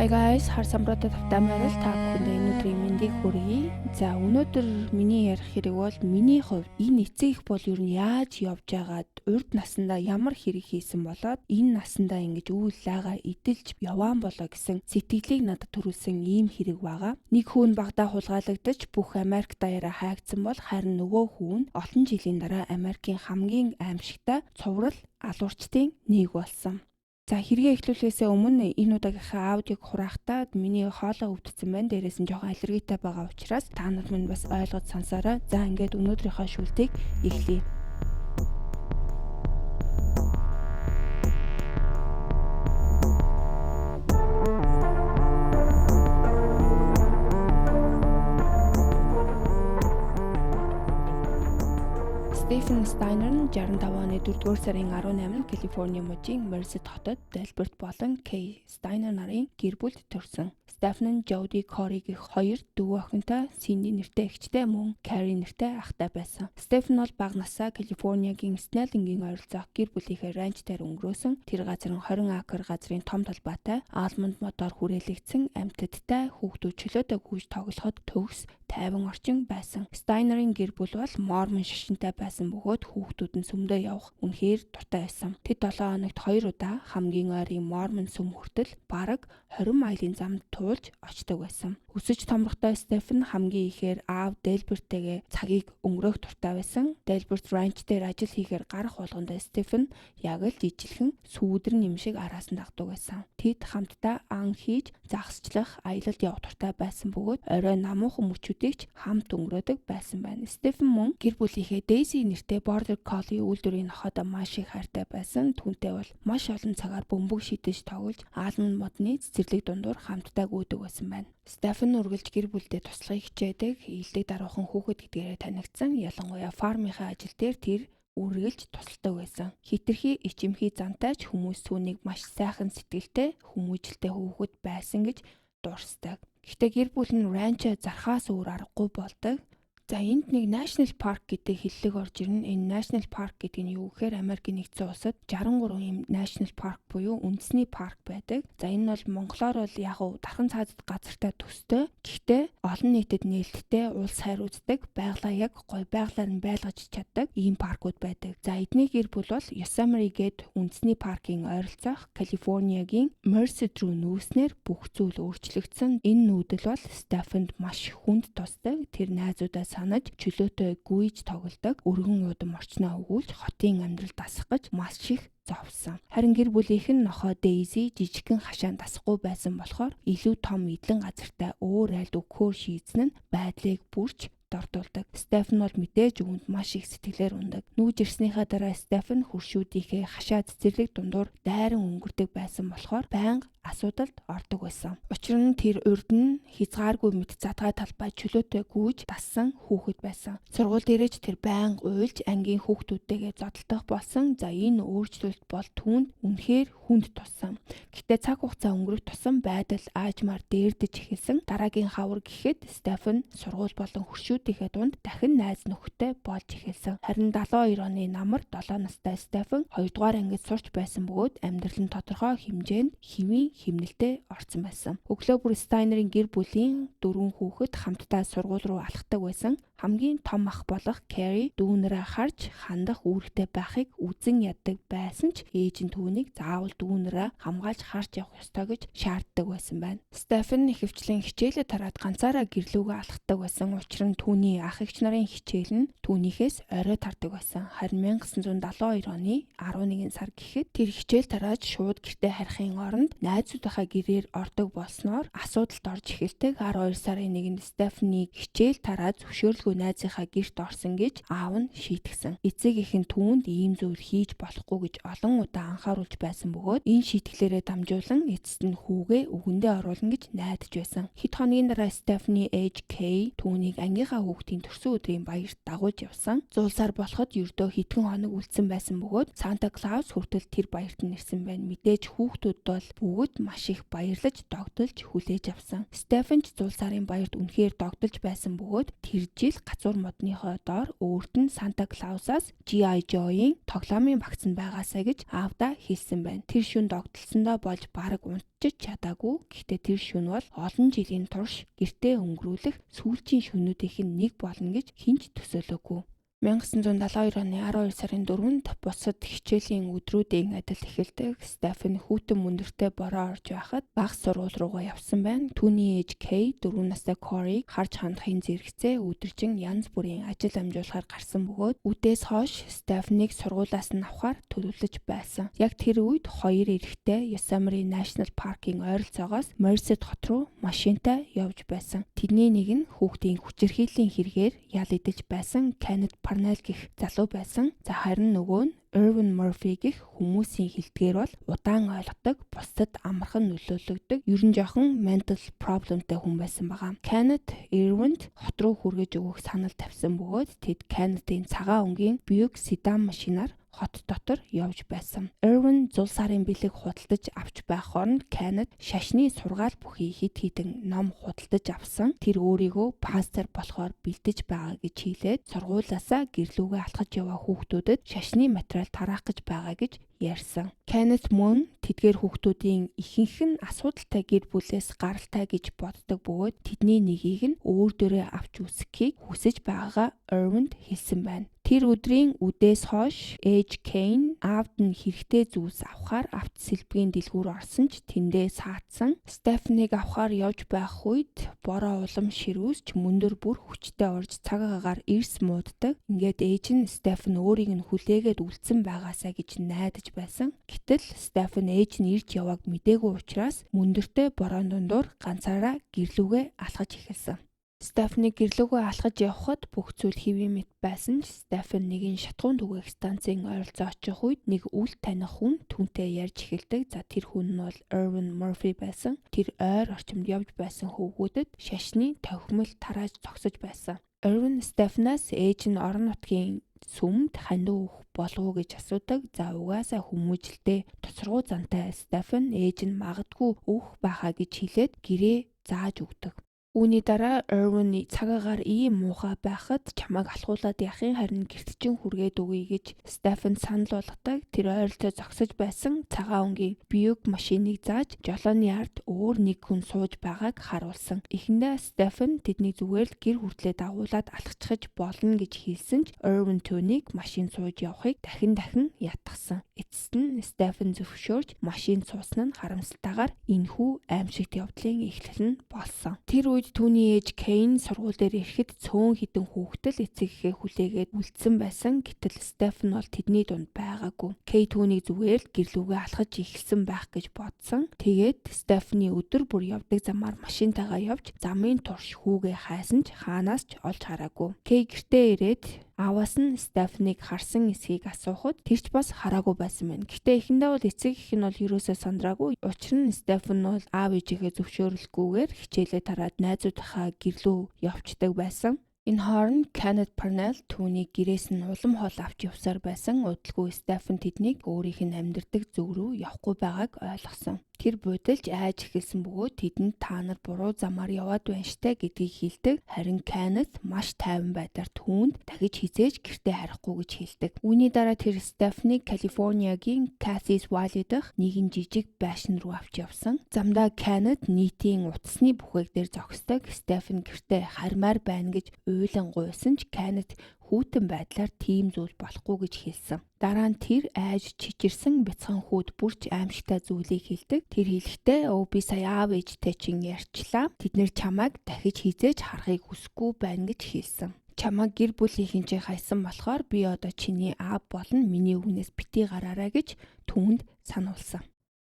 Hi guys, хар самбаруудад тавтамаар л та бүхэндээ энэ өдрийн мэндийг хүргэе. За өнөөдөр миний ярих хэрэг бол миний хувьд энэ эцэг их бол ер нь яаж явж байгаад урд насандаа ямар хэрэг хийсэн болоод энэ насандаа ингэж үйл лага эдэлж яваан болоо гэсэн сэтгэлийг надад төрүүлсэн ийм хэрэг байгаа. Нэг хүн багада хулгайлагдаж бүх Америк даяараа хайгдсан бол харин нөгөө хүн олон жилийн дараа Америкийн хамгийн аимшигтай цуврал алуурчдын нэг болсон. За хэрэгээ эхлүүлэхээс өмнө энэ удаагийнхаа аудиог хураахтаа миний хоолоо өвдсөн байна. Дээрээс нь жоохон аллергитай байгаа учраас та нар минь бас ойлгож сонсоорой. За ингээд өнөөдрийнхөө шүлтийг эхлэе. Стефен Стайнер нь 65 оны 4-р сарын 18-нд Калифорни мужийн Мерсет хотод Дэлберт болон Кей Стайнер нарын гэр бүлд төрсөн. Стефен нь Жоди Коригийн хоёр дүү охинтой, Синди нэртэй эгчтэй мөн Кари нэртэй ахтай байсан. Стефен бол бага насаа Калифорниагийн Снеллингийн ойролцоох гэр бүлийнхээ ранч дээр өнгөрөөсөн. Тэр газар нь 20 акр газрын том талбайтай, алмонд мотор хүрээлэгдсэн амьтадтай хүүхдүүд чөлөөтэй гүйж тоглоход төгс тайван орчин байсан. Стайнерын гэр бүл бол мормон шашинтай байсан бөгөөд хүүхдүүд нь сүмдөө явах үнэхээр дуртай байсан. Тэд 7 хоногт 2 удаа хамгийн ойрын мормон сүм хүртэл бараг 20 милийн замд туулж очдог байсан. Өсөж томрохтой Стефен хамгийн ихээр аав Дэлберттэйгээ цагийг өнгөрөөх дуртай байсан. Дэлберт ранч дээр ажил хийхээр гарах болгонд Стефен яг л жижигхэн сүүдэр нэм шиг араас нь дагдаг байсан. Тэд хамтдаа ан хийж загасчлах аялалд явах дуртай байсан бөгөөд орой намуухан мөчүүдийг хамт өнгөрөөдөг байсан байна. Стефен мөн гэр бүлийнхээ Дейзи нэртэй Border Collie үйлдвэрийн нохойдоо маш их хайртай байсан. Түүнтэй бол маш олон цагаар бөмбөг шидэж тоглож алмонд модны цэцэрлэг дундуур хамтдаа гүйдэг байсан байна. Стефен үргэлж гэр бүлдээ туслахыг хичээдэг, ийдэг даруухан хүүхэд гэдгээрээ танигдсан. Ялангуяа фармынхаа ажил дээр тэр үргэлж тусалдаг байсан. Хитрхи ичимхий зантай ч хүмүүс түүнийг маш сайхан сэтгэлтэй, хүмүүжлтэй хүүхэд байсан гэж дурсдаг. Гэхдээ гэр бүл нь ранчо зархаас өөр аргагүй болдог. За энд нэг National Park гэдэг хэллэг орж ирнэ. Энэ National Park гэдэг нь юу гэхээр Америкийн нэгдсэн улсад 63 юм National Park буюу үндэсний парк байдаг. За энэ бол монголоор бол яг дархан цаазд газартай төстэй. Гэхдээ олон нийтэд нээлттэй улс хайр үздэг, байгалаа яг гоё байгалаар нь байлгаж чаддаг ийм паркууд байдаг. За эдний гэр бүл бол Yosemite гээд үндэсний паркийн ойролцоох Калифорниагийн Merced руу нүүснээр бүх зүйл өөрчлөгдсөн. Энэ нүүдэл бол Стефенд маш хүнд тусдаг. Тэр найзуудаа санаж чөлөөтэй гүйж тоглодог, өргөн удам орчноо өгүүлж хотын амьдрал дасах гэж маш их зовсон. Харин гэр бүлийнх нь нохоо Дейзи жижигхэн хашаанд дасахгүй байсан болохоор илүү том эдлэн газартай өөр айлд өгөхөөр шийдсэн нь байдлыг бүрч дордуулдаг. Стефен бол мэдээж үүнд маш их сэтгэлээр ундаг. Нүүж ирснийхаа дараа Стефен хөршүүдийнхээ хашаа цэцэрлэг дундуур дайран өнгөрдөг байсан болохоор байнга асуудалд ордог байсан. Учир нь тэр урд нь хязгааргүй мэд задгай талбай чөлөөтэй гүйж дассан хүүхэд байсан. Сургууль дээрэж тэр байнга уйлж ангийн хүүхдүүдтэйгээ зодтолдох болсон. За энэ өөрчлөлт бол түүнд үнэхээр хүнд туссан. Гэхдээ цаг хугацаа өнгөрөх тусам байдал аажмаар дээрдэж эхэлсэн. Дараагийн хавар гэхэд Стефен сургууль болон хөршүүдийнхээ дунд дахин найз нөхөдтэй болж эхэлсэн. Харин 72 оны намар 7 настай Стефен 2 дугаар ангид сурч байсан бөгөөд амьдрал нь тодорхой хэмжээнд хэвийн химнэлтэд орсон байсан. Өглөө бүр Стайнерын гэр бүлийн 4 хүүхэд хамтдаа сургууль руу алхдаг байсан. Хамгийн том ах болох Кари дүүнэрээ харж хандах үүрэгтэй байхыг үзэн яддаг байсан ч ээж нь түүнийг заавал дүүнэрээ хамгаалж харж явах ёстой гэж шаарддаг байсан байна. Стефен ихэвчлэн хичээлээ тараад ганцаараа гэрлүүгээ алхдаг байсан. Учир нь түүний ах эгч нарын хичээл нь түүнийхээс орой тардаг байсан. Харин 1972 оны 11 сар гэхэд тэр хичээл тарааж шууд гэртээ харихын оронд найзуудынхаа гэрээр ордог болсноор асуудалд орж эхэлдэг. 12 сарын 1-нд Стефенийг хичээл тараад зөвшөөрлгүй найзынхаа гэрт орсон гэж аав нь шийтгсэн. Эцэг их нь түүнд ийм зүйл хийж болохгүй гэж олон удаа анхааруулж байсан бөгөөд энэ шийтгэлээрээ дамжуулан эцэст нь хүүгээ үгэндээ оруулна гэж найдаж байсан. Хэд хоногийн дараа Стефений ээж Кей түүнийг ангийнхаа хүүхдийн төрсөн өдрийн баярт дагуулж явсан. Зулсаар болоход ердөө хэдхэн хоног үлдсэн байсан бөгөөд Санта Клаус хүртэл тэр баярт нь ирсэн байна. Мэдээж хүүхдүүд бол бүгд маш их баярлаж догдолж хүлээж авсан. Стефен ч зулсарын баярт үнэхээр догдолж байсан бөгөөд тэр жил газуур модныхоо доор өөрт нь Санта Клаусаас G.I. Joe-ийн тоглоомын багц нь байгаасаа гэж аавдаа хэлсэн байна. Тэр шөнө догтлсондоо болж бараг унтчих чадаагүй. Гэхдээ тэр шөнө бол олон жилийн турш гэртээ өнгөрүүлэх сүүлчийн шөнүүдийнх нь нэг болно гэж хинч төсөөлөөгүй. 1972 оны 12 сарын 4-нд бусад хичээлийн өдрүүдийн адил эхэлдэг Стефен хүүтэн мөндөртэй бороо орж байхад багц сургууль руугаа явсан байна. Түүний ээж Кей 4 настай Корийг харж хандахын зэрэгцээ өдөржин янз бүрийн ажил амжуулахаар гарсан бөгөөд үдээс хойш Стефенийг сургуулиас нь авахар төлөвлөж байсан. Яг тэр үед хоёр эрэгтэй Yosemite National Park-ийн ойролцоогоос Merced хот руу машинтай явж байсан. Тэдний нэг нь хүүхдийн хүчирхийллийн хэрэгээр ял идэж байсан Kenneth Parnell гэх залуу байсан. За харин нөгөө нь Erwin Murphy гэх хүмүүсийн хэлдгээр бол удаан ойлгодог, бусдад амархан нөлөөлөгдөг, ер нь жоохон mental problemтэй хүн байсан байгаа. Kenneth Erwin-д хот руу хүргэж өгөх санал тавьсан бөгөөд тэд Kenneth-ийн цагаан өнгийн Buick sedan машинаар хот дотор явж байсан. Erwin зул сарын бэлэг худалдаж авч байх оронд Kenneth шашны сургаал бүхий хит хитэн ном худалдаж авсан. Тэр өөрийгөө пастор болохоор бэлдэж байгаа гэж хэлээд сургуулиасаа гэрлүүгээ алхаж яваа хүүхдүүдэд шашны материал тараах гэж байгаа гэж ярьсан. Kenneth мөн тэдгээр хүүхдүүдийн ихэнх нь асуудалтай гэр бүлээс гаралтай гэж боддог бөгөөд тэдний нэгийг нь өөр дөрөө авч үсэхийг хүсэж байгаагаа Erwin-д хэлсэн байна. Тэр өдрийн үдээс хойш ээж Kane аавд нь хэрэгтэй зүйлс авахаар авто сэлбэгийн дэлгүүр орсон ч тэндээ саатсан. Стефенийг авахаар явж байх үед бороо улам ширүүсч мөндөр бүр хүчтэй орж цаг агаар эрс мууддаг. Ингээд ээж нь Стефен өөрийг нь хүлээгээд үлдсэн байгаасаа гэж найдаж байсан. Гэтэл Стефен ээж нь ирж явааг мдээгүй учраас мөндөртэй бороон дундуур ганцаараа гэрлүүгээ алхаж эхэлсэн. Стефенийг гэрлүүгээ алхаж явхад бүх зүйл хэвээ мэт байсан ч Стефен нэгэн шатхуун түгээх станцын ойролцоо очих үед нэг үл таних хүн түүнтэй ярьж эхэлдэг. За тэр хүн нь бол Erwin Murphy байсан. Тэр ойр орчимд явж байсан хүүгүүдэд шашны тохимол тарааж зогсож байсан. Erwin Стефенаас ээж нь орон нутгийн сүмд хандив өгөх болов уу гэж асуудаг. За угаасаа хүмүүжлтэй тусрагуу зантай Стефен ээж нь магадгүй өгөх байхаа гэж хэлээд гэрээ зааж өгдөг. Үүний дараа Erwin цаг агаар ийм муухай байхад чамайг алхуулаад яхин харин гэрт чинь хүргээд өгье гэж Стефен санал болгодог. Тэр ойролцоо зогсож байсан цагаан өнгийн Buick машиныг зааж жолооны ард өөр нэг хүн сууж байгааг харуулсан. Эхэндээ Стефен тэдний зүгээр л гэр хүртлээ дагуулад алхачихж болно гэж хэлсэн ч Erwin түүнийг машин сууж явахыг дахин ятгсан. Эцэст нь Стефен зөвшөөрж машин суусан нь харамсалтайгаар энэхүү аимшигт явдлын эхлэл нь болсон. Тэр үед түүний ээж Kane сургууль дээр ирэхэд цөөн хідэн хүүхдэл эцэгийнхээ хүлээгээд үлдсэн байсан. Гэтэл Стефен бол тэдний дунд байгаагүй. Kay түүнийг зүгээр л гэрлүүгээ алхаж эхэлсэн байх гэж бодсон. Тэгээд Стефений өдөр бүр явдаг замаар машинтайгаа явж замын турш хүүгээ хайсан ч хаанаас ч олж хараагүй. Kay гэртээ ирээд ааваас нь Стефенийг харсан эсхийг асуухад тэр ч бас хараагүй байсан байна. Гэхдээ эхэндээ бол эцэг их нь бол юусоо сандраагүй. Учир нь Стефен бол аав ээжигээ зөвшөөрөлгүйгээр хичээлээ тараад найзуудынхаа гэрлүү явцдаг байсан. Энэ хооронд Kenneth Parnell түүний гэрээс нь улам хоол авч явсаар байсан. Удалгүй Стефен тэднийг өөрийнх нь амьдардаг зөв рүү явахгүй байгааг ойлгосон. Тэр будилж айж эхэлсэн бөгөөд тэдэнд та нар буруу замаар яваад байна штэ гэдгийг хэлдэг. Харин Kenneth маш тайван байдлаар түүнд дахиж хизээж гэртээ харихгүй гэж хэлдэг. Үүний дараа тэр Стефенийг Калифорниагийн Cassis Valley дахь нэгэн жижиг байшин руу авч явсан. Замдаа Kenneth нийтийн утасны бүхээг дээр зогсдог. Стефен гэртээ хармаар байна гэж уйлан гуйсан ч Kenneth хүүтэн байдлаар тийм зүйл болохгүй гэж хэлсэн. Дараа нь тэр айж чичирсэн бяцхан хүүд бүрч аимшигтай зүйлийг хэлдэг. Тэр хэлэхдээ би сая аав ээжтэй чинь ярьчлаа. Тэд нэр чамайг дахиж хизээж харахыг хүсэхгүй байна гэж хэлсэн. Чамайг гэр бүлийнхэн чинь хайсан болохоор би одоо чиний аав болно. Миний үгнээс битгий гараарай гэж түүнд сануулсан.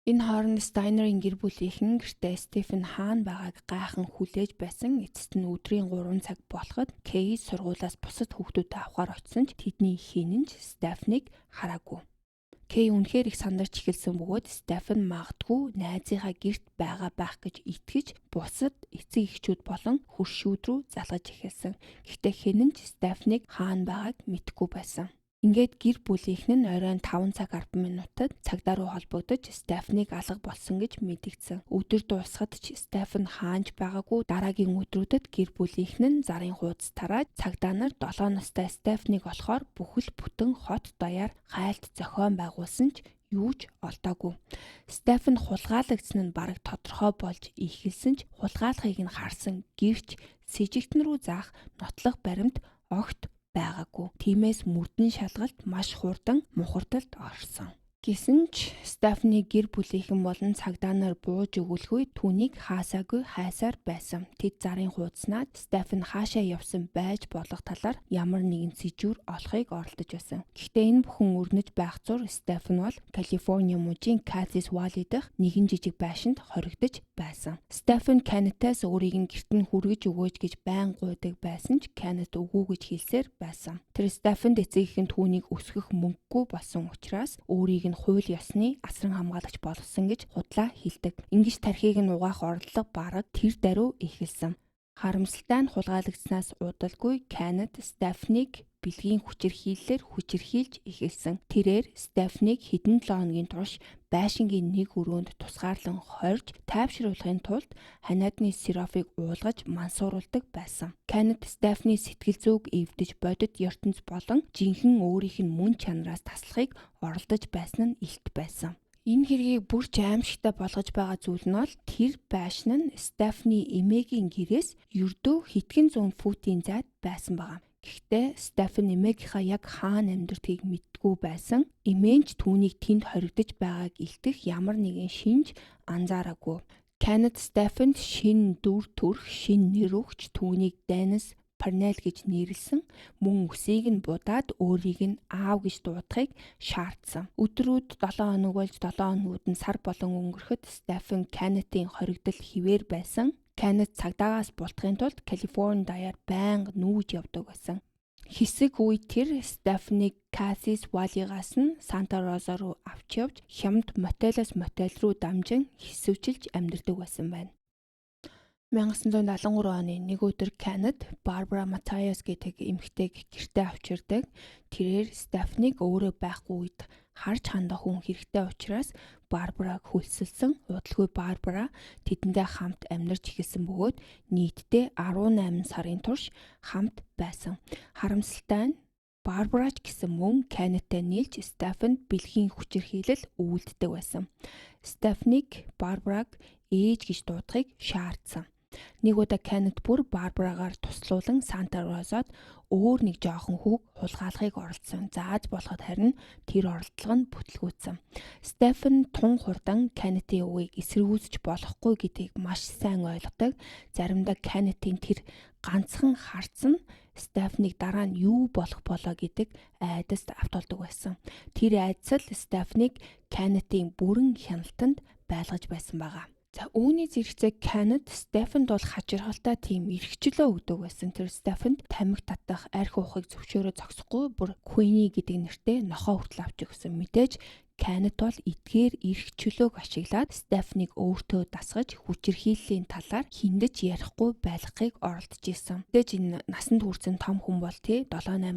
Энэ хооронд Steiner-ийн гэр бүлийнхэн гэртээ Стефен хаана байгааг гайхан хүлээж байсан. Эцэст нь өдрийн 3 цаг болоход Kay сургуулиас бусад хүүхдүүдэд авахар очсон ч тэдний хинэн ч Стефенийг хараагүй. Kay үнэхээр их сандарч эхэлсэн бөгөөд Стефен магадгүй найзынхаа гэрт байгаа байх гэж итгэж бусад эцэг эхчүүд болон хөршүүд рүү залгаж эхэлсэн. Гэхдээ хинэн ч Стефенийг хаана байгааг мэдэхгүй байсан. Ингээд гэр бүлийнхэн нь оройн 5 цаг 10 минутад цагдаа руу холбогдож Стефанийг алга болсон гэж мэдэгдсэн. Өдөр дуусахад ч Стефан хаанч байгаагүй. Дараагийн өдрүүдэд гэр бүлийнхэн нь зарын хуудас тарааж цагдаа нар 7 настай Стефанийг олохоор бүхэл бүтэн хот даяар хайлт зохион байгуулсан ч юу ч олдоогүй. Стефан хулгаалагдсан нь бараг тодорхой болж ихэлсэн ч хулгаалахыг нь харсан гэвч с ิจ гтэн рүү заах нотлох баримт огт байгаагүй. Тиймээс мөрдөн шалгалт маш хурдан мухардалд орсон. Гэсэн ч Стефаны гэр бүлийнхэн болон цагдаа нар бууж өгүүлгүй түүнийг хаасаагүй хайсаар байсан. Тэд зарын хуудаснаад Стефан хаашаа явсан байж болох талаар ямар нэгэн сэжүүр олохыг оролдож байсан. Гэхдээ энэ бүхэн өрнөж байх зур Стефан бол Калифорни мужийн Казис Валли дахь нэгэн жижиг байшинд хоригдож байсан. Стефан Кеннетээс өөрийг нь гэрт нь хүргэж өгөөч гэж байн гуйдаг байсан ч Кеннет үгүй гэж хэлсээр байсан. Тэр Стефанд эцэгийнхэн түүнийг өсгөх мөнгөгүй болсон учраас өөрийг нь хууль ёсны асран хамгаалагч болгосон гэж худлаа хэлдэг. Ингиж тархийг нь угаах орлого бараг тэр даруй эхэлсэн. Харамсалтай нь хулгайлагдсанаас удалгүй Кеннет Стефанийг бэлгийн хүчирхийллээр хүчирхийлж эхэлсэн. Тэрээр Стефанийг хэдэн 7 хоногийн турш байшингийн нэг өрөөнд тусгаарлан хорж тайвшруулахын тулд ханиадны сиропыг уулгаж мансууруулдаг байсан. Кеннет Стефаны сэтгэл зүйг эвдэж бодит ертөнц болон жинхэнэ өөрийнх нь мөн чанараас таслахыг оролдож байсан нь илт байсан. Энэ хэргийг бүр ч аимшигтай болгож байгаа зүйл нь бол тэр байшин нь Стефаны эмээгийн гэрээс ердөө хэдхэн зуун футийн зайд байсан байгаа. Гэхдээ Стефан эмээгийнхаа яг хаана амьдэртгийг мэдгүй байсан. Эмээ нь ч түүнийг тэнд хоригдож байгааг илтгэх ямар нэгэн шинж анзаараагүй. Кеннет Стефанд шин дүр төрх шин нэр өгч түүнийг Денис Парнел гэж нэрлсэн. Мөн үсийг нь будаад өөрийг нь аав гэж дуудахыг шаардсан. Өдрүүд 7 хоног болж 7 хоногуд нь сар болон өнгөрөхөд Стефан Кеннетийн хоригдол хിവэр байсан. Кеннет цагдаагаас бултахын тулд Калифорни даяар байнга нүүж явдаг байсан. Хэсэг үед тэр Стефанийг Казис Валлигаас нь Санта Роза руу авч явж хямд мотелоос мотел руу дамжин хэсвчилж амьдардаг байсан байна. 1973 оны нэг өдөр Кеннет Барбара Матайос гэдэг эмэгтэйг гэртээ авчирдаг. Тэрээр Стефанийг өөрөө байхгүй үед харж хандах хүн хэрэгтэй учраас Барбараг хөлсөлсөн. Удалгүй Барбара тэдэндээ хамт амьдарч эхэлсэн бөгөөд нийтдээ 18 сарын турш хамт байсан. Харамсалтай нь Барбарач гэсэн мөн Кеннеттэй нийлж Стефанд бэлгийн хүчирхийлэл үйлддэг байсан. Стефанийг Барбараг ээж гэж дуудахыг шаардсан. Нэг удаа Кеннет бүр Барбарагаар туслуулан Санта Розад өөр нэг жоохон хүүг хулгайлахыг оролдсон. Зааж болоход харин тэр оролдлого нь бүтлгүүцсэн. Стефан тун хурдан Кеннетийн үгийг эсэргүүцэж болохгүй гэдгийг маш сайн ойлгодог. Заримдаа Кеннетийн тэр ганцхан харц нь Стефанийг дараа нь юу болох болоо гэдэг айдаст автуулдаг байсан. Тэр айдас л Стефанийг Кеннетийн бүрэн хяналтанд байлгаж байсан байгаа. За үүний зэрэгцээ Кеннет Стефанд бол хачирхалтай тийм эрхчлөө өгдөг байсан. Тэр Стефанд тамхи татах, арх уухыг зөвшөөрөө зогсохгүй бүр Queenie гэдэг нэртэй нохоо хүртэл авч өгсөн. Мэдээж Кеннет бол эдгээр эрх чөлөөг ашиглаад Стефанийг өөртөө дасгаж хүчирхийллийн талаар хиндэж ярихгүй байлгахыг оролдож исэн. Мэдээж энэ насанд хүрсэн том хүн бол 7-8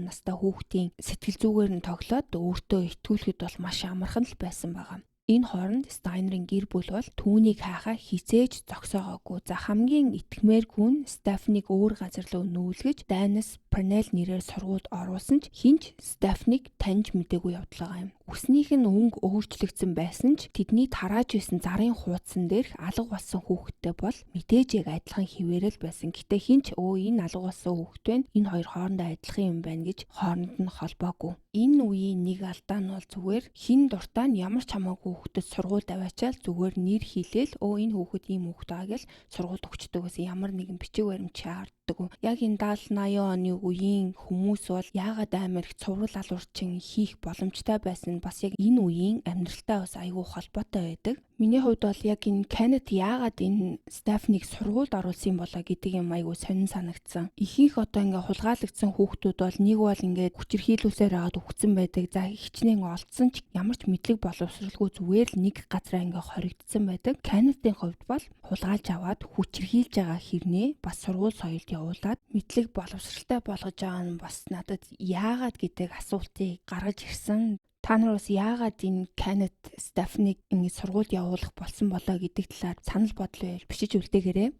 настай хүүхдийн сэтгэл зүгээр нь тоглоод өөртөө итгүүлэхэд бол маш амархан л байсан байгаа. Энэ хооронд Стайнерын гэр бүл бол түүнийг хаахаа хизээж зогсоогоогүй. За хамгийн итгэмээргүй нь Стефанийг өөр газар руу нүүлгэж Денис Парнел нэрээр сургуульд оруулсан ч хинч Стефанийг таньж мэдээгүй явдлаа юм. Үснийх нь өнгө өөрчлөгдсөн байсан ч тэдний тарааж байсан зарын хуудсан дээрх алга болсон хүүхэдтэй бол мэдээж яг адилхан хിവэрэл байсан. Гэтэ хинч энэ алга болсон хүүхэд байна. Энэ хоёр хоорондоо адилхан юм байна гэж хооронд нь холбоогүй. Энэ үеийн нэг алдаа нь бол зүгээр хин дуртай нь ямар ч хамаагүй хүүхдэд сургуульд аваачаал зүгээр нэр хэлээл энэ хүүхэд ийм хүүхэд байгаа гэж сургуульд өгчдөг гэсэн ямар нэгэн бичиг баримт шаарддаг. Яг энэ 70-80 оны үеийн хүмүүс бол яагаад амар их цуврал алуурчин хийх боломжтой байсан нь бас яг энэ үеийн амьдралтай бас айгүй холбоотой байдаг. Миний хувьд бол яг энэ Kenneth яагаад энэ Stephanie-г сургуульд оруулсан болоо гэдэг юм айгүй сонин санагдсан. Ихэнх одоо ингээ хулгайлагдсан хүүхдүүд бол нэг бол ингээ хүчирхийлүүлсээр аваад үхсэн байдаг. За хичнээн олдсон ч ямар ч мэдлэг боловсралгүй зүгээр л нэг газараа ингээ хоригдсан байдаг. Kenneth-ийн хувьд бол хулгайлж аваад хүчирхийлж байгаа хэрнээ бас сургууль соёлд явуулаад мэдлэг боловсралтай болгож байгаа нь бас надад яагаад гэдэг асуултыг гаргаж ирсэн. Та нар бас яагаад энэ Kenneth Stephanie-г ингэ сургуульд явуулах болсон болоо гэдэг талаар санал бодлоо бичиж үлдээгээрэй.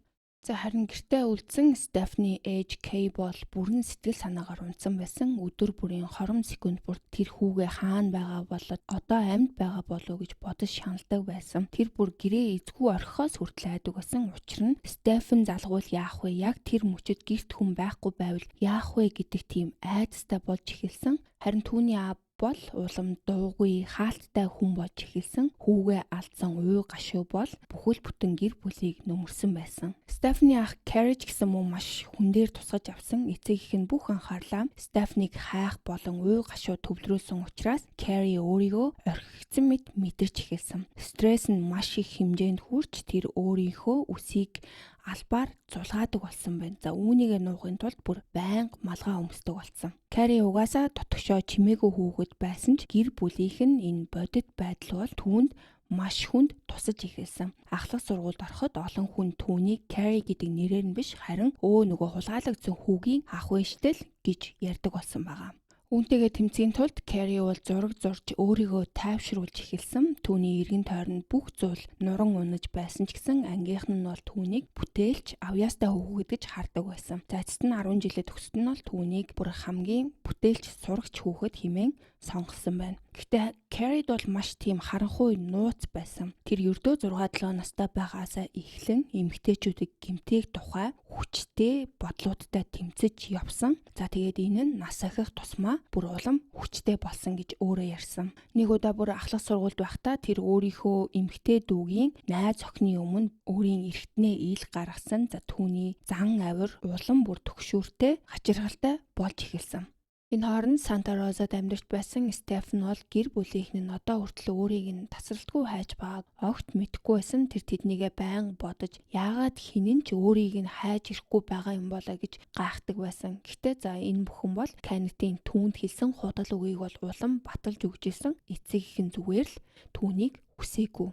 За харин гэртээ үлдсэн Stephanie ээж Kay бол бүрэн сэтгэл санаагаар унтсан байсан. Өдөр бүрийн 20 секунд бүр тэр хүүгээ хаана байгаа болоод одоо амьд байгаа болов гэж бодож шаналдаг байсан. Тэр бүр гэрээ эзгүй орхихоос хүртэл айдаг байсан. Учир нь Stephen залгуул яах вэ? Яг тэр мөчөд гэрт хүн байхгүй байвал яах вэ гэдэг тийм айдастай болж эхэлсэн. Харин түүний аав бол улам дуугүй хаалттай хүн болж эхэлсэн. Хүүгээ алдсан уй гашуу бол бүхэл бүтэн гэр бүлийг нөмөрсөн байсан. Stephanie ах Carrie гэсэн мөн маш хүн дээр тусгаж авсан. Эцэг их нь бүх анхаарлаа Stephanie-г хайх болон уй гашуу төвлөрүүлсэн учраас Carrie өөрийгөө орхигдсан мэт мэдэрч эхэлсэн. Стресс нь маш их хэмжээнд хүрч тэр өөрийнхөө үсийг албаар зулгаадаг болсон байна. За үүнийг нуухын тулд бүр байнга малгай өмсдөг болсон. Carrie угаасаа дотгошоо чимээгүй хүүхэд байсан ч гэр бүлийнх нь энэ бодит байдал бол түүнд маш хүнд тусаж эхэлсэн. Ахлах сургуульд ороход олон хүн түүнийг Carrie гэдэг нэрээр нь биш харин нөгөө хулгайлагдсан хүүгийн ах вэштэл гэж ярьдаг болсон байгаа. Үүнтэйгээ тэмцэхийн тулд Carrie бол зураг зурж өөрийгөө тайвшруулж эхэлсэн. Түүний эргэн тойронд бүх зүйл нуран унаж байсан ч гэсэн ангийнхан нь бол түүнийг бүтээлч авьяастай хүүхэд гэж хардаг байсан. За эцэст нь 10 жилээ төгсөд нь бол түүнийг бүр хамгийн бүтээлч сурагч хүүхэд хэмээн сонгосон байна. Гэхдээ Carrie бол маш тийм харанхуй нууц байсан. Тэр ердөө 6-7 настай байгаасаа эхлэн эмэгтэйчүүдийг гэмтээх тухай хүчтэй бодлуудтай тэмцэж явсан. За тэгээд энэ нь нас ахих тусмаа бүр улам хүчтэй болсон гэж өөрөө ярьсан. Нэг удаа бүр ахлах сургуульд байхдаа тэр өөрийнхөө эмэгтэй дүүгийн найз охины өмнө өөрийн эргэтнээ ил гаргасан. За түүний зан авир улам бүр төгшүүртэй хачиргалтай болж эхэлсэн. Энэ хооронд Санта Розад амьдарч байсан Стефан бол гэр бүлийнх нь одоо хүртэл өөрийг нь тасралтгүй хайж байгааг огт мэдэхгүй байсан. Тэр тэднийгээ байнга бодож яагаад хинэн ч өөрийг нь хайж ирэхгүй байгаа юм болоо гэж гайхдаг байсан. Гэхдээ за энэ бүхэн бол Kenneth-ийн түүнд хэлсэн худал үгийг бол улам баталж өгч исэн. Эцэг их нь зүгээр л түүнийг хүсээгүй.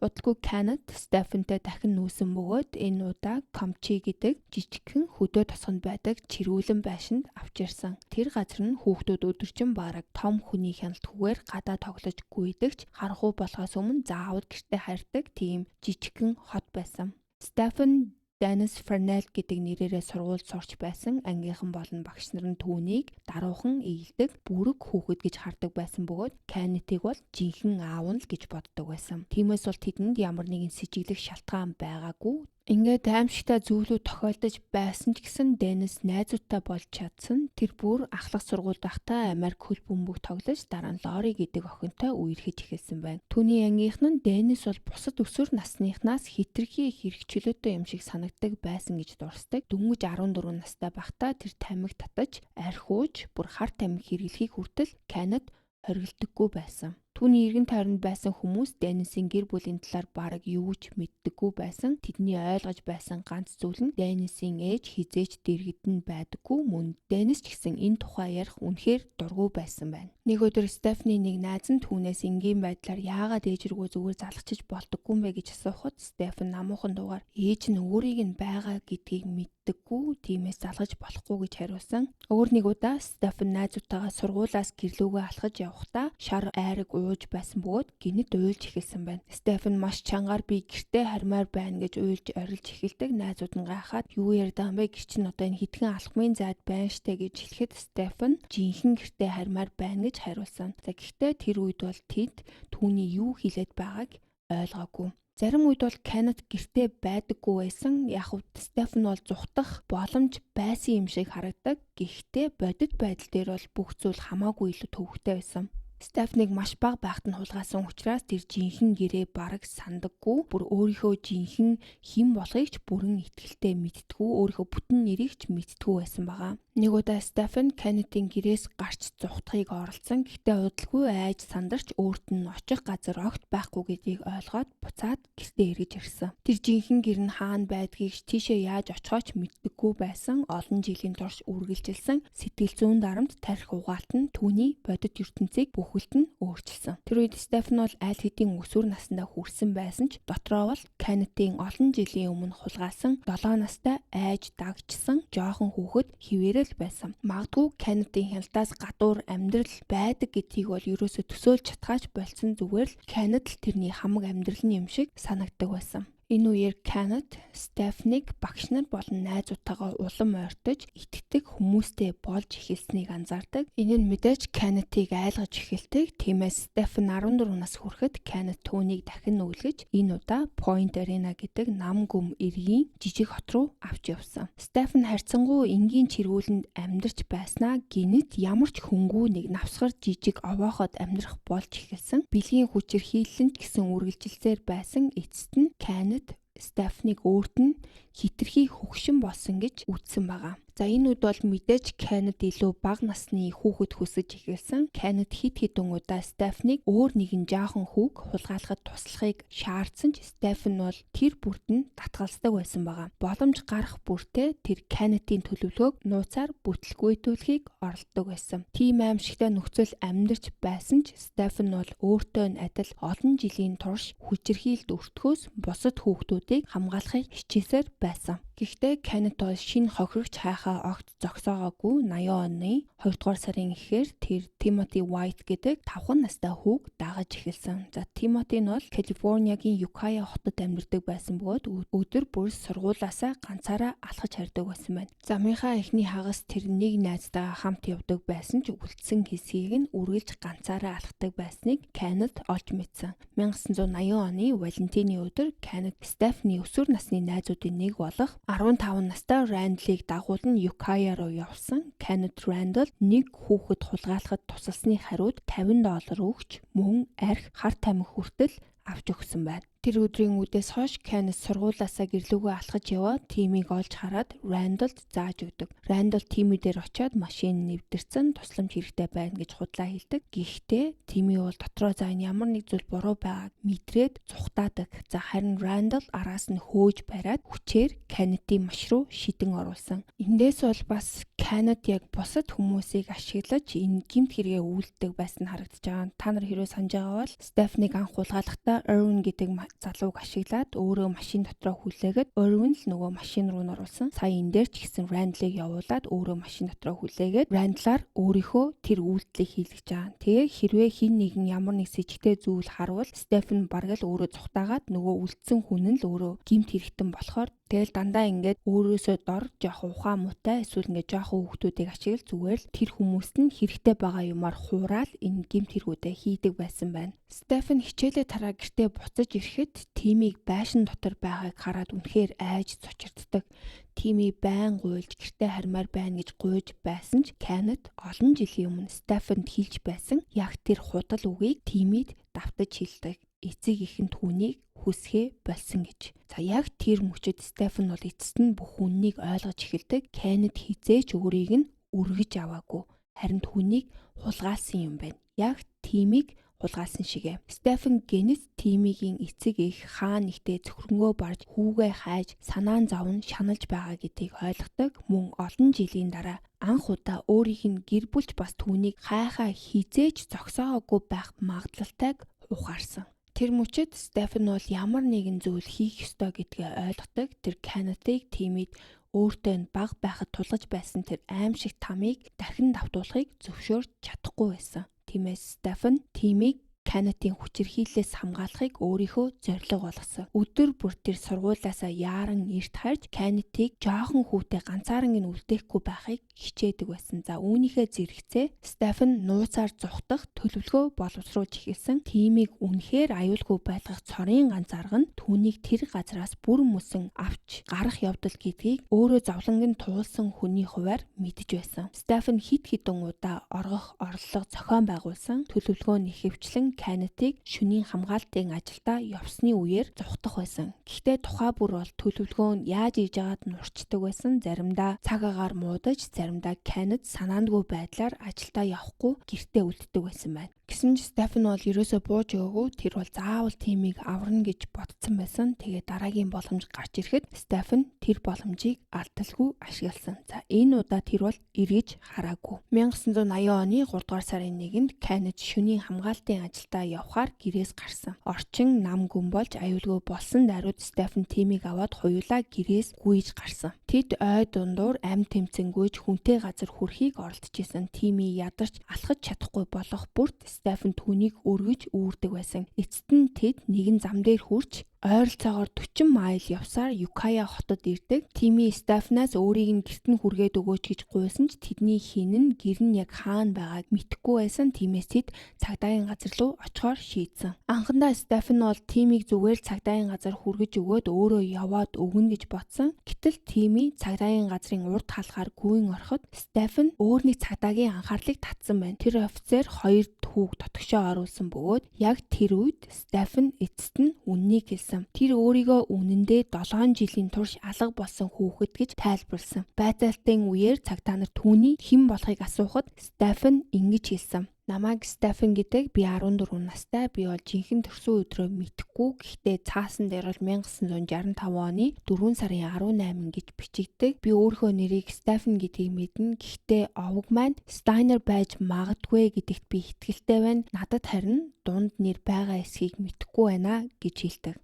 Удалгүй Kenneth Stephen-тэй дахин нүүсэн бөгөөд энэ удаа Comchi гэдэг жижигхэн хөдөө тосгонд байдаг чирүүлэн байшинд авч ирсэн. Тэр газар нь хүүхдүүд өдөржин бараг том хүний хяналтгүйгээр гадаа тоглож гүйдэгч харанхуй болохоос өмнө заавал гэртээ харьдаг тийм жижигхэн хот байсан. Stephen Dennis Fernell гэдэг нэрээрээ сургуульд сурч байсан. Ангийнхан болон багш нар нь түүнийг даруухан ийдэг бүрэг хүүхэд гэж хардаг байсан бөгөөд Kenneth-ийг бол жинхэнэ аав нь л гэж боддог байсан. Тиймээс бол тэдэнд ямар нэгэн сэжиглэх шалтгаан байгаагүй. Ингээд аимшигтай зүйлүүд тохиолдож байсан ч гэсэн Денис найзуудтай болж чадсан. Тэр бүр ахлах сургуульд байхдаа Америк хөл бөмбөг тоглож дараа нь Лори гэдэг охинтой үерхэж эхэлсэн байна. Түүний ангийнхан нь Денис бол бусад өсвөр насныхнаас хитрхи их хэрэгчлөөтэй юм шиг санагддаг байсан гэж дурсдаг. Дөнгөж 14 настай байхдаа тэр тамхи татаж, архиуж, бүр хар тамхи хэрэглэхийг хүртэл Kenneth хоригддаггүй байсан. Түүний эргэн тойронд байсан хүмүүс Денисийн гэр бүлийн талаар бараг юу ч мэддэггүй байсан. Тэдний ойлгож байсан ганц зүйл нь Денисийн ээж хизээч дэргэдэн байдаггүй мөн Денис ч гэсэн энэ тухай ярих үнэхээр дургүй байсан байна. Нэг өдөр Стефани нэг найз нь түүнээс энгийн байдлаар яагаад ээж рүүгээ зүгээр залгачиж болдоггүй юм бэ гэж асуухад Стефан намуухан дуугаар ээж нь өөрийг нь байгаа гэдгийг мэддэггүй, тиймээс залгаж болохгүй гэж хариулсан. Өөр нэг удаа Стефан найзуудтайгаа сургуулаас гэрлүүгээ алхаж явахдаа шар айраг ууж байсан бөгөөд гинэт уйлж эхэлсэн байна. Стефан маш чангаар би гэртээ хармаар байна гэж уйлж орилж эхэлдэг. Найзууд нь гайхаад юу ярьдаа юм бэ? Гэр чинь одоо энэ хитгэн алхмын зайд байна штэ гэж хэлэхэд Стефан жинхэнэ гэртээ хармаар байна гэж хариулсан. За гэхдээ тэр үед бол тэд түүний юу хэлээд байгааг ойлгоогүй. Зарим үед бол Kenneth гэртээ байдаггүй байсан. Яг нь Стефан бол зүхтах боломж байсан юм шиг харагдаг. Гэхдээ бодит байдал дээр бол бүх зүйл хамаагүй илүү төвөгтэй байсан. Стефанийг маш бага байхад нь хулгайсан учраас тэр жинхэнэ гэрээ бараг сандаггүй. Бүр өөрийнхөө жинхэнэ хэн болохыг ч бүрэн итгэлтэй мэдтгүү, өөрийнхөө бүтэн нэрийг ч мэдтгүү байсан байгаа. Нэг удаа Стефан Кеннедийн гэрээс гарч зугтахыг оролцсон. Гэхдээ удалгүй айж сандарч өөрт нь очих газар огт байхгүй гэдгийг ойлгоод буцаад гэртээ эргэж ирсэн. Тэр жинхэнэ гэр нь хаана байдгийг тийшээ яаж очихооч мэддэггүй байсан. Олон жилийн турш үргэлжилсэн сэтгэл зүйн дарамт тарих угаалт нь түүний бодит ертөнцийг бүхэлд нь өөрчилсөн. Тэр үед Стефан бол аль хэдийн өсвөр насндаа хүрсэн байсан ч дотроо бол Кеннедийн олон жилийн өмнө хулгайлсан 7 настай айж дагжсан жоохон хүүхэд хിവэрэл байсан. Магадгүй Кеннедийн хяналтаас гадуур амьдрал байдаг гэдгийг бол ерөөсө төсөөлж чадхаач болсон, зүгээр л Кеннед л тэрний хамаг амьдралын юм шиг санагддаг байсан. Энэ үеэр Кеннед Стефанийг багш нар болон найзуудтайгаа улам ойртож итгэдэг хүмүүстэй болж эхэлснийг анзаардаг. Энэ нь мэдээж Кеннедийг айлгаж эхэлдэг. Тиймээс Стефан 14 нас хүрэхэд Кеннед түүнийг дахин нүүлгэж энэ удаа Point Arena гэдэг нам гүм эргийн жижиг хот руу авч явсан. Стефан харьцангуй энгийн чиргүүлэнд амьдарч байснаа гинэт ямар ч хөнгүү нэг навсгар жижиг овооход амьдрах болж эхэлсэн. Бэлгийн хүчирхийлэлд гэсэн үргэлжилсээр байсан эцэст нь Кеннед Стефанийг өөрт нь хитрхи хөгшин болсон гэж үзсэн байгаа. За энэ үед бол мэдээж Кеннед илүү бага насны хүүхэд хүсэж эхэлсэн. Кеннед хит хитэн удаа Стефанийг өөр нэгэн жаахан хүүг хулгайлахад туслахыг шаардсан ч Стефан бол тэр бүрт нь татгалздаг байсан байгаа. Боломж гарах бүртээ тэр Кеннедийн төлөвлөгөөг нууцаар бүтлгүйтүүлэхийг оролддог байсан. Тим аимшигтай нөхцөл амьдарч байсан ч Стефан бол өөртөө нь адил олон жилийн турш хүчирхийлэлд өртгөөс бусад хүүхдүүдийг хамгаалахыг хичээсээр байсан. Гэхдээ Кеннед бол шинэ хохирогч хайхаа огт зогсоогоогүй. 80 оны 2 дугаар сарын эхээр тэр Тимоти Уайт гэдэг 5 настай хүүг дагаж эхэлсэн. За Тимоти нь бол Калифорниагийн Юкая хотод амьдардаг байсан бөгөөд өдөр бүр сургуулаасаа ганцаараа алхаж хардаг байсан байна. Замынхаа эхний хагас тэр нэг найзтайгаа хамт явдаг байсан ч үлдсэн хэсгийг нь үргэлж ганцаараа алхдаг байсныг Кеннед олж мэдсэн. 1980 оны Валентины өдөр Кеннед Стефаний өсвөр насны найзуудын нэг болох 15 настай Рэндлийг дагуулan Юкая руу явсан. Кеннед Рэндл нэг хүүхэд хулгайлахад тусалсны хариуд $50 өгч мөн арх хар тамхи хүртэл авч өгсөн байна. Тэр өдрийн үдээс хойш Кеннед сургуулаасаа гэрлүүгөө алхаж яваад Тимийг олж хараад Рэндлд зааж өгдөг. Рэндл Тими дээр очиод машин нэвтэрсэн тусламж хэрэгтэй байна гэж худлаа хэлдэг. Гэхдээ Тими бол дотроо за энэ ямар нэг зүйл буруу байгааг мэдрээд цухтаадаг. За харин Рэндл араас нь хөөж бариад хүчээр Кеннедийн маш руу шидэн оруулсан. Эндээс бол бас Кеннед яг бусад хүмүүсийг ашиглаж энэ гэмт хэрэгээ үйлддэг байсан харагдаж байгаа. Та нар хэрвээ санаж байгаа бол Стефанийг анх хулгайлахдаа Эрвин гэдэг залууг ашиглаад өөрөө машин дотроо хүлээгээд Эрвин л нөгөө машин руу оруулсан. Сая энэ дээр ч гэсэн Рэндлийг явуулаад өөрөө машин дотроо хүлээгээд Рэндлаар өөрийнхөө тэр үйлдэлийг хийлгэж байгаа. Тэгээ хэрвээ хин нэгэн ямар нэг сэжигтэй зүйл харвал Стефан бараг л өөрөө цухтаагаад нөгөө үлдсэн хүн нь л өөрөө гэмт хэрэгтэн болохоор тэгэл дандаа ингээд өөрөөсөө дор жоох ухаан муутай эсвэл ингээд жоохон хүүхдүүдийг ашиглаж зүгээр л тэр хүмүүст нь хэрэгтэй байгаа юмар хуураад энэ гэмт хэрэгүүдээ хийдэг байсан байна. Стефан хичээлээ тараа гэртээ буцаж ирэхэд Тимийг байшин дотор байгааг хараад үнэхээр айж цочирддаг. Тими байн гуйлж гэртээ хармаар байна гэж гуйж байсан ч Кеннед олон жилийн өмнө Стефанд хэлж байсан яг тэр худал үгийг Тимид давтаж хэлдэг. Эцэг ихэн түүнийг хүсхээ болсон гэж. За яг тэр мөчөд Стефан бол эцэст нь бүх үннийг ойлгож эхэлдэг. Кеннед хизээч өөрийг нь өргөж аваагүй. Харин түүнийг хулгайлсан юм байна. Яг Тимийг хулгайлсан шигэ. Стефан гэнэт Тимигийн эцэг их хаан нэгтээ зөвхөрнгөө барж хүүгээ хайж санаан зовн шаналж байгаа гэдгийг ойлгодог. Мөн олон жилийн дараа анх удаа өөрийнх нь гэр бүлч бас түүнийг хайхаа хизээж зогсоогоогүй байх магадлалтайг ухаарсан. Тэр мөчөд Стефан бол ямар нэгэн зүйл хийх ёстой гэдгээ ойлгодог. Тэр Кеннедийг Тимид өөртөө нь бага байхад тулгаж байсан тэр аимшиг тамыг дахин давтуулахыг зөвшөөрч чадахгүй байсан. Тиймээс Стефан Тимийг Кеннедийн хүчирхийллээс хамгаалахыг өөрийнхөө зорилго болгосон. Өдөр бүр тэр сургуулаасаа яаран эрт харж Кеннедийг жоохон хүүтэй ганцааран нь үлдээхгүй байхыг хичээдэг байсан. За үүнийхээ зэрэгцээ Стефан нууцаар зүхтах төлөвлөгөө боловсруулж эхэлсэн. Тимийг үнэхээр аюулгүй байлгах цорын ганц арга нь түүнийг тэр газраас бүр мөсөн авч гарах явдал гэдгийг өөрөө зовлонгийн туулсан хүний хуваар мэдэж байсан. Стефан хит хитэн удаа оргох орлого зохион байгуулсан. Төлөвлөгөө нь ихэвчлэн болон Kenneth-ийг шөнийн хамгаалтын ажилдаа явсны үеэр зугтах байсан. Гэхдээ тухай бүр бол төлөвлөгөө нь яаж хийж байгааг нь урчдаг байсан. Заримдаа цаг агаар муудаж, заримдаа Kenneth санаандгүй байдлаар ажилдаа явахгүй гэртээ үлддэг байсан байна. Гэсэн ч Стефан бол ерөөсөө бууж өгөөгүй. Тэр бол заавал тимийг аварна гэж бодсон байсан. Тэгээд дараагийн боломж гарч ирэхэд Стефан тэр боломжийг алдалгүй ашигласан. За энэ удаа тэр бол эргэж хараагүй. 1980 оны 3 дугаар сарын 1-нд Kenneth шөнийн хамгаалтын ажилдаа явхаар гэрээс гарсан. Орчин нам гүн болж аюулгүй болсон даруйд Стефан тимийг аваад хоёулаа гэрээс гүйж гарсан. Тэд ой дундуур ам тэмцэнгүйж хүнтэй газар хүрэхийг оролдож исэн. Тимийг ядарч алхаж чадахгүй болох бүрт Стефан түүнийг өргөж үүрдэг байсан. Эцэст нь тэд нэгэн зам дээр хүрч ойролцоогоор 40 майл явсаар Юкая хотод ирдэг. Тими Стефанаас өөрийг нь гэрт нь хүргээд өгөөч гэж гуйсан ч тэдний хин нь гэр нь яг хаана байгааг мэдэхгүй байсан. Тиймээс тэд цагдаагийн газар руу очихоор шийдсэн. Анхандаа Стефан бол Тимийг зүгээр цагдаагийн газар хүргэж өгөөд өөрөө яваад өгнө гэж бодсон. Гэтэл Тими цагдаагийн газрын урд халахаар гүйн ороход Стефан өөр нэг цагдаагийн анхаарлыг татсан байна. Тэр офицер хоёр түүх дотгошоо оруулсан бөгөөд яг тэр үед Стефан эцэст нь үннийг хэлсэн. Тэр өөрийгөө үнэндээ 7 жилийн турш алга болсон хүүхэд гэж тайлбарласан. Байцаалтын үеэр цагдаа нар түүний хэн болохыг асуухад Стефан ингэж хэлсэн. Намайг Стефан гэдэг. Би 14 настай. Би бол жинхэнэ төрсөн өдрөө мэдэхгүй. Гэхдээ цаасан дээр бол 1965 оны 4 сарын 18 гэж бичигддэг. Би өөрийнхөө нэрийг Стефан гэдгийг мэднэ. Гэхдээ овог маань Steiner байж магадгүй гэдэгт би итгэлтэй байна. Надад харин дунд нэр байгаа эсхийг мэдэхгүй байна гэж хэлдэг.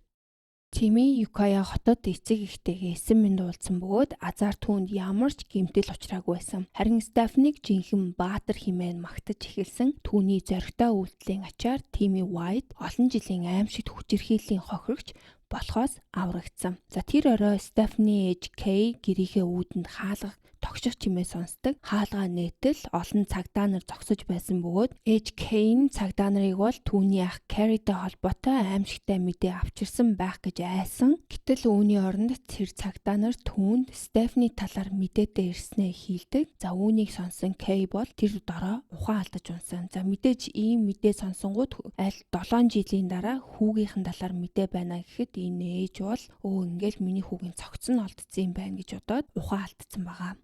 Тими Юкая хотод эцэг эхтэйгээ эсэн минь дуулсан бөгөөд азар түүнд ямар ч гэмтэл учраагүй байсан. Харин Стефанийг жинхэнэ баатар хэмээн магтаж эхэлсэн. Түүний зоригтой үйлдэлийн ачаар Тими White олон жилийн аимшигт хүчирхийллийн хохирогч болохоос аврагдсан. За тэр орой Стефаны ээж Кей гэрийнхээ үүдэнд хаалга тогших чимээ сонсдог. Хаалгаа нээтэл олон цагдаа нар зогсож байсан бөгөөд ээж Кейн цагдаа нарыг бол түүний ах Carrie-тэй холбоотой аимшигтай мэдээ авчирсан байх гэж айсан. Гэтэл үүний оронд тэр цагдаа нар түүнд Стефаны талаар мэдээтэй ирснээ хийлдэг. За үүнийг сонсон Кей бол тэр дороо ухаан алдаж унсан. За мэдээж ийм мэдээ сонсонгууд аль 7 жилийн дараа хүүгийнхэн талаар мэдээ байна гэхэд энэ ээж бол ингээл миний хүүгийн цогцсон олдсон юм байна гэж бодоод ухаан алдсан байгаа.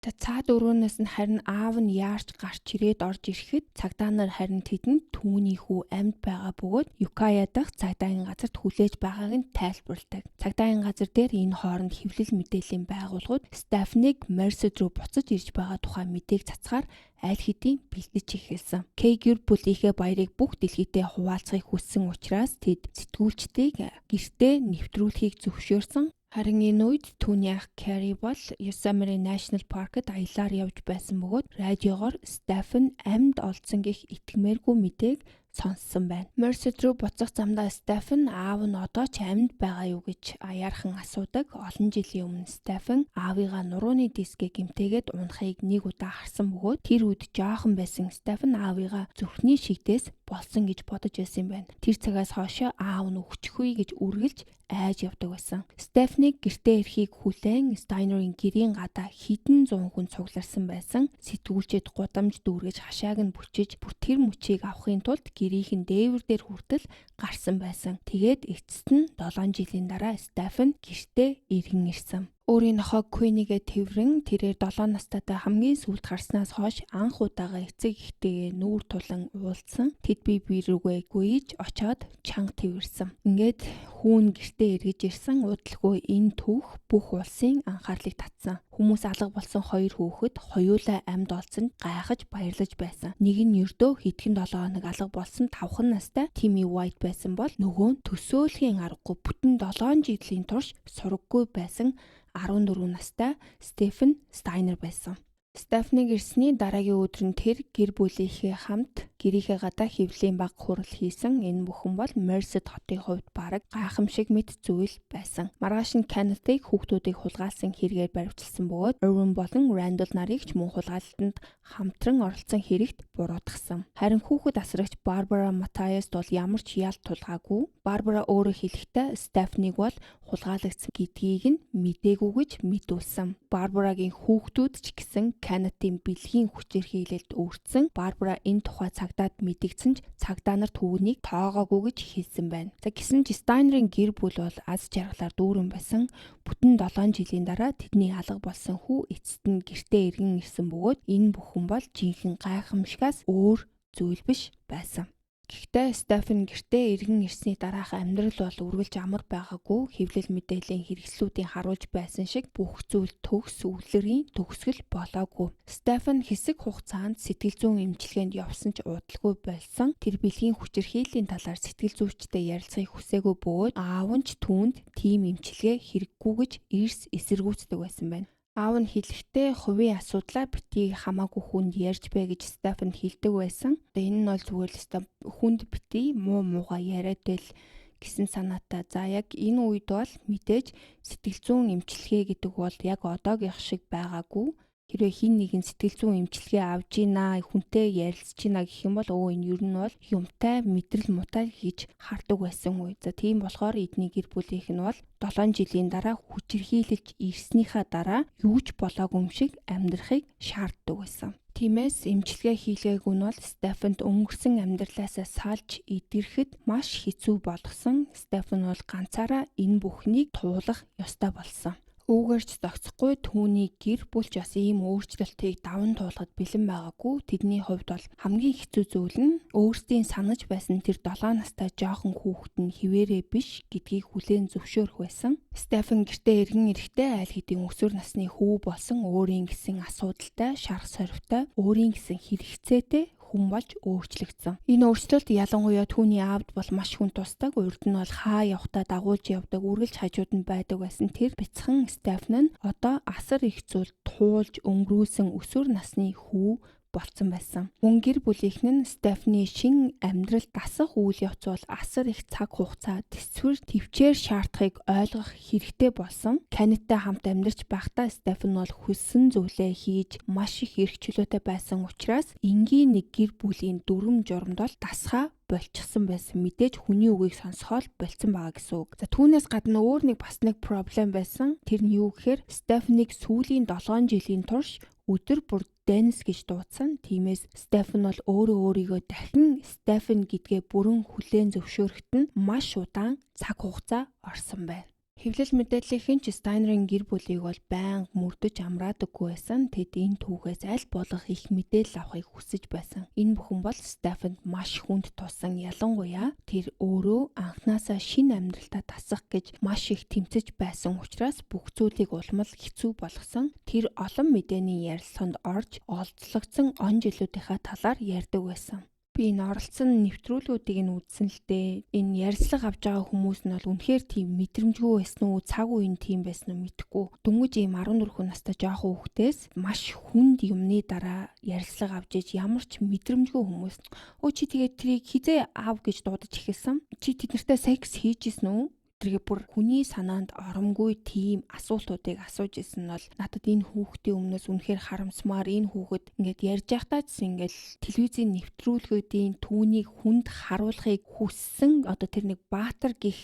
Цаад өрөөнөөс нь харин аав нь яарч гарч ирээд орж ирэхэд цагдаа нар харин тэдэнд түүний хүү амьд байгаа бөгөөд Юкая дахь цагдаагийн газарт хүлээж байгааг нь тайлбарладаг. Цагдаагийн газар дээр энэ хооронд хэвлэл мэдээллийн байгууллагууд Стефанийг Мерсед рүү буцаж ирж байгаа тухай мэдээг цацгаар аль хэдийн бэлдэж эхэлсэн. Кей гэр бүлийнхээ баярыг бүх дэлхийдээ хуваалцахыг хүссэн учраас тэд сэтгүүлчдийг гэртээ нэвтрүүлэхийг зөвшөөрсөн. Харин энэ үед түүний ах Carrie бол Yosemite National Park-д аялаар явж байсан бөгөөд радиогоор Стефан амьд олдсон гэх итгэмээргүй мэдээг сонссон байна. Мерсед рүү буцах замдаа Стефан аав нь одоо ч амьд байгаа юу гэж аяархан асуудаг. Олон жилийн өмнө Стефан аавыгаа нурууны дисгээ гэмтээгээд унахыг нэг удаа харсан бөгөөд тэр үед жоохон байсан Стефан аавыгаа зүрхний шигдээс болсон гэж бодож байсан юм байна. Тэр цагаас хойш аав нь өгчихгүй гэж үргэлж айж явдаг байсан. Стефанийг гэртээ ирэхийг хүлээн Стайнерын гэрийн гадаа хэдэн зуун хүн цугларсан байсан. Сэтгүүлчид гудамж дүүргэж хашааг нь бүчиж бүр тэр мөчийг авахын тулд гэрийнхэн дээвэр дээр хүртэл гарсан байсан. Тэгээд эцэст нь 7 жилийн дараа Стефан гэртээ иргэн ирсэн. Өөрийн нохой Queen-игээ тэрврэн тэрээр 7 настайдаа хамгийн сүүлд гарснаас хойш анх удаага эцэг эхтэйгээ нүүр тулан уулзсан. Тэд бие рүүгээ гүйж очоод чанга тэрвэрсэн. Ингээд хүүн гэртээ эргэж ирсэн удалгүй энэ түүх бүх улсын анхаарлыг татсан. Хүмүүс алга болсон хоёр хүүхэд хоёулаа амьд олсон гайхаж баярлаж байсан. Нэг нь ердөө хэдхэн 7 хоног алга болсон 5 настай Тими White байсан бол нөгөө нь төсөөлхийн аргагүй бүтэн 7 жилийн турш сураггүй байсан 14 настай Стефан Стайнер байсан. Стефанийг ирсний дараагийн өдөр нь тэр гэр бүлийнхээ хамт гэрийнхээ гадаа хэвлэлийн баг хурал хийсэн. Энэ бүхэн бол Мерсед хотын хувьд бараг гайхамшиг мэт зүйл байсан. Маргааш нь Kenneth-ийг хүүхдүүдийг хулгайлсан хэрэгээр баривчилсан бөгөөд Irwin болон Randall нарыг ч мөн хулгайлалтанд хамтран оролцсон хэрэгт буруутгасан. Харин хүүхэд асрагч Barbara Matthias бол ямар ч ял тулгаагүй. Barbara өөрөө хэлэхдээ Стефанийг бол хулгайлагдсан гэдгийг нь мдээгүй гэж мэдүүлсэн. Barbara-гийн хүүхдүүд ч гэсэн Kenneth-ийн бэлгийн хүчээр хийлэлд өөрчлсөн. Barbara энэ тухай цаг багтаад мэдэгдсэн ч цагдаа нар түүнийг тоогоогүй гэж хэлсэн байна. За гэсэн ч Стайнерын гэр бүл бол аз жаргалаар дүүрэн байсан. Бүтэн 7 жилийн дараа тэдний алга болсон хүү эцэст нь гэртээ эргэн ирсэн бөгөөд энэ бүхэн бол жинхэнэ гайхамшигаас өөр зүйл биш байсан. Гэхдээ Стефан гэртээ эргэн ирсний дараах амьдрал бол үргэлж амар байгаагүй. Хэвлэл мэдээллийн хэрэгслүүдийн харуулж байсан шиг бүх зүйл төгс үлгэрийн төгсгөл болоогүй. Стефан хэсэг хугацаанд сэтгэл зүйн эмчилгээнд явсан ч удалгүй болсон. Тэр бэлгийн хүчирхийллийн талаар сэтгэл зүйчтэй ярилцахыг хүсээгүй бөгөөд аав нь ч түүнд тийм эмчилгээ хэрэггүй гэж эрс эсэргүүцдэг байсан байна. Аав нь хэлэхдээ хувийн асуудлаа битгий хамаагүй хүнд ярьж бай гэж Стефан хэлдэг байсан. Энэ нь бол зүгээр л хүнд битгий муугаа яриад байл гэсэн санаатай. За яг энэ үед бол мэдээж сэтгэл зүйн эмчилгээ гэдэг бол яг одоогийнх шиг байгаагүй. Хэрвээ хин нэгэн сэтгэл зүйн эмчилгээ авж гинэ, хүнтэй ярилцж гинэ гэх юм бол энэ юу нь бол юмтай мэдрэл мутай гэж хардаг байсан үе. За тийм болохоор эдний гэр бүлийнх нь бол 7 жилийн дараа хүчирхийлэлж ирснийхаа дараа юу ч болоогүй юм шиг амьдрахыг шаарддаг байсан. Тиймээс эмчилгээ хийлгээгүй нь бол Стефанд өнгөрсөн амьдралаасаа салж идэрэхэд маш хэцүү болгосон. Стефан бол ганцаараа энэ бүхнийг туулах ёстой болсон. Үүгээрч зогсохгүй түүний гэр бүлч бас ийм өөрчлөлтийг даван туулахад бэлэн байгаагүй. Тэдний хувьд бол хамгийн хэцүү зүйл нь өөрсдийн санаж байсан тэр 7 настай жоохон хүүхэд нь хിവэрэ биш гэдгийг хүлээн зөвшөөрөх байсан. Стефан гэртээ эргэн ирэхдээ аль хэдийн өсвөр насны хүү болсон өөрийн гэсэн асуудалтай, шарх сорвтой, өөрийн гэсэн хэрэгцээтэй хүн болж өөрчлөгдсөн. Энэ өөрчлөлт ялангуяа түүний аавд бол маш хүн тусдаг. Урд нь бол хаа явахдаа дагуулж явдаг, үргэлж хажууд нь байдаг байсан тэр бяцхан Стефан нь одоо асар их зүйл туулж өнгөрүүлсэн өсвөр насны хүү болцсон байсан. Мөн гэр бүлийнхэн нь Стефаны шин амьдрал дасах үйл явц бол асар их цаг хугацаа төсвөр төвчээр шаардахыг ойлгох хэрэгтэй болсон. Канадтай хамт амьдарч байхдаа Стефан бол хүссэн зүйлээ хийж маш их эрх чөлөөтэй байсан учраас энгийн нэг гэр бүлийн дүрм журамд бол дасгаа болчихсон байсан. Мэдээж хүний үгийг сонсоход болцсон байгаа гэсэн үг. За түүнээс гадна өөр бас нэг проблем байсан. Тэр нь юу гэхээр Стефанийг сүүлийн 7 жилийн турш өдөр бүр Денис гэж дуудсан. Тиймээс Стефан бол өөрийгөө дахин Стефан гэдгээ бүрэн хүлээн зөвшөөрөхөд нь маш удаан цаг хугацаа орсон байна. Хэвлэл мэдээллийн ч Стайнерын гэр бүлийг бол байнга мөрдөж амраадаггүй байсан. Тэд энэ түүхээс аль болох их мэдээлэл авахыг хүсэж байсан. Энэ бүхэн бол Стефанд маш хүнд тусан. Ялангуяа тэр өөрөө анханасаа шинэ амьдралтаа тасах гэж маш их тэмцэж байсан учраас бүх зүйлийг улмал хэцүү болгосон. Тэр олон мэдээний ярилцлаганд орж олзлогдсон он жилүүдийнхаа талаар ярьдаг байсан. Би энэ оролцсон нэвтрүүлгүүдийг нь үзсэн л дээ. Энэ ярилцлага авж байгаа хүмүүс нь бол үнэхээр тийм мэдрэмжгүй байсан уу, цаг үеийн тийм байсан уу мэдэхгүй. Дөнгөж ийм 14 настай жоохон хүүхдээс маш хүнд юмны дараа ярилцлага авч иж ямар ч мэдрэмжгүй хүмүүс. Өө чи тэгээд трийг хизээ аав гэж дуудаж эхэлсэн. Чи тэднэртэй секс хийжсэн үү? Тэгээ бүр хүний санаанд оромгүй тийм асуултуудыг асууж исэн нь бол надад энэ хүүхдийн өмнөөс үнэхээр харамсмаар. Энэ хүүхэд ингээд ярьж байхдаа ч ингээд телевизийн нэвтрүүлгүүдийн түүнийг хүнд харуулахыг хүссэн одоо тэр нэг баатар гих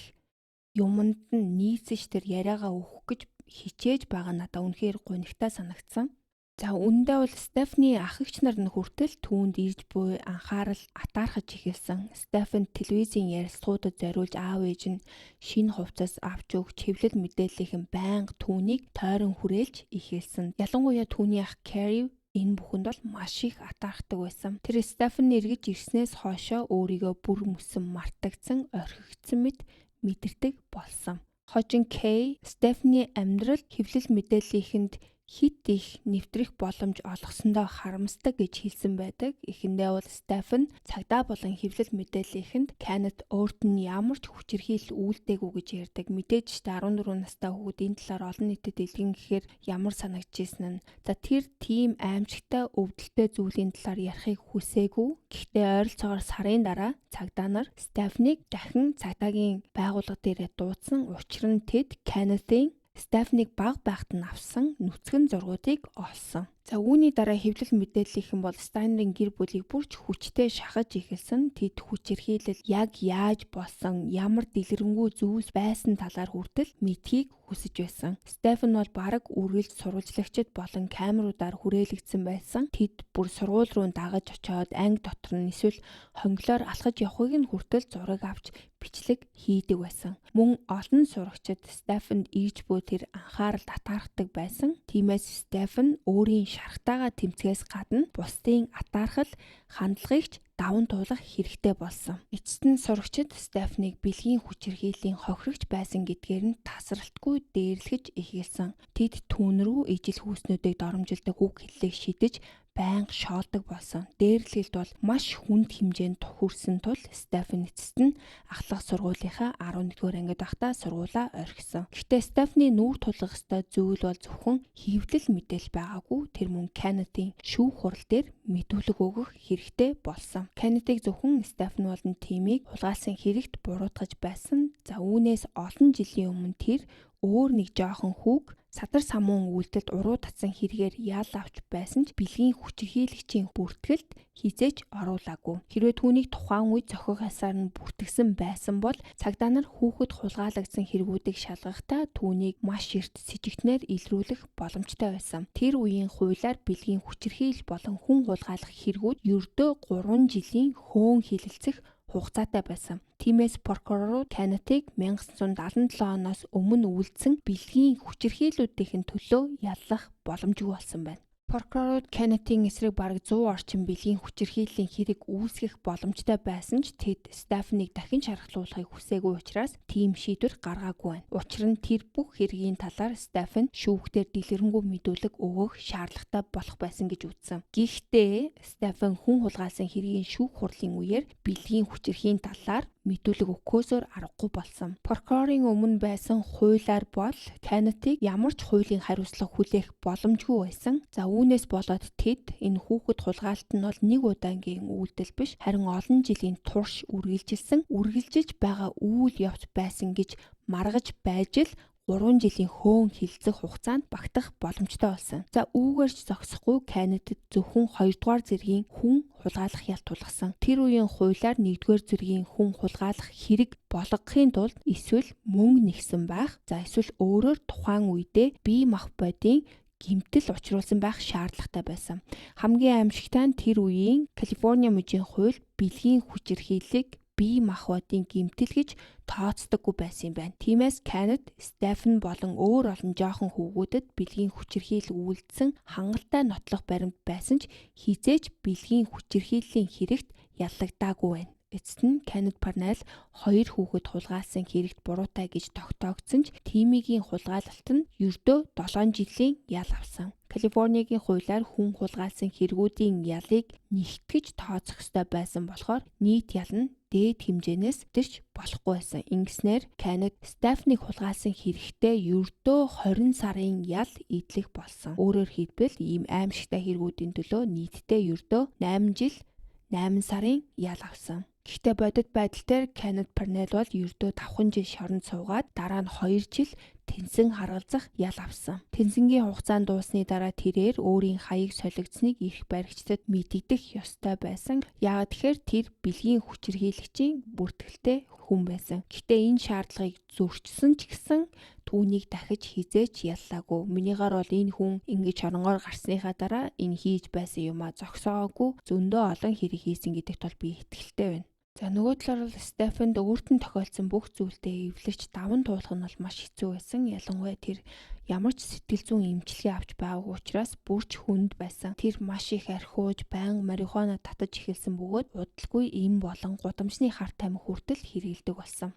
юмд нь нийцэж тэр яриагаа өгөх гэж хичээж байгаа надад үнэхээр гонигтай санагдсан. За үндэ бол Стефаны ах эгч нар нь хүртэл түүнд ирж буй анхаарал атаархаж эхэлсэн. Стефан телевизийн ярилцлагуудад зориулж аав ээж нь шинэ хувцас авч өгч хэвлэл мэдээллийнхэн байнга түүнийг тойрон хүрээлж эхэлсэн. Ялангуяа түүний ах Carrie энэ бүхэнд бол маш их атаархдаг байсан. Тэр Стефаны эргэж ирснээс хойшоо өөрийгөө бүр мөсөн мартагдсан, орхигдсан мэт мэдэрдэг болсон. Хожин Кей Стефаны амьдрал хэвлэл мэдээллийнхэнд хит их нэвтрэх боломж олгосондоо харамсдаг гэж хэлсэн байдаг. Эхэндээ бол Стефан цагдаа болон хэвлэл мэдээллийнхэнд Канад өөрт нь ямар ч хүчирхийлэл үйлдээгүй гэж ярьдаг. Мэдээж ч 14 настай хүүхэд энэ талаар олон нийтэд дэлгэн гэхээр ямар санагдчихсэн нь. За тэр тийм аимшигтай өвдөлттэй зүйлийн талаар ярихыг хүсээгүй. Гэхдээ ойролцоогоор сарын дараа цагдаа нар Стефанийг дахин цагдаагийн байгууллага дээрээ дуудсан. Учир нь тэд Канадын Стефанийг баг байхад нь авсан нүцгэн зургуудыг олсон. За үүний дараа хэвлэл мэдээлэл хэм бол Стайнерын гэр бүлийг бүрч хүчтэй шахаж эхэлсэн. Тэд хүчирхийлэл яг яаж болсон, ямар дэлгэрэнгүй зүйлс байсан талаар хүртэл мэдхийг хүсэж байсан. Стефан бол бараг үргэлж сурвалжлагчид болон камеруудаар хүрээлэгдсэн байсан. Тэд бүр сургууль руу дагаж очоод анги дотор нь эсвэл хонглоор алхаж явахыг нь хүртэл зураг авч бичлэг хийдэг байсан. Мөн олон сурагчид Стефанд ирж буй тэр анхаарал татаархдаг байсан. Тиймээс Стефан өөрийн шархтайгаа тэмцгээс гадна бусдын атаархал хандлагыг даван туулах хэрэгтэй болсон. Эцэст нь сурагчид Стефаныг бэлгийн хүчирхийллийн хохирогч байсан гэдгээр нь тасралтгүй дээрлэж эхэлсэн. Тэд түүн рүү ижил хүүснүүдийг доромжилдог үг хэллийг шидэж байнга шоолдог болсон. Дээрлэлд бол маш хүнд хэмжээнд тухирсан тул Стефан эцэст нь ахлах сургуулийнхаа 11-р ангид байхдаа сургуулаа орхисон. Гэхдээ Стефаны нүүр тулах ёстой зүйл бол зөвхөн хэвлэл мэдээлэл байгаагүй, тэр мөн Кеннетийн шүүх хурал дээр мэдүүлэг өгөх хэрэгтэй болсон. Кеннетийг зөвхөн Стефан болон тимийг хулгайлсан хэрэгт буруутгаж байсан. За үүнээс олон жилийн өмнө тэр өөр нэг жоохон хүүг садар самуун үйлдэлд уруу татсан хэрэгээр ял авч байсан ч бэлгийн хүчирхийлэгчийн бүртгэлд хизээж оруулаагүй. Хэрвээ түүнийг тухайн үед зохиохосоор нь бүртгэсэн байсан бол цагдаа нар хүүхэд хулгайлагдсан хэрэгүүдийг шалгахдаа түүнийг маш эрт сэжигтнээр илрүүлэх боломжтой байсан. Тэр үеийн хуулиар бэлгийн хүчирхийлэл болон хүн хулгайлах хэрэгүүд ердөө 3 жилийн хөөн хилэлцэх хугацаатай байсан. Тиймээс прокурор Кеннетийг 1977 оноос өмнө үйлдсэн бэлгийн хүчирхийллүүдийн төлөө яллах боломжгүй болсон байна. Прокурор Кеннетийн эсрэг бараг 100 орчим бэлгийн хүчирхийллийн хэрэг үүсгэх боломжтой байсан ч тэд Стефаныг дахин шархлуулахыг хүсээгүй учраас тийм шийдвэр гаргаагүй байна. Учир нь тэр бүх хэргийн талаар Стефан шүүхтээр дэлгэрэнгүй мэдүүлэг өгөх шаардлагатай болох байсан гэж үзсэн. Гэхдээ Стефан хүн хулгайлсан хэргийн шүүх хурлын үеэр бэлгийн хүчирхийн талаар мэдүүлэг өгөхөөсөөр аргагүй болсон. Прокурорын өмнө байсан хуулиар бол Кеннетийг ямар ч хуулийн хариуцлага хүлээх боломжгүй байсан. За үүнээс болоод тэд энэ хүүхэд хулгайлт нь бол нэг удаагийн үйлдэл биш, харин олон жилийн турш үргэлжилж байгаа үйл явц байсан гэж маргаж байж л 3 жилийн хөөн хилцэх хугацаанд багтах боломжтой болсон. За үүгээрч зогсохгүй Кеннетэд зөвхөн 2 дугаар зэргийн хүн хулгайлах ял тулгасан. Тэр үеийн хуулиар 1-р зэргийн хүн хулгайлах хэрэг болгохын тулд эсвэл мөнгө нэгсэн байх, за эсвэл өөрөөр тухайн үедээ бие махбодын гэмтэл учруулсан байх шаардлагатай байсан. Хамгийн аимшигтай нь тэр үеийн Калифорни мужийн хууль бэлгийн хүчирхийллийг бие махбодын гэмтэл гэж тооцдоггүй байсан юм байна. Тиймээс Кеннет, Стефан болон өөр олон жоохон хүүгүүдэд бэлгийн хүчирхийлэл үйлдсэн хангалттай нотлох баримт байсан ч хизээж бэлгийн хүчирхийллийн хэрэгт яллагдаагүй байна. Эцэст нь Кеннет Парнелл 2 хүүхэд хулгайлсан хэрэгт буруутай гэж тогтоогдсон ч тимигийн хулгайлалт нь ердөө 7 жилийн ял авсан. Калифорнигийн хуулиар хүн хулгайлсан хэрэгүүдийн ялыг нэгтгэж тооцох ёстой байсан болохоор нийт ял нь дээд хэмжээнээс дэрч болохгүй байсан. Ингэснээр Кеннет Стефанийг хулгайлсан хэрэгтээ ердөө 20 сарын ял идэх болсон. Өөрөөр хэлбэл ийм аимшигтай хэрэгүүдийн төлөө нийтдээ ердөө 8 жил 8 сарын ял авсан. Гэхдээ бодит байдал дээр Кеннет Парнелл бол ердөө 5 жил шоронд суугаад дараа нь 2 жил тэнцэн харгалзах ял авсан. Тэнцэнгийн хугацаанд дуусны дараа тэрээр өөрийн хаяг солигдсныг эрх баригчдад мэдэгдэх ёстой байсан. Яагаад тэгэхээр тэр бэлгийн хүчирхийлэгчийн бүртгэлтэй хүн байсан. Гэхдээ энэ шаардлагыг зөрчсөн ч гэсэн түүнийг дахиж хизээч яллаагүй. Минийгаар бол энэ хүн ингэж шоронгоор гарсныхаа дараа энэ хийж байсан юмаа зогсоогүй зөндөө олон хэрэг хийсэн гэдэгт бол би итгэлтэй байна. За нөгөө талаар бол Стефанд өөрт нь тохиолдсон бүх зүйлдээ эвлэрч даван туулах нь бол маш хэцүү байсан. Ялангуяа тэр ямар ч сэтгэл зүйн эмчилгээ авч байгаагүй учраас бүрч хүнд байсан. Тэр маш их архиуж, байнга марихуана татаж эхэлсэн бөгөөд удалгүй эм болон гудамжны хар тамхи хүртэл хэрэгэлдэг болсон.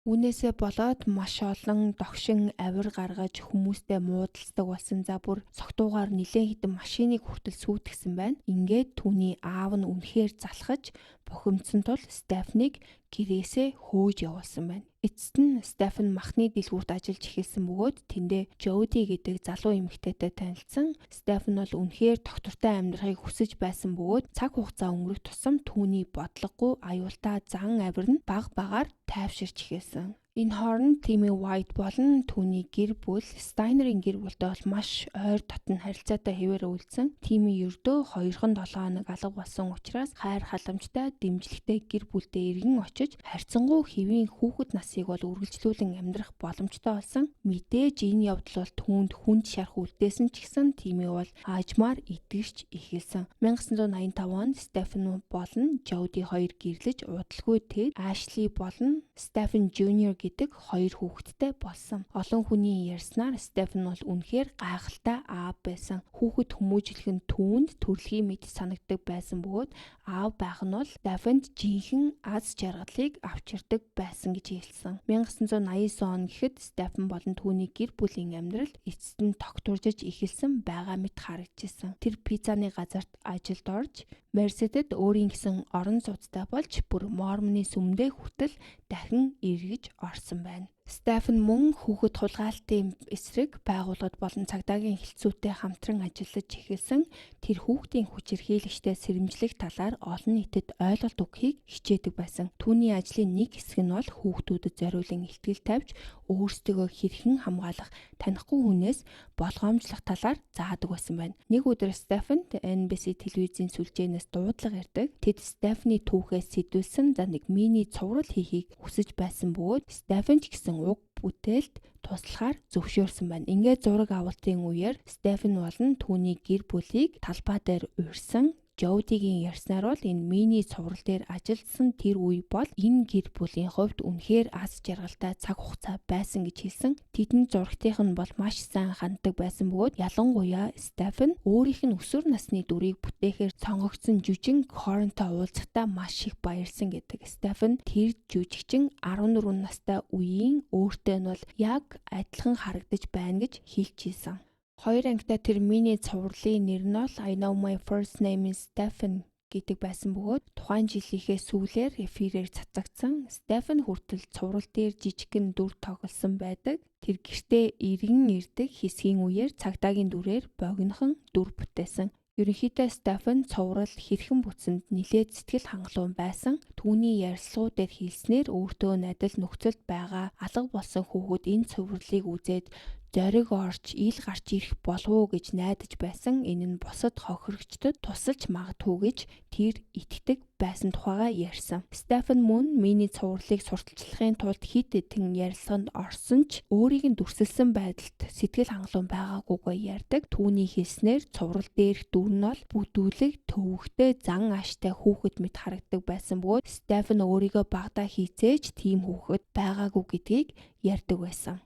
Үүнээсээ болоод маш олон догшин авир гаргаж хүмүүстэй муудалцдаг болсон. За бүр согтуугаар нэлээд хэдэн машиныг хүртэл сүйтгэсэн байна. Ингээд түүний аав нь үнэхээр залхаж бухимдсан тул Стефанийг гэрээсээ хөөж явуулсан байна. Эцэст нь Стефан махны дэлгүүрт ажиллаж эхэлсэн бөгөөд тэндээ Жоуди гэдэг залуу эмэгтэйтэй танилцсан. Стефан бол үнэхээр доктортой амьдрахыг хүсэж байсан бөгөөд цаг хугацаа өнгөрөх тусам түүний бодлогогүй аюултай зан авир нь баг багаар тайвширч эхэлсэн. Энэ хооронд Тими White болон түүний гэр бүл Стайнерын гэр бүлтэй бол маш ойр дотн харилцаатай хэвээр үйлдсэн. Тими ердөө 2-7 хоног алга болсон учраас хайр халамжтай дэмжлэгтэй гэр бүлдээ иргэн очиж харьцангуй хэвийн хүүхэд насыг бол үргэлжлүүлэн амьдрах боломжтой болсон. Мэдээж энэ явдал бол түүнд хүнд шарах үлдээсэн ч гэсэн Тими бол аажмаар итгэж эхэлсэн. 1985 онд Стефан болон Жоди хоёр гэрлэж удалгүй тэд Ашли болон Стефан Jr гэдэг хоёр хүүхэдтэй болсон. Олон хүний ярьснаар Стефан бол үнэхээр гайхалтай аав байсан. Хүүхэд хүмүүжлэх нь түүнд төрөлхийн мэт санагддаг байсан бөгөөд аав байх нь бол Стефанд жинхэнэ аз жаргалыг авчирдаг байсан гэж хэлсэн. 1989 он гэхэд Стефан болон түүний гэр бүлийн амьдрал эцэст нь тогтворжиж эхэлсэн байгаа мэт харагдчихсан. Тэр пиццаны газарт ажилд орж Мерседед өөрийн гэсэн орон сууцтай болж бүр Мормоны сүмдээ хүртэл дахин эргэж орсон байна. Стефан мөн хүүхэд хулгайлтын эсрэг байгууллагад болон цагдаагийн хэлтсүүтэй хамтран ажиллаж эхэлсэн. Тэр хүүхдийн хүчирхийлэгчтэй сэрэмжлэх талаар олон нийтэд ойлголт өгөхийг хичээдэг байсан. Түүний ажлын нэг хэсэг нь бол хүүхдүүдэд зориулан илтгэл тавьж өөрсдөө хэрхэн хамгаалах, танихгүй хүнээс болгоомжлох талаар заадаг байсан байна. Нэг өдөр Стефанд NBC телевизийн сүлжээнээс дуудлага ирдэг. Тэд Стефаны түүхээс сэдвүүлсэн за нэг мини цуврал хийхийг хүсэж байсан бөгөөд Стефан ч гэсэн уг бүтээлд туслахаар зөвшөөрсөн байна. Ингээд зураг авалтын үеэр Стефан болон түүний гэр бүлийг талбай дээр урьсан. Жодигийн ярьснаар бол энэ мини цуврал дээр ажилласан тэр үе бол энэ гэр бүлийн хувьд үнэхээр аз жаргалтай цаг хугацаа байсан гэж хэлсэн. Тэдний зурагтынх нь бол маш сайн ханддаг байсан бөгөөд ялангуяа Стефан өөрийнх нь өсвөр насны дүрийг бүтээхээр сонгогдсон жүжин Коронтой уулзахдаа маш их баярсан гэдэг. Стефан тэр жүжигчин 14 настай үеийн өөртөө нь бол яг адилхан харагдаж байна гэж хэлчихсэн. Хоёр ангитай тэр мини цувралын нэр нь бол I know my first name is Stefan гэдэг байсан бөгөөд тухайн жилийнхээ сүүлээр эфирээр цацагдсан. Стефан хүртэл цуврал дээр жижигхэн дүр тоглосон байдаг. Тэр гэртээ иргэн ирдэг хэсгийн үеэр цагдаагийн дүрээр богинохон дүр бүтээсэн. Ерөнхийдөө Стефан цуврал хэрхэн бүтсэнд нилээд сэтгэл хангалуун байсан. Түүний ярилцлагуудаар хэлснээр өөртөө надад нөхцөлд байгаа алга болсон хүүхэд энэ цувралыг үзээд зориг орж ил гарч ирэх болов уу гэж найдаж байсан. Энэ нь бусад хохирогчдод тусалж магадгүй гэж тэр итгэдэг байсан тухайга ярьсан. Стефан мөн мини цувралыг сурталчлахын тулд хэд хэдэн ярилцлаганд орсон ч өөрийг нь дүрсэлсэн байдалд сэтгэл хангалуун байгаагүйгээ ярьдаг. Түүний хэлснээр цуврал дээрх дүр нь бол бүдүүлэг төвөгтэй зан ааштай хүүхэд мэт харагддаг байсан бөгөөд Стефан өөрийгөө багадаа хийцээж тийм хүүхэд байгаагүй гэдгийг ярьдаг байсан.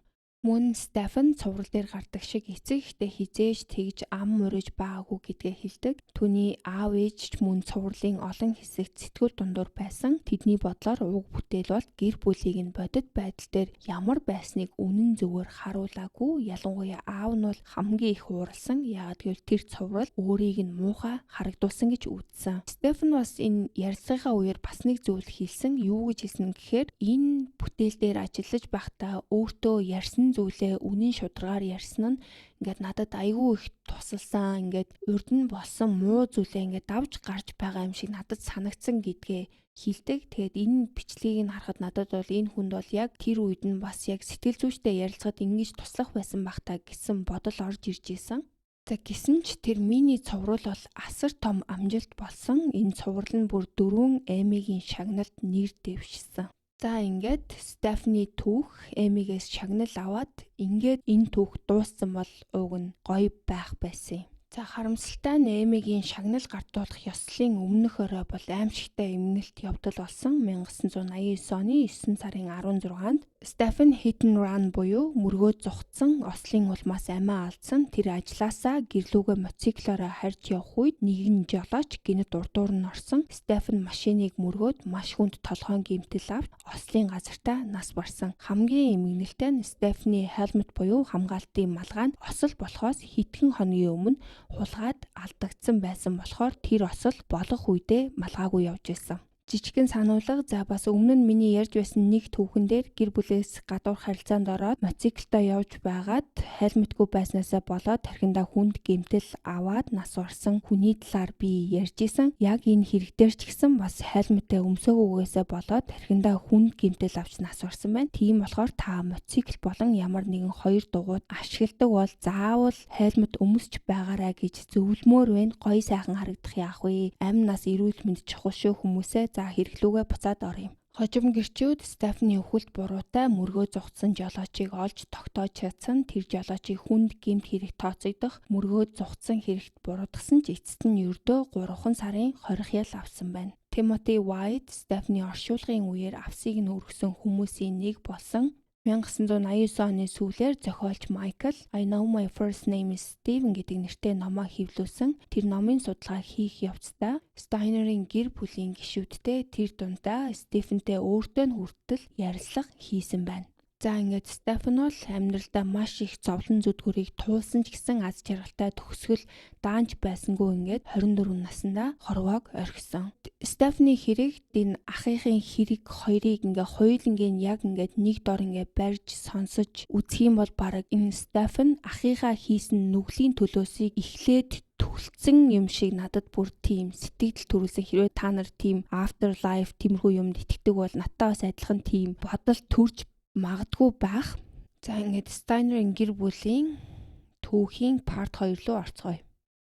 Мөн Стефан цуврал дээр гардаг шиг эцэг ихтэй хизээж тэгж ам мөрөж байгаагүй гэдгээ хэлдэг. Түүний аав ээж ч мөн цувралын олон хэсэгт сэтгүүр дундуур байсан. Тэдний бодлоор уг бүтээл бол гэр бүлийг нь бодит байдал дээр ямар байсныг үнэн зөвөөр харуулаагүй. Ялангуяа аав нь бол хамгийн их ууралсан. Яагаад гэвэл тэр цуврал өөрийг нь муухай харагдуулсан гэж үзсэн. Стефан бас энэ ярилцлагын үеэр бас нэг зүйл хэлсэн. Юу гэж хэлсэн гэхээр энэ бүтээл дээр ажиллаж байхдаа өөртөө ярьсан зүйлээ үнэн шударгаар ярьсан нь ингээд надад айгүй их тусалсан, ингээд урд нь болсон муу зүйлээ ингээд давж гарч байгаа юм шиг надад санагдсан гэдгээ хэлдэг. Тэгээд энэ бичлэгийг нь харахад надад бол энэ хүнд бол яг тэр үед нь бас яг сэтгэл зүйчтэй ярилцахад ингэж туслах байсан бах та гэсэн бодол орж ирж исэн. За гисэн ч тэр мини цуврал бол асар том амжилт болсон. Энэ цуврал нь бүр 4 Эмигийн шагналд нэр дэвшсэн. За ингээд Стефаны түүх Эмигээс шагнал аваад ингээд энэ түүх дууссан бол уг нь гоё байх байсан юм. За харамсалтай нь Эмигийн шагнал гартуулах ёслолын өмнөх орой бол аимшигтай эмнэлт явдал болсон. 1989 оны 9 сарын 16-нд Стефан Hidden Run буюу мөргөө зугтсан ослын улмаас амиа алдсан. Тэр ажилласаа гэрлүүгээ мотоциклороо харж явах үед нэгэн жолооч гинэт урдуур нь орсон. Стефан машиныг мөргөөд маш хүнд толгойн гэмтэл авч ослын газартаа нас барсан. Хамгийн эмгэнэлтэй нь Стефаны helmet буюу хамгаалтын малгайнд осол болохоос хэдхэн хоногийн өмнө хулгаад алдагдсан байсан болохоор тэр осол болох үедээ малгаагүй явж байсан. Жижигхэн сануулга за бас өмнө нь миний ярьж байсан нэг түүхэн дээр гэр бүлээс гадуур харилцаанд ороод мотоциклдаа явж байгаад хайлмтгүй байснаасаа болоод тархиндаа хүнд гэмтэл аваад нас барсан хүний талаар би ярьж исэн. Яг энэ хэрэг дээр ч гэсэн бас хайлмттай өмсөөгөөсөө болоод тархиндаа хүнд гэмтэл авч нас барсан байна. Тийм болохоор та мотоцикл болон ямар нэгэн хоёр дугуйд ашигладаг бол заавал хайлмт өмсч байгаарай гэж зөвлөмөр байна. Гоё сайхан харагдах яах вэ? Амь нас эрүүл мэнд чухал шүү хүмүүсээ. За хэрэглүүгээ буцаад оръё. Хожим гэрчүүд Стефани өвхөлт буруутай мөргөө зугтсан жолоочийг олж тогтоож чадсан. Тэр жолоочийг хүнд гэмт хэрэг тооцогдох мөргөө зугтсан хэрэгт буруудсан ч эцэст нь ердөө 3 сарын хорих ял авсан байна. Тимоти Уайт Стефани оршуулгын үеэр авсыг нь өргөсөн хүмүүсийн нэг болсон. 1989 оны сүүлээр зохиолч Майкл I Know My First Name is Steven гэдэг нэртэй номоо хэвлүүлсэн. Тэр номын судалгаа хийх явцдаа Стайнерын гэр бүлийн гишүүдтэй тэр дундаа Стефентэй өөртөө нь хүртэл ярилцлага хийсэн байна. За ингээд Стефан бол амьдралдаа маш их зовлон зүдгүүрийг туулсан ч гэсэн аз жаргалтай төгсгөл даанч байсангүй ингээд 24 наснда хорвоог орхисон. Стефаны хэрэг энэ ахыхын хэрэг хоёрыг ингээ хоёулангийн яг ингээд нэг дор ингээ барьж сонсож үзэх юм бол бараг энэ Стефан ахыхаа хийсэн нүглийн төлөөсийг эхлээд түлцсэн юм шиг надад бүр тийм сэтгэл төрүүлсэн. Хэрвээ та нар тийм afterlife тиймэрхүү юмд итгэдэг бол надтай бас адилхан тийм бодол төрж магадгүй байх. За ингээд Стайнерын гэр бүлийн түүхийн part 2 руу орцгоё.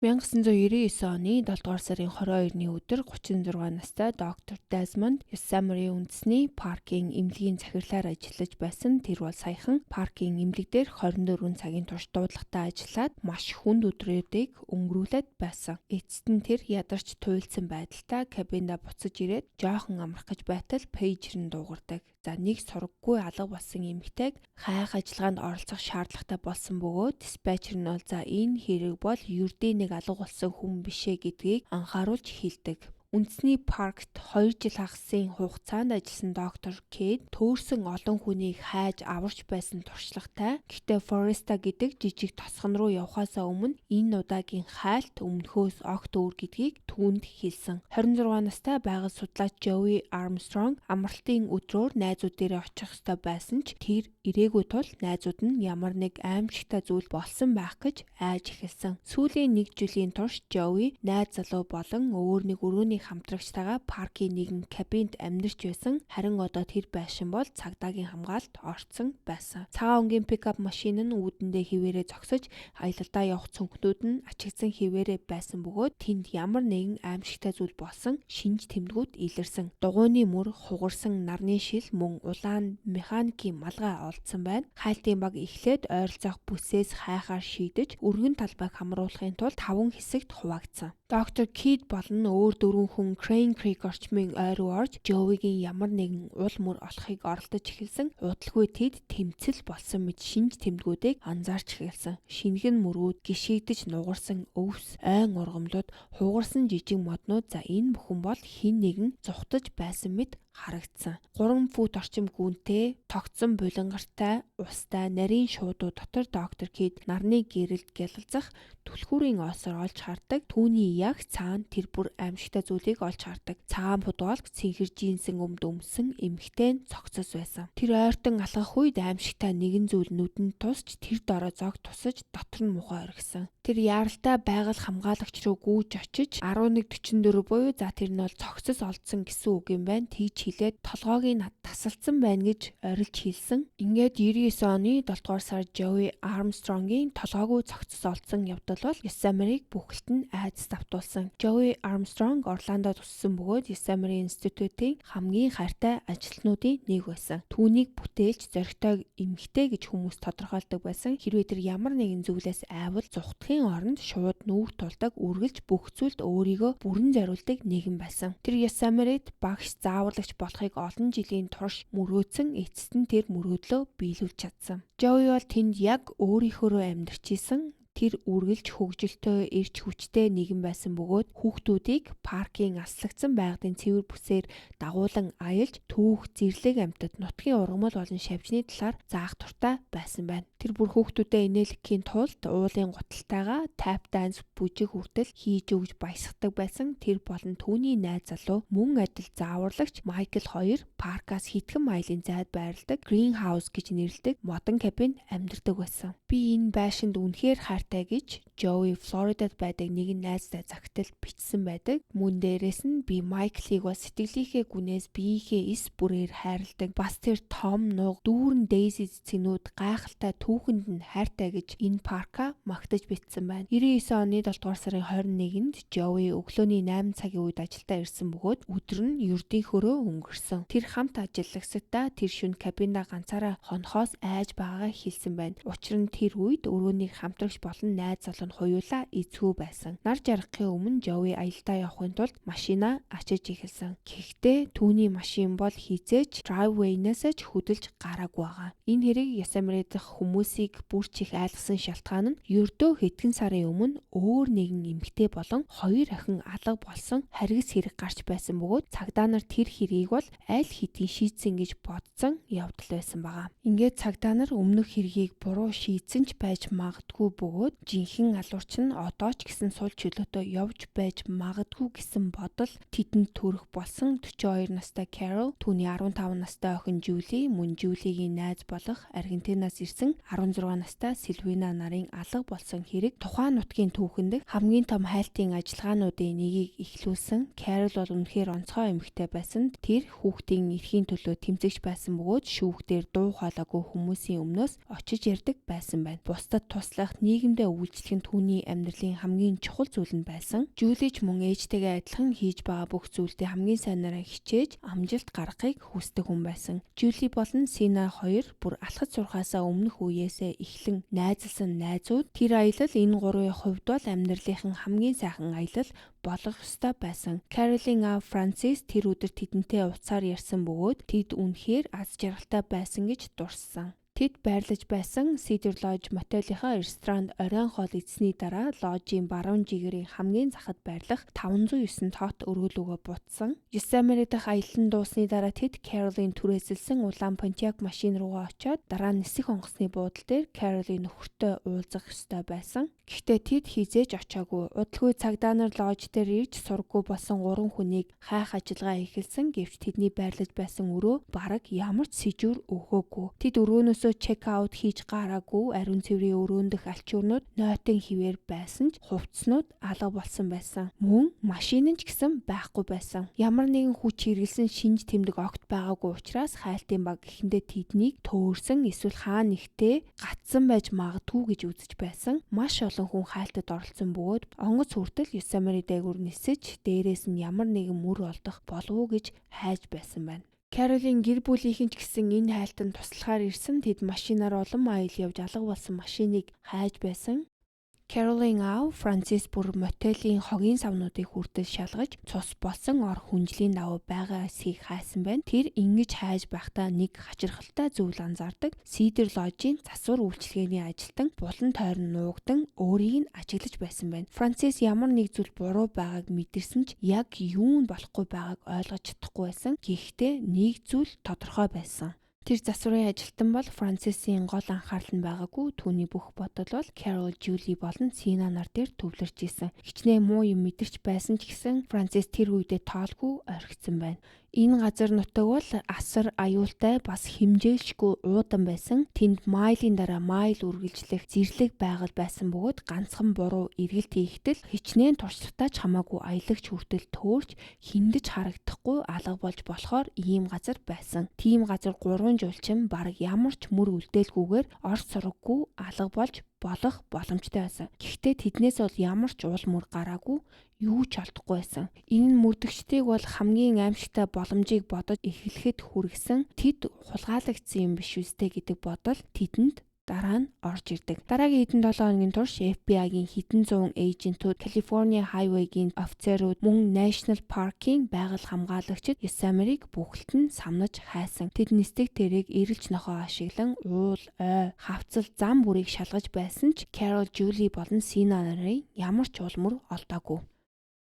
1999 оны 7 дугаар сарын 22-ны өдөр 36 настай доктор Desmond Yosemite үндэсний паркийн эмнэлгийн захирлаар ажиллаж байсан. Тэр бол саяхан паркийн эмнэлэг дээр 24 цагийн турш дуудлагатай ажиллаад маш хүнд өдрүүдийг өнгөрүүлээд байсан. Эцэст нь тэр ядарч туйлдсан байдалтай кабинда буцаж ирээд жоохон амрах гэж байтал пейжер нь дуугардаг. За нэг сураггүй алга болсон эмэгтэйг хайх ажиллагаанд оролцох шаардлагатай болсон бөгөөд диспетчер нь бол за энэ хэрэг бол юрдийн нэг алга болсон хүн бишээ гэдгийг анхааруулж хэлдэг. Үндэсний паркт 2 жил хагасын хугацаанд ажилласан доктор Кейд төөрсөн олон хүнийг хайж аварч байсан туршлагатай. Гэхдээ Фореста гэдэг жижиг тосгон руу явхаасаа өмнө энэ удаагийн хайлт өмнөхөөс огт өөр гэдгийг түүнд хэлсэн. 26 настай байгаль судлаач Joey Armstrong амралтын өдрөөр найзууд дээрээ очих ёстой байсан ч тэр ирээгүй тул найзууд нь ямар нэг аимшигтай зүйл болсон байх гэж айж эхэлсэн. Сүүлийн 1 жилийн турш Joey найз залуу болон өөр нэг өрөөний хамтрагчтайгаа паркийн нэгэн кабинд амьдарч байсан. Харин одоо тэр байшин бол цагдаагийн хамгаалалт орцсон байсан. Цагаан өнгийн пикап машин нь үүдэндээ хിവэрээ зогсож аялалдаа явах цүнхнүүд нь ачигдсан хിവэрээ байсан бөгөөд тэнд ямар нэгэн аимшигтай зүйл болсон шинж тэмдгүүд илэрсэн. Дугуйны мөр хугарсан нарны шил мөн улаан механикийн малгай олдсон байна. Хайлтын баг эхлээд ойролцоох бүсээс хайхаар шийдэж өргөн талбайг хамруулахын тулд 5 хэсэгт хуваагдсан. Доктор Кид болон өөр 4 хүн Crane Creek орчмын ойр руу орж Joey-гийн ямар нэгэн ул мөр олохыг оролдож эхэлсэн. Удалгүй тэд тэмцэл болсон мэт шинж тэмдгүүдийг анзаарч эхэлсэн. Шингэн мөрүүд, гişигдэж нугарсан өвс, ойн ургамлууд, хугарсан жижиг моднууд за энэ бүхэн бол хин нэгэн зүхтаж байсан мэт харагдсан. 3 фут орчим гүнтэй, тогтсон булангартай, устай, нарийн шуудуу дотор доктор Кид нарны гэрэлд гялалзах түлхүүрийн оосоор олж хардаг. Түүний яг цаана тэр бүр аимшигтай зүйлийг олж хардаг. Цагаан пудвалк цэнхэр жинсэн өмд өмсөн эмхтэй цогцос байсан. Тэр ойртон алхах үед аимшигтай нэгэн зүйл нүдэнд тусч тэр дорой зог тусаж дотор нь мухаа оргисон. Тэр яаралтай байгаль хамгаалагч руу гүйж очиж 11:44 буюу за тэр нь бол цогцос олдсон гэсэн үг юм байна. Тэгж хэлээд толгойг тасалдсан байна гэж орилж хэлсэн. Ингээд 99 оны 7 дугаар сар Joey Armstrong-ийн толгойгүй цогцос олдсон явдал бол Yosemite бүхэлд нь айдас давтуулсан. Joey Armstrong Орландод өссөн бөгөөд Yosemite Institute-ийн хамгийн хайртай ажилтнуудын нэг байсан. Түүнийг бүтээлч зоригтой эмэгтэй гэж хүмүүс тодорхойлдог байсан. Хэрвээ тэр ямар нэгэн зүйлээс айвал зүхтхийн оронд шууд нүүр тулдаг, үргэлж бүх зүйлд өөрийгөө бүрэн зориулдаг нэгэн байсан. Тэр Yosemite багш зааварлагч болохыг олон жилийн турш мөрөөдсөн. Эцэст нь тэр мөрөөдлөө биелүүлж чадсан. Joey бол тэнд яг өөрийнхөө амьдарч исэн. Тэр үргэлж хөгжилтэй эрч хүчтэй нэгэн байсан бөгөөд хүүхдүүдийг паркийн аслагдсан байгалийн цэвэр бүсээр дагуулan аялж түүх зэрлэг амьтад нутгийн ургамал болон шавжны талаар заах дуртай байсан байна. Тэр бүр хүүхдүүдэд инээлгэхийн тулд уулын гуталтайгаа тап данс бүжиг хүртэл хийж өгж баясгадаг байсан. Тэр болон түүний найз залуу мөн адил зааварлагч Майкл хоёр паркаас хэдхэн майлын зайд байрладаг Greenhouse гэж нэрлэдэг модон кабинд амьдардаг байсан. Би энэ байшинд үнэхээр хайртай гэж Joey Флоридад байдаг нэгэн найзтай загтал бичсэн байдаг. Мөн дээрэс нь би Майклийг бас сэтгэлийнхээ гүнээс биеийнхээ эс бүрээр хайрладаг. Бас тэр Том нуг дүүрэн Daisy цэцгнүүд гайхалтай түүхэнд нь хайртай гэж энэ парка магтаж бичсэн байна. 99 оны 7 дугаар сарын 21-нд Joey өглөөний 8 цагийн үед ажилдаа ирсэн бөгөөд өдөр нь ердийнхөрөө өнгөрсөн. Тэр хамт ажиллагсадаа тэр шөнө кабинда ганцаараа хонохоос айж байгаагаа хэлсэн байна. Учир нь тэр үед өрөөнийг хамтрагч болон найз залуу нь хоёулаа эзгүй байсан. Нар жаргахын өмнө Joey аялдаа явахын тулд машинаа ачиж эхэлсэн. Гэхдээ түүний машин бол хизээч driveway-наас ч хөдөлж гараагүй байгаа. Энэ хэрэг Yosemite дахь хүмүүсийг бүрч их айлгсан шалтгаан нь ердөө хэдхэн сарын өмнө өөр нэгэн эмэгтэй болон 2 охин алга болсон харгас хэрэг гарч байсан бөгөөд цагдаа нар тэр хэргийг бол аль хэдийн шийдсэн гэж бодсон явдал байсан байгаа. Ингээд цагдаа нар өмнөх хэргийг буруу шийдсэн ч байж магадгүй бөгөөд жинхэнэ алуурч нь одоо ч гэсэн сул чөлөөтөө явж байж магадгүй гэсэн бодол тэдэнд төрөх болсон 42 настай Carol, түүний 15 настай охин Julie, мөн Julie-гийн найз болох Аргентинаас ирсэн 16 настай Silvina нарын алга болсон хэрэг тухайн нутгийн түүхэнд хамгийн том хайлтын ажиллагаануудын нэгийг эхлүүлсэн. Carol бол үнэхээр онцгой эмэгтэй байсан. Тэр хүүхдийн эрхийн төлөө тэмцэгч байсан бөгөөд шүүхтээр дуу хоолойгүй хүмүүсийн өмнөөс очиж ярьдаг байсан байна. Бусдад туслах, нийгэмдээ үйлчлэх нь түүний амьдралын хамгийн чухал зүйл нь байсан. Julie ч мөн ээжтэйгээ адилхан хийж байгаа бүх зүйлдээ хамгийн сайнаараа хичээж амжилт гаргахыг хүсдэг хүн байсан. Julie болон Sina хоёр бүр алхаж сурахаасаа өмнөх үеэсээ эхлэн найзалсан найзууд. Тэр аялал энэ гурвын хувьд бол амьдралынхан хамгийн сайхан аялал болох ёстой байсан. Caroline аав Francis тэр өдөр тэдэнтэй уцаар ярьсан бөгөөд тэд үнэхээр аз жаргалтай байсан гэж дурссан. Тэд байрлаж байсан Cedar Lodge мотелийнхаа ресторанд оройн хоол идсэний дараа ложийн баруун жигэрийн хамгийн захад байрлах 509 тоот өрөөлөгөө бутсан. Yosemite дахь аялан дуусны дараа тэд Caroline түрээсэлсэн улаан Pontiac машин руугаа очоод дараа нь нисэх онгоцны буудал дээр Caroline нөхөртөө уулзах ёстой байсан. Гэхдээ тэд хизээж очоогүй. Удалгүй цагдаа нар лож дээр ирж сурггүй болсон 3 хүнийг хайх ажиллагаа эхэлсэн гэвч тэдний байрлаж байсан өрөө бараг ямар ч сэжүүр өгөөгүй. Тэд өрөөнөөсөө чек аут хийж гараагүй. Ариун цэврийн өрөөнд дэх алчуурнууд нойтон хിവэр байсан ч хувцснууд алга болсон байсан. Мөн машин нь ч гэсэн байхгүй байсан. Ямар нэгэн хүч хэрэгэлсэн шинж тэмдэг огт байгаагүй учраас хайлтын баг гэхэндээ тэднийг төөрсөн эсвэл хаа нэгтээ гатсан байж магадгүй гэж үзэж байсан. Маш олон хүн хайлтад оролцсон бөгөөд онгоц хүртэл Yosemite дээгүүр нисэж дээрээс нь ямар нэгэн мөр олдох болов уу гэж хайж байсан байна. Caroline гэр бүлийнхэн ч гэсэн энэ хайлтанд туслахаар ирсэн. Тэд машинаар олон майл явж алга болсон машиныг хайж байсан. Caroline аав Francis бүр мотелийн хогийн савнуудыг хүртэл шалгаж цус болсон ор хүнжлийн даваа байгаа эсхийг хайсан байна. Тэр ингэж хайж байхдаа нэг хачирхалтай зүйл анзаардаг. Cedar Lodge-ийн засвар үйлчилгээний ажилтан булан тойрон нуугдан өөрийг нь ажиглаж байсан байна. Francis ямар нэг зүйл буруу байгааг мэдэрсэн ч яг юу нь болохгүй байгааг ойлгож чадахгүй байсан. Гэхдээ нэг зүйл тодорхой байсан. Тэр засварын ажилтан бол Francis-ийн гол анхаарал нь байгаагүй. Түүний бүх бодол бол Carol, Julie болон Sina нар дээр төвлөрч исэн. Хичнээн муу юм мэдэрч байсан ч гэсэн Francis тэр үедээ тоолгүй орхисон байна. Энэ газар нутаг бол асар аюултай бас хэмжээлшгүй уудан байсан. Тэнд майлын дараа майл үргэлжлэх зэрлэг байгаль байсан бөгөөд ганцхан буруу эргэлт хийхдээ хичнээн туршлагатай ч хамаагүй аялагч хүртэл төөрч хиндэж харагдахгүй алга болж болохоор ийм газар байсан. Тийм газар 3 жуулчин бараг ямар ч мөр үлдээлгүйгээр орц сураггүй алга болж болох боломжтой байсан. Гэхдээ тэднээс бол ямар ч уул мөр гараагүй, юу ч олдохгүй байсан. Энэ нь мөрдөгчдийг бол хамгийн аимшигтай боломжийг бодож эхлэхэд хүргэсэн. Тэд хулгайлагдсан юм биш үстэй гэдэг бодол тэдэнд дараа нь орж ирдэг. Дараагийн хэдэн 7 хоногийн турш FBI-гийн хэдэн зуун эйжентүүд, California Highway-гийн офицерууд, мөн National Park-ийн байгаль хамгаалагчид Yosemite-г бүхэлд нь самнаж хайсан. Тэд нисдэг тэрэг эрэлж нохоо ашиглан уул, ой, хавцал, зам бүрийг шалгаж байсан ч Carol, Julie болон Sina нарын ямар ч улмөр олдоогүй.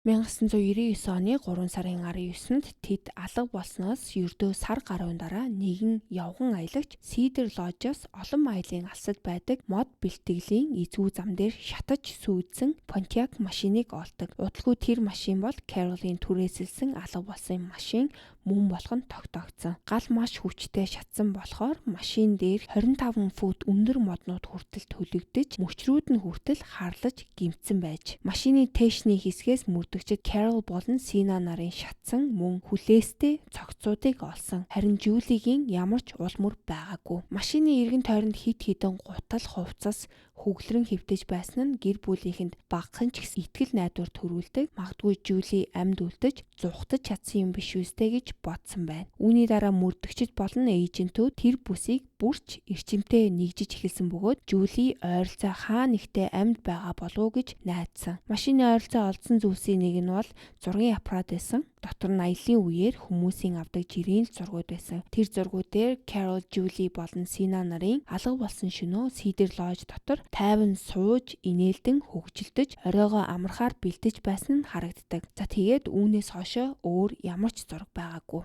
1999 оны 3 сарын 19-нд тэд алга болсноос ердөө сар гаруйн дараа нэгэн явган аялагч Cedar Lodge-оос олон милийн алсад байдаг мод бэлтгэлийн эзгүй зам дээр шатаж сүйдсэн Pontiac машиныг олдог. Удалгүй тэр машин бол Carol-ийн түрээсэлсэн алга болсон машин мөн болгон тогтоогдсон. Гал маш хүчтэй шатсан болохоор машин дээр 25 фут өндөр моднууд хүртэл төлөгдөж, мөчрүүд нь хүртэл харлаж гимтсэн байж. Машины тэшний хэсгээс мөрдөгчд Carol болон Sina нарын шатсан мөн хүлээстэй цогцуудыг олсон. Харин Julie-гийн ямар ч улмөр байгаагүй. Машины эргэн тойронд хид хідэн гутал хувцас хөглөрөн хөвтөж байсан нь гэр бүлийнхэнд багахан ч гэсэн итгэл найдвар төрүүлдэг. Магадгүй Julie амьд үлдэж зугтаж чадсан юм биш үстэй гэж бодсон байна. Үүний дараа мөрдөгчд болон эйжентүүд тэр бүсийг бүрч эрчимтэй нэгжиж эхэлсэн бөгөөд Julie ойролцоо хаа нэгтээ амьд байгаа болов уу гэж найдсан. Машины ойролцоо олдсон зүйлсийн нэг нь бол зургийн аппарат байсан. Дотор нь аялын үеэр хүмүүсийн авдаг жирийн зургууд байсан. Тэр зургууд дээр Carol, Julie болон Sina нарын алга болсон шөнөө Cedar Lodge дотор тайван сууж, инээлдэн хөгжилдөж, оройгоо амархаар бэлдэж байсан нь харагддаг. За тэгээд үүнээс хойшоо өөр ямар ч зураг байгаагүй.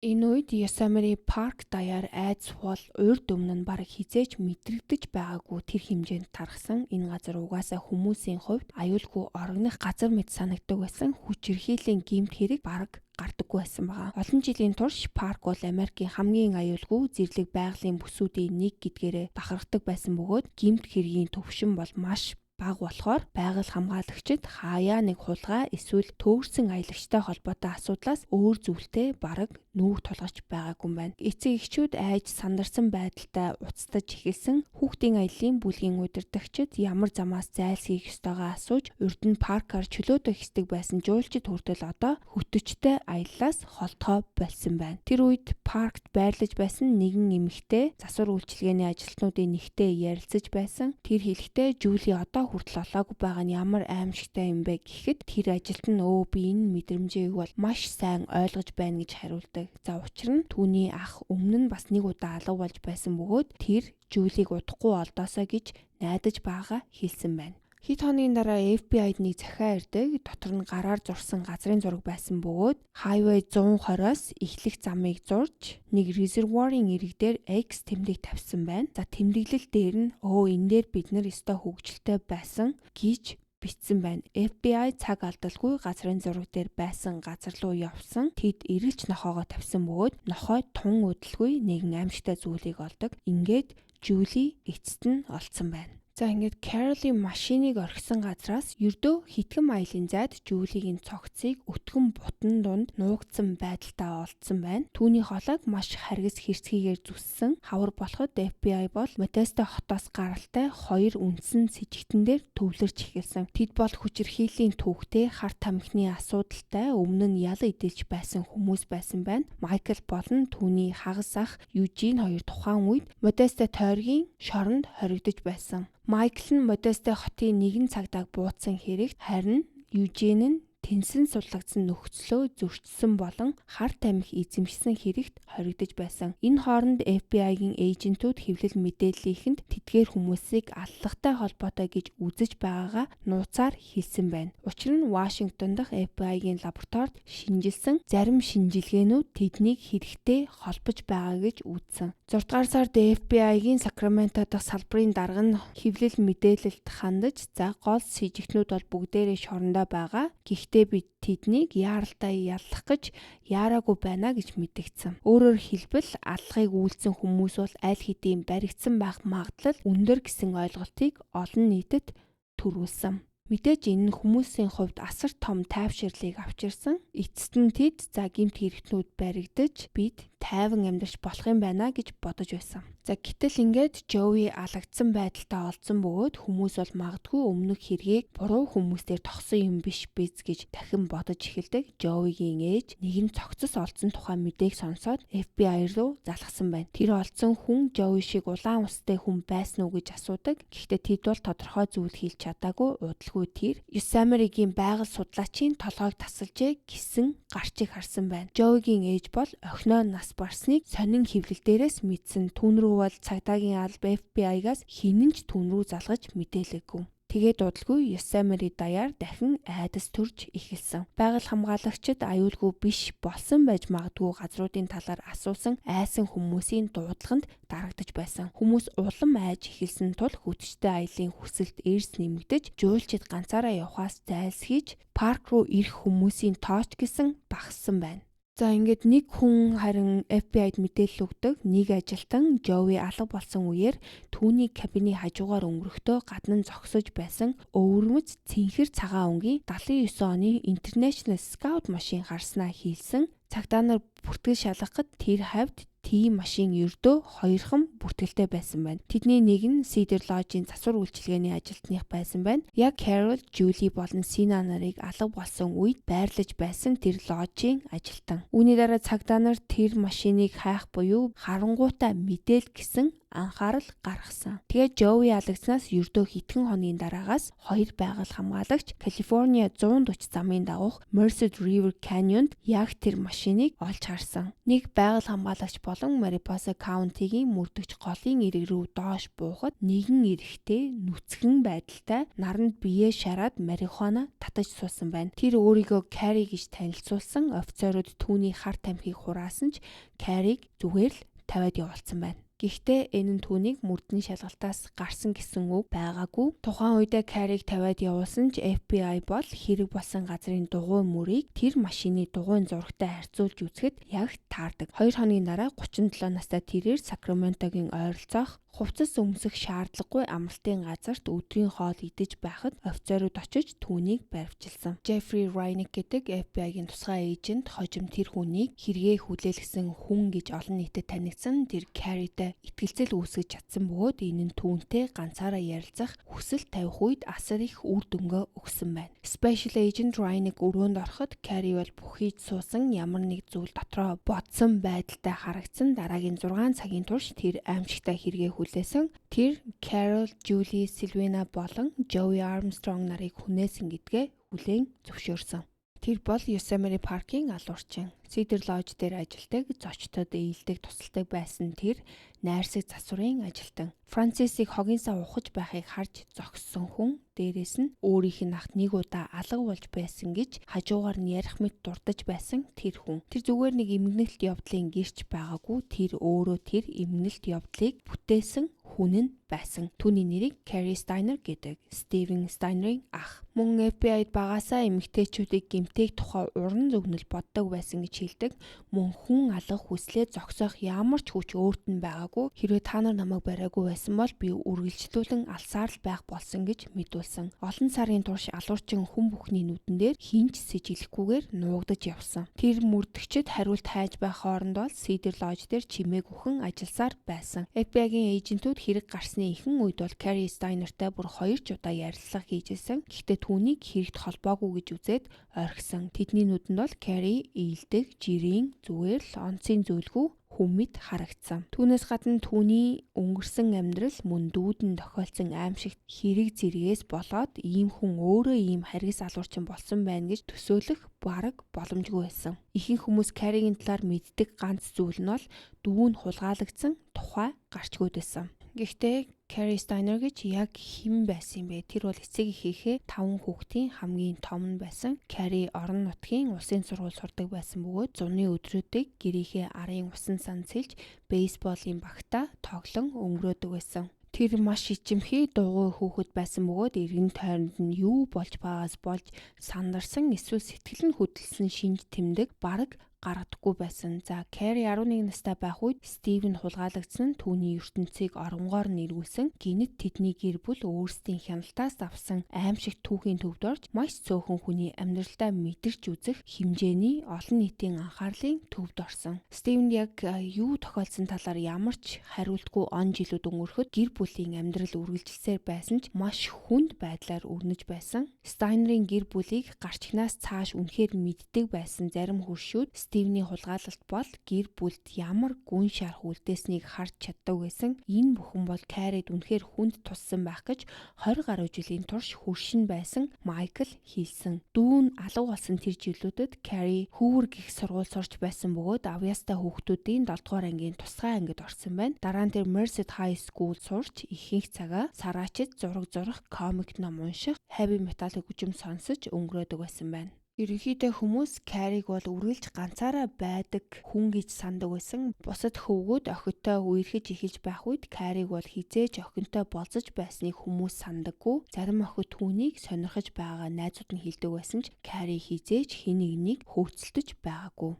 Энэ үед Yosemite Park даяар айдас бол урд өмнө нь бараг хизээж мэдрэгдэж байгаагүй тэр хэмжээнд тархсан. Энэ газар угаасаа хүмүүсийн хувьд аюулгүй орогных газар мэт санагддаг байсан. Хүчирхийллийн гэмт хэрэг бараг гардаггүй байсан байгаа. Олон жилийн турш парк бол Америкийн хамгийн аюулгүй зэрлэг байгалийн бүсүүдийн нэг гэдгээрээ бахархдаг байсан бөгөөд гэмт хэргийн төвшин бол маш бага болохоор байгаль хамгаалагчид хаяа нэг хулгай эсвэл төөрсөн аялагчтай холбоотой асуудлаас өөр зүйлтэй бараг нүүх тулгарч байгаагүй юм байна. Эцэг эхчүүд айж сандарсан байдалтай уцтаж эхэлсэн. Хүүхдийн аяллаа бүлгийн удирдагчид ямар замаас зайлсхийх ёстойгоо асууж урд нь паркаар чөлөөтэй хэсдэг байсан жуулчид хүртэл одоо хөтөчтэй аяллаас холдгоо болсон байна. Тэр үед паркт байрлаж байсан нэгэн эмэгтэй засвар үйлчилгээний ажилтнуудын нэгтэй ярилцаж байсан. Тэр хэлэхдээ Julie одоо хүртэл олоогүй байгаа нь ямар аимшигтай юм бэ гэхэд тэр ажилтан би энэ мэдрэмжийг бол маш сайн ойлгож байна гэж хариулдаг. За учир нь түүний ах өмнө нь бас нэг удаа алга болж байсан бөгөөд тэр Julie-г удахгүй олдоосоо гэж найдаж байгаа хэлсэн байна. Хэд хоногийн дараа FBI-д нэг захиа ирдэг. Дотор нь гараар зурсан газрын зураг байсан бөгөөд Highway 120-оос эхлэх замыг зурж нэг резервуарын ирэг дээр X тэмдэг тавьсан байна. За тэмдэглэл дээр нь энэ дээр бид нар өстой хөвгөлтэй байсан гэж бичсэн байна. FBI цаг алдалгүй газрын зураг дээр байсан газар руу явсан. Тэд эргэлж нохоогоо тавьсан бөгөөд нохой тун удалгүй нэгэн аимшигтай зүйлийг олдог. Ингээд Julie эцэст нь олдсон байна. За ингээд Carol-ийн машиныг орхисон газраас ердөө хитгэн маилийн зайд Julie-гийн цогцыг өтгөн бутан дунд нуугдсан байдалтай олдсон байна. Түүний хоолойг маш харгас хэрцгийгээр зүссэн. Хавар болоход FBI бол Modesto хотоос гаралтай хоёр үндсэн сэжигтэн дээр төвлөрч эхэлсэн. Тэд бол хүчирхийллийн түүхтэй, харт тамхины асуудалтай, өмнө нь ял идэлж байсан хүмүүс байсан байна. Michael болон түүний хагас ах Eugene хоёр тухайн үед Modesto тойргийн шоронд хоригдож байсан. Michael нь Modesto хотын нэгэн цагдаа буудсан хэрэг, харин Eugene нь тэнсэн судлагдсан нөхцлөө зөрчсөн болон хар тамхи эзэмшсэн хэрэгт хоригдож байсан. Энэ хооронд FBI-гийн эйжентүүд хэвлэл мэдээллийнхэнд тэдгээр хүмүүсийг аллагтай холбоотой гэж үзэж байгаагаа нууцаар хэлсэн байна. Учир нь Вашингтон дахь FBI-гийн лабораторид шинжилсэн зарим шинжилгээнүүд тэднийг хэрэгтэй холбож байгаа гэж үзсэн. 6 дугаар сард FBI-гийн Сакраменто дахь салбарын дарга нь хэвлэл мэдээлэлд хандаж гол сэжигтнүүд бол бүгдээрээ шорондоо байгаа. Гэхдээ бид тэднийг яаралтай яллах гэж яараагүй байна гэж мэдгдсэн. Өөрөөр хэлбэл аллагыг үйлдсэн хүмүүс бол аль хэдийн баригдсан байх магадлал өндөр гэсэн ойлголтыг олон нийтэд төрүүлсэн. Мэдээж энэ нь хүмүүсийн хувьд асар том тайвширлыг авчирсан. Эцэст нь тэд гэмт хэрэгтнүүд баригдаж бид тайван амьдарч болох юм байна гэж бодож байсан. За гэтэл ингээд Joey алагдсан байдалтай олдсон бөгөөд хүмүүс бол магадгүй өмнөх хэргийг буруу хүмүүстээр тогсон юм биш биз гэж дахин бодож эхэлдэг. Joey-гийн ээж нэгэн цогцос олдсон тухай мэдээг сонсоод FBI руу залгасан байна. Тэр олдсон хүн Joey шиг улаан устай хүн байсан уу гэж асуудаг. Гэхдээ тэд бол тодорхой зүйл хэлж чадаагүй. Удалгүй тэр Yosemite-гийн байгаль судлаачийн толгойг тасалжээ гэсэн гарчиг харсан байна. Joey-гийн ээж бол охиноо нас барсныг сонин хэвлэл дээрээс мэдсэн. Түүн рүү бол цагдаагийн алба FBI-гаас хинэн ч түүн рүү залгаж мэдээлээгүй. Тэгээд удалгүй Yosemite даяар дахин айдас төрж эхэлсэн. Байгаль хамгаалагчид аюулгүй биш болсон байж магадгүй газруудын талаар асуусан айсан хүмүүсийн дуудлаганд дарагдаж байсан. Хүмүүс улам айж эхэлсэн тул хүчтэй аялын хүсэлт эрс нэмэгдэж, жуулчид ганцаараа явхаас зайлсхийж, парк руу ирэх хүмүүсийн тооч гэсэн багассан байна. За ингээд нэг хүн харин FBI-д мэдээлэл өгдөг. Нэг ажилтан Joey алга болсон үеэр түүний кабины хажуугаар өнгөрөхдөө гадна зогсож байсан өвөрмөц цэнхэр цагаан өнгийн 79 оны International Scout машин харснаа хэлсэн. Цагдаа нар бүртгэл шалгахад тэр хавьд тийм машин ердөө хоёрхан бүртгэлтэй байсан байна. Тэдний нэг нь Cedar Lodge-ийн засвар үйлчилгээний ажилтных байсан байна. Яг Carol, Julie болон Sina нарыг алга болсон үед байрлаж байсан тэр лоджийн ажилтан. Үүний дараа цагдаа нар тэр машиныг хайх буюу харангуйтаа мэдээл гэсэн анхаарал гаргасан. Тэгээд Joey алагдсанаас ердөө хэдхэн хоногийн дараагаас хоёр байгаль хамгаалагч Калифорниа 140 замын дагуух Merced River Canyon-д яг тэр машиныг олж харсан. Нэг байгаль хамгаалагч болон Mariposa County-гийн мөрдөгч голын ирэг рүү доош буухад нэгэн эрэгтэй нүцгэн байдалтай наранд биеэ шараад марихуана татаж суусан байна. Тэр өөрийгөө Carrie гэж танилцуулсан. Офицерууд түүний хар тамхиг хураасан ч Carrie-г зүгээр л тавиад явуулсан байна. Гэхдээ энэ нь түүнийг мөрдөн шалгалтаас гарсан гэсэн үг байгаагүй. Тухайн үедээ Carrie-г тавиад явуулсан ч FBI бол хэрэг болсон газрын дугуй мөрийг тэр машины дугуйн зурагтай харьцуулж үзэхэд яг таардаг. 2 хоногийн дараа 37 настай тэрээр Sacramento-гийн ойролцоох хувцас өмсөх шаардлагагүй амралтын газарт өдрийн хоол идэж байхад офицерууд очиж түүнийг баривчилсан. Jeffrey Reineck гэдэг FBI-гийн тусгай эйжент хожим тэр хүнийг хэрэгээ хүлээлгэсэн хүн гэж олон нийтэд танигдсан. Тэр Carrie-тэй итгэлцэл үүсгэж чадсан бөгөөд энэ нь түүнтэй ганцаараа ярилцах хүсэл тавих үед асар их үр дүнгээ өгсөн байна. Special Agent Reineck өрөөнд ороход Carrie бол бүхийд суусан ямар нэг зүйл дотроо бодсон байдалтай харагдсан. Дараагийн 6 цагийн турш тэр аимшигтай хэрэгээ хүлээсэн. Тэр Carol, Julie, Sylvina болон Joey Armstrong нарыг хүнээсэн гэдгээ хүлээн зөвшөөрсөн. Тэр бол Yosemite паркийн алуурчин. Cedar Lodge дээр ажилдаг, зочдод ээлдэг тусалдаг байсан тэр найрсаг засварын ажилтан. Francis-ийг хогинсаа ухаж байхыг харж зогссон хүн. Дээрээс нь өөрийнх нь ахт нэг удаа алга болж байсан гэж хажуугаар нь ярих мэт дурдж байсан тэр хүн. Тэр зүгээр нэг эмгэнэлт явдлын гэрч байгаагүй. Тэр өөрөө тэр эмгэнэлт явдлыг бүтээсэн хүн нь байсан. Түүний нэрийг Carrie Steiner гэдэг. Steven Steiner-ийн ах. Мөн FBI-д багасаа эмэгтэйчүүдийг гэмтээх тухай уран зөгнөл боддог байсан гэж хэлдэг. Мөн хүн алга хүслээ зогсоох ямар ч хүч өөрт нь байгаагүй. Хэрвээ та нар намайг бариагүй байсан бол би үргэлжлүүлэн алсаар л байх болсон гэж мэдүүлсэн. Олон сарын турш алуурчин хүн бүхний нүдэн дээр хинч сэжиглэхгүйгээр нуугдаж явсан. Тэр мөрдөгчд хариулт хайж байх хооронд бол Cedar Lodge дээр чимээг өхөн ажилласаар байсан. FBI-гийн эйжентүүд хэрэг гарсны ихэнх үед бол Carrie Steiner-тай бүр 2 ч удаа ярилцлага хийжсэн. Гэхдээ түүнийг хэрэгт холбоогүй гэж үзээд орхисон. Тэдний нүдэнд бол Carrie ээлдэг, жирийн, зүгээр л онцын зүйлгүй хүмэд харагдсан. Түүнээс гадна түүний өнгөрсөн амьдрал мөн дүүдэн тохиолдсон аимшигт хэрэг зэрэгээс болоод ийм хүн өөрөө ийм харгас алуурчин болсон байна гэж төсөөлөх бараг боломжгүй байсан. Ихэнх хүмүүс Carrie-гийн талаар мэддэг ганц зүйл нь бол дүү нь хулгайлагдсан тухай гарчгүйд байсан. Гэхдээ Carrie Steiner гэж яг хэн байсан юм бэ? Тэр бол эцэг эхийнхээ 5 хүүхдийн хамгийн том нь байсан. Carrie орон нутгийн улсын сургууль сурдаг байсан бөгөөд зуны өдрүүдийг гэрийнхээ арын усан сан цэлж бейсболын багтаа тоглон өнгөрөөдөг байсан. Тэр маш ичимхий дугуй хүүхэд байсан бөгөөд эргэн тойронд нь юу болж байгаас болж сандарсан эсвэл сэтгэл нь хөдөлсөн шинж тэмдэг бараг гаргадаггүй байсан. За Carrie 11 настай байх үед Стивэнд хулгайлагдсан, түүний ертөнцийг оронгоор нэрвүүлсэн. Гинэт тэдний гэр бүл өөрсдийн хяналтаас авсан аимшигт түүхийн төвд орж маш цөөхөн хүний амьдралдаа мэдэрч үзэх хэмжээний олон нийтийн анхаарлын төвд орсон. Стивэнд яг юу тохиолдсон талаар ямар ч хариултгүй он жилүүд өнгөрөхөд гэр бүлийн амьдрал үргэлжилсээр байсан ч маш хүнд байдлаар өрнөж байсан. Стайнерын гэр бүлийг гарчигнаас цааш үнэхээр мэддэг байсан зарим хөршүүд Стивний хулгайлалт бол гэр бүлд ямар гүн шарх үлдээснийг харж чаддаг байсан. Энэ бүхэн бол Carrie-д үнэхээр хүнд туссан байх гэж 20 гаруй жилийн турш хөршин байсан Майкл хэлсэн. Дүүн алга болсон тэр жилүүдэд Carrie Hoover гэх сургууль сурч байсан бөгөөд авьяастай хүүхдүүдийн 7 дугаар ангийн тусгай ангид орсон байна. Дараа нь тэр Merced High School сурч ихэнх цагаа сараачид зураг зурах, комик ном унших, heavy metal хөгжим сонсож өнгөрөөдөг байсан байна. Ерөнхийдөө хүмүүс Carrie-г бол үргэлж ганцаараа байдаг хүн гэж сандаг байсан. Бусад хөвгүүд охидтой үерхэж эхэлж байх үед Carrie-г бол хизээж охинтой болцож байсныг хүмүүс сандаггүй. Зарим охид түүнийг сонирхож байгаа найзууд нь хэлдэг байсан ч Carrie хизээж хэн нэгнийг хөөцөлдөж байгаагүй.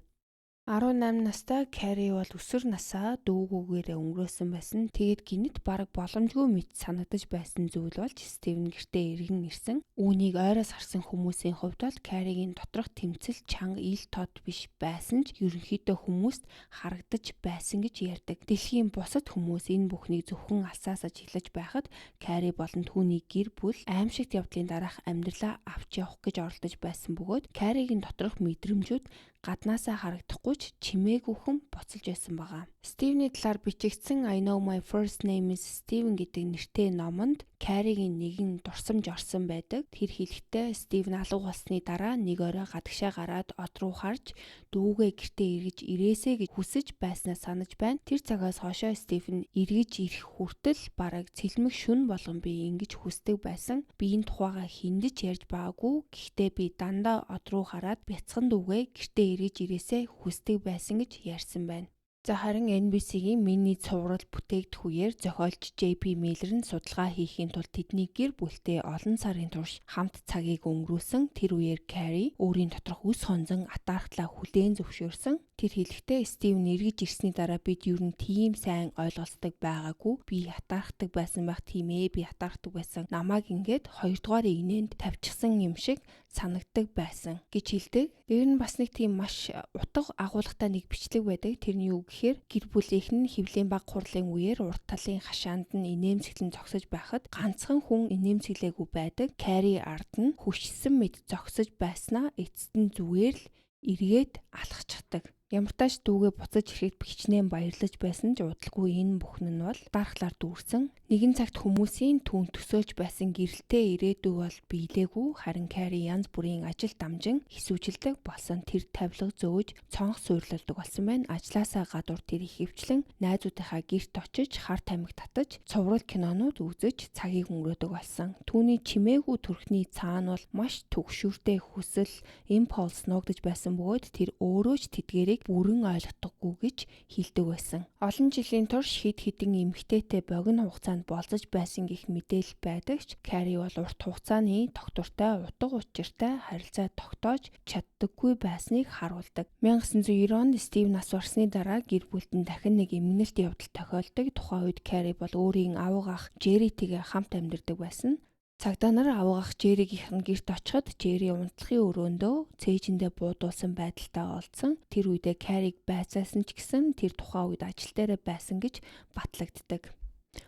18 настай Carrie бол өсвөр насаа дүүгүүгээрээ өнгөрөөсөн байсан. Тэгээд гинэт бараг боломжгүй мэт санагдаж байсан зүйл болж Стивен гэртээ эргэн ирсэн. Үүнийг ойроос харсан хүмүүсийн хувьд бол Carrie-гийн доторх тэмцэл чанга ил тод биш байсан ч ерөнхийдөө хүмүүст харагдаж байсан гэж ярьдаг. Дэлхийн бусад хүмүүс энэ бүхнийг зөвхөн алсаасаа хэлж байхад Carrie болон түүний гэр бүл аимшигт явдлын дараах амьдралаа авч явах гэж оролдож байсан бөгөөд Carrie-гийн доторх мэдрэмжүүд гаднаасаа харагдахгүй ч чимээгүйхэн буцалж байсан байгаа. Стивний талаар бичигдсэн I Know My First Name is Steven гэдэг нэртэй номонд Carrie-гийн нэгэн дурсамж орсон байдаг. Тэр хэлэхдээ Стивен алга болсны дараа нэг орой гадагшаа гараад од руу харж дүүгээ гэртээ эргэж ирээсэй гэж хүсэж байснаа санаж байна. Тэр цагаас хойшоо Стивен эргэж ирэх хүртэл бараг цэлмэг шүн болгон би ингэж хүсдэг байсан. Би энэ тухайга хиндэж ярьж байгаагүй. Гэхдээ би дандаа од руу хараад бяцхан дүүгээ гэртээ эргэж ирээсэй хүсдэг байсан гэж ярьсан байна. За харин NBC-гийн миний цуврал бүтээгдэхүүгээр зохиолч JP Miller нь судалгаа хийхийн тулд тэдний гэр бүлтэй олон сарын турш хамт цагийг өнгөрүүлсэн. Тэр үеэр Carrie өөрийн доторх үс хонзон атаархлаа хүлээн зөвшөөрсөн. Тэр хэлэхдээ Стивен эргэж ирсний дараа бид юу н тийм сайн ойлголцдог байгаагүй. Би атаархдаг байсан байх тийм ээ. Би атаархдаг байсан. Намайг ингээд 2 дугаар игнэнд тавьчихсан юм шиг санагддаг байсан гэж хэлдэг. Тэр нь бас нэг тийм маш утга агуулгатай нэг бичлэг байдаг. Тэрний юу гэхээр гэр бүлийнх нь хөвлийн баг хурлын үеэр урд талын хашаанд нь инээмсэглэн зогсож байхад ганцхан хүн инээмсэглээгүй байдаг. Carrie ард нь хүчсэн мэд зогсож байснаа эцэст нь зүгээр л эргээд алхацдаг. Ямартааш дүүгээ буцаж ирэхэд хичнээн баярлаж байсан ч удалгүй энэ бүхэн нь бол дархлаар дүүрсэн. Нэгэн цагт хүмүүсийн түүн төсөөлж байсан гэрэлтэй ирээдүй бол биелээгүй. Харин Carrie янз бүрийн ажил дамжин хэсүүжилдэг болсон. Тэр тавилга зөөж цонх суйрлуулдаг болсон байна. Ажлаасаа гадуур тэр ихэвчлэн найзуудынхаа гэрт очиж хар тамхи татаж цуврал кинонууд үзэж цагийг өнгөрөөдөг болсон. Түүний чимээгүй төрхний цаана бол маш төгшүүртэй хүсэл, импульс нуугдаж байсан бөгөөд тэр өөрөө ч тэдгээрийг бүрэн ойлгодоггүй гэж хэлдэг байсан. Олон жилийн турш хэд хэдэн эмэгтэйтэй богино хугацаанд болцож байсан гэх мэдээлэл байдаг ч Carrie бол урт хугацааны тогтвортой, утга учиртай харилцаа тогтоож чаддаггүй байсныг харуулдаг. 1990 онд Стив нас барсны дараа гэр бүлдэн дахин нэг эмгэнэлт явдал тохиолдог. Тухайн үед Carrie бол өөрийн аваг ах Jerry-тэйгээ хамт амьдардаг байсан. Цагдаа нар авах Jerry-гийн гэрт очиход Jerry унтлахын өрөөндөө цээжиндээ буудуулсан байдалтай олдсон. Тэр үедээ Carrie-г байцаасан ч гэсэн тэр тухайн үед ажил дээр байсан гэж батлагддаг.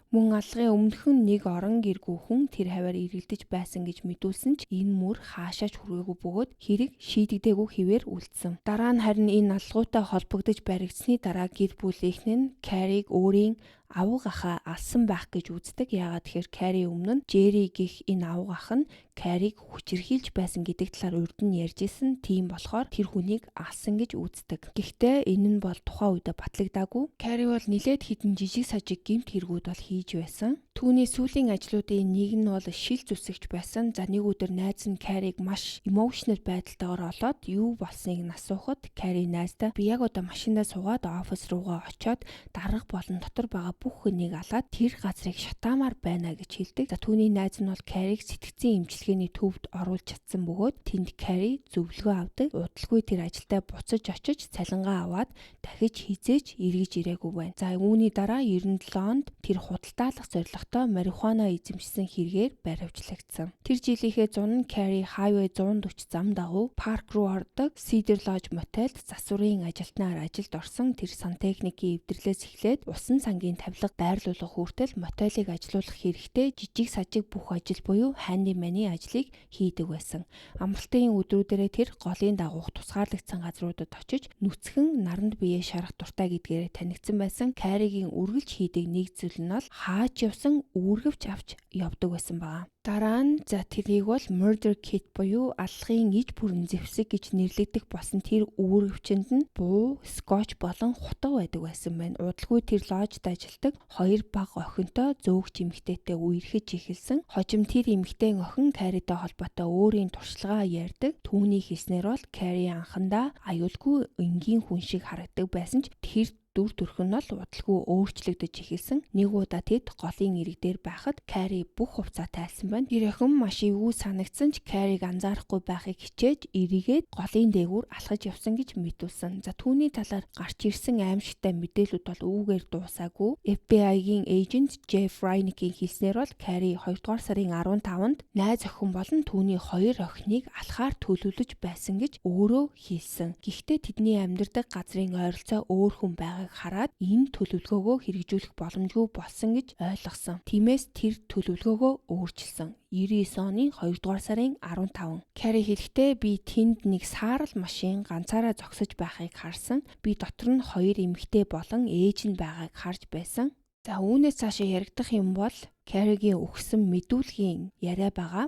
Мөн алгын өмнөхөн нэг орон гэргүүхэн тэр хаваар эргэлдэж байсан гэж мэдүүлсэн ч энэ мөр хаашаач хүрээгүй бөгөөд хэрэг шийдэгдээгүй хэвээр үлдсэн. Дараа нь харин энэ алгуутай холбогдож баригдсны дараа гэр бүлийнх нь Carrie-г өөрийн аваг ахаа алсан байх гэж үздэг. Яагаад тэгэхээр Carrie өмнө нь Jerry гэх энэ аваг ах нь Carrie-г хүчирхийлж байсан гэдэг талаар урд нь ярьж исэн. Тийм болохоор тэр хүнийг алсан гэж үздэг. Гэхдээ энэ нь бол тухайн үед батлагдаагүй. Carrie бол нилээд хідэн жижиг сажиг гэмт хэрэгүүд бол хийж байсан. Түүний сүүлийн ажлуудын нэг нь бол шил зүсэгч байсан. За нэг өдөр найз нь Carrie-г маш emotional байдалтайгаар олоод юу болсныг нь асуухад Carrie найздаа би яг одоо машиндаа суугаад офис руугаа очиод дарга болон дотор байгаа бүх хүнийг алаад тэр газрыг шатаамаар байна гэж хэлдэг. За түүний найз нь бол Carrie-г сэтгцийн эмчилгээний төвд оруулж чадсан бөгөөд тэнд Carrie зөвлөгөө авдаг. Удалгүй тэр ажилдаа буцаж очиж цалингаа аваад дахиж хизээч эргэж ирээгүй байна. За үүний дараа 97 онд тэр худалдаалах зорилготой марихуана эзэмшсэн хэрэгээр баривчлагдсан. Тэр жилийнхээ зун нь Carrie Highway 140 зам дагуу парк руу ордог Cedar Lodge мотелд засварын ажилтнаар ажилд орсон. Тэр сантехникийн эвдэрлээс эхлээд усан сангийн тавилга байрлуулах хүртэл мотелийг ажилуулах хэрэгтэй жижиг сажиг бүх ажил буюу хандиманы ажлыг хийдэг байсан. Амралтын өдрүүдээрээ тэр голын дагуух тусгаарлагдсан газруудад очиж нүцгэн наранд биеэ шарах дуртай гэдгээрээ танигдсан байсан. Carrie-гийн үргэлж хийдэг нэг зүйл нь бол хаач явсан үүргэвч авч явдаг байсан баа. Дараа нь тэрийг бол murder kit буюу аллахын иж бүрэн зэвсэг гэж нэрлэгдэх болсон тэр үүргэвчэнд нь буу, скотч болон хутга байдаг байсан байна. Удалгүй тэр ложид ажилдаг хоёр бага охинтой зөөгч эмэгтэйтэй үерхэж эхэлсэн. Хожим тэр эмэгтэй охин Carrie-тэй холбоотой өөрийн туршлагаа ярьдаг. Түүний хэлснээр бол Carrie анхандаа аюулгүй энгийн хүн шиг харагддаг байсан ч тэр дүр төрх нь бол удалгүй өөрчлөгдөж эхэлсэн. Нэг удаа тэд голын ирэг дээр байхад Carrie бүх хувцаа тайлсан байна. Тэр охин маш эвгүй санагдсан ч Carrie-г анзаарахгүй байхыг хичээж эрийгээд голын дээгүүр алхаж явсан гэж мэдүүлсэн. За түүний талаар гарч ирсэн аимшигтай мэдээлүүд бол үүгээр дуусаагүй. FBI-гийн эйжент Jeff Reineke-ийн хэлснээр бол Carrie 2 дугаар сарын 15-нд найз охин болон түүний хоёр охиныг алхаар төлөвлөж байсан гэж өөрөө хэлсэн. Гэхдээ тэдний амьдардаг газрын ойролцоо өөр хүн байгаа хараад энэ төлөвлөгөөгөө хэрэгжүүлэх боломжгүй болсон гэж ойлгосон. Тиймээс тэр төлөвлөгөөгөө өөрчилсөн. 99 оны 2 дугаар сарын 15. Carrie хэлэхдээ би тэнд нэг саарал машин ганцаараа зогсож байхыг харсан. Би дотор нь хоёр эмэгтэй болон ээж нь байгааг харж байсан. За үүнээс цаашаа яригдах юм бол Carrie-гийн өгсөн мэдүүлгийн яриа байгаа.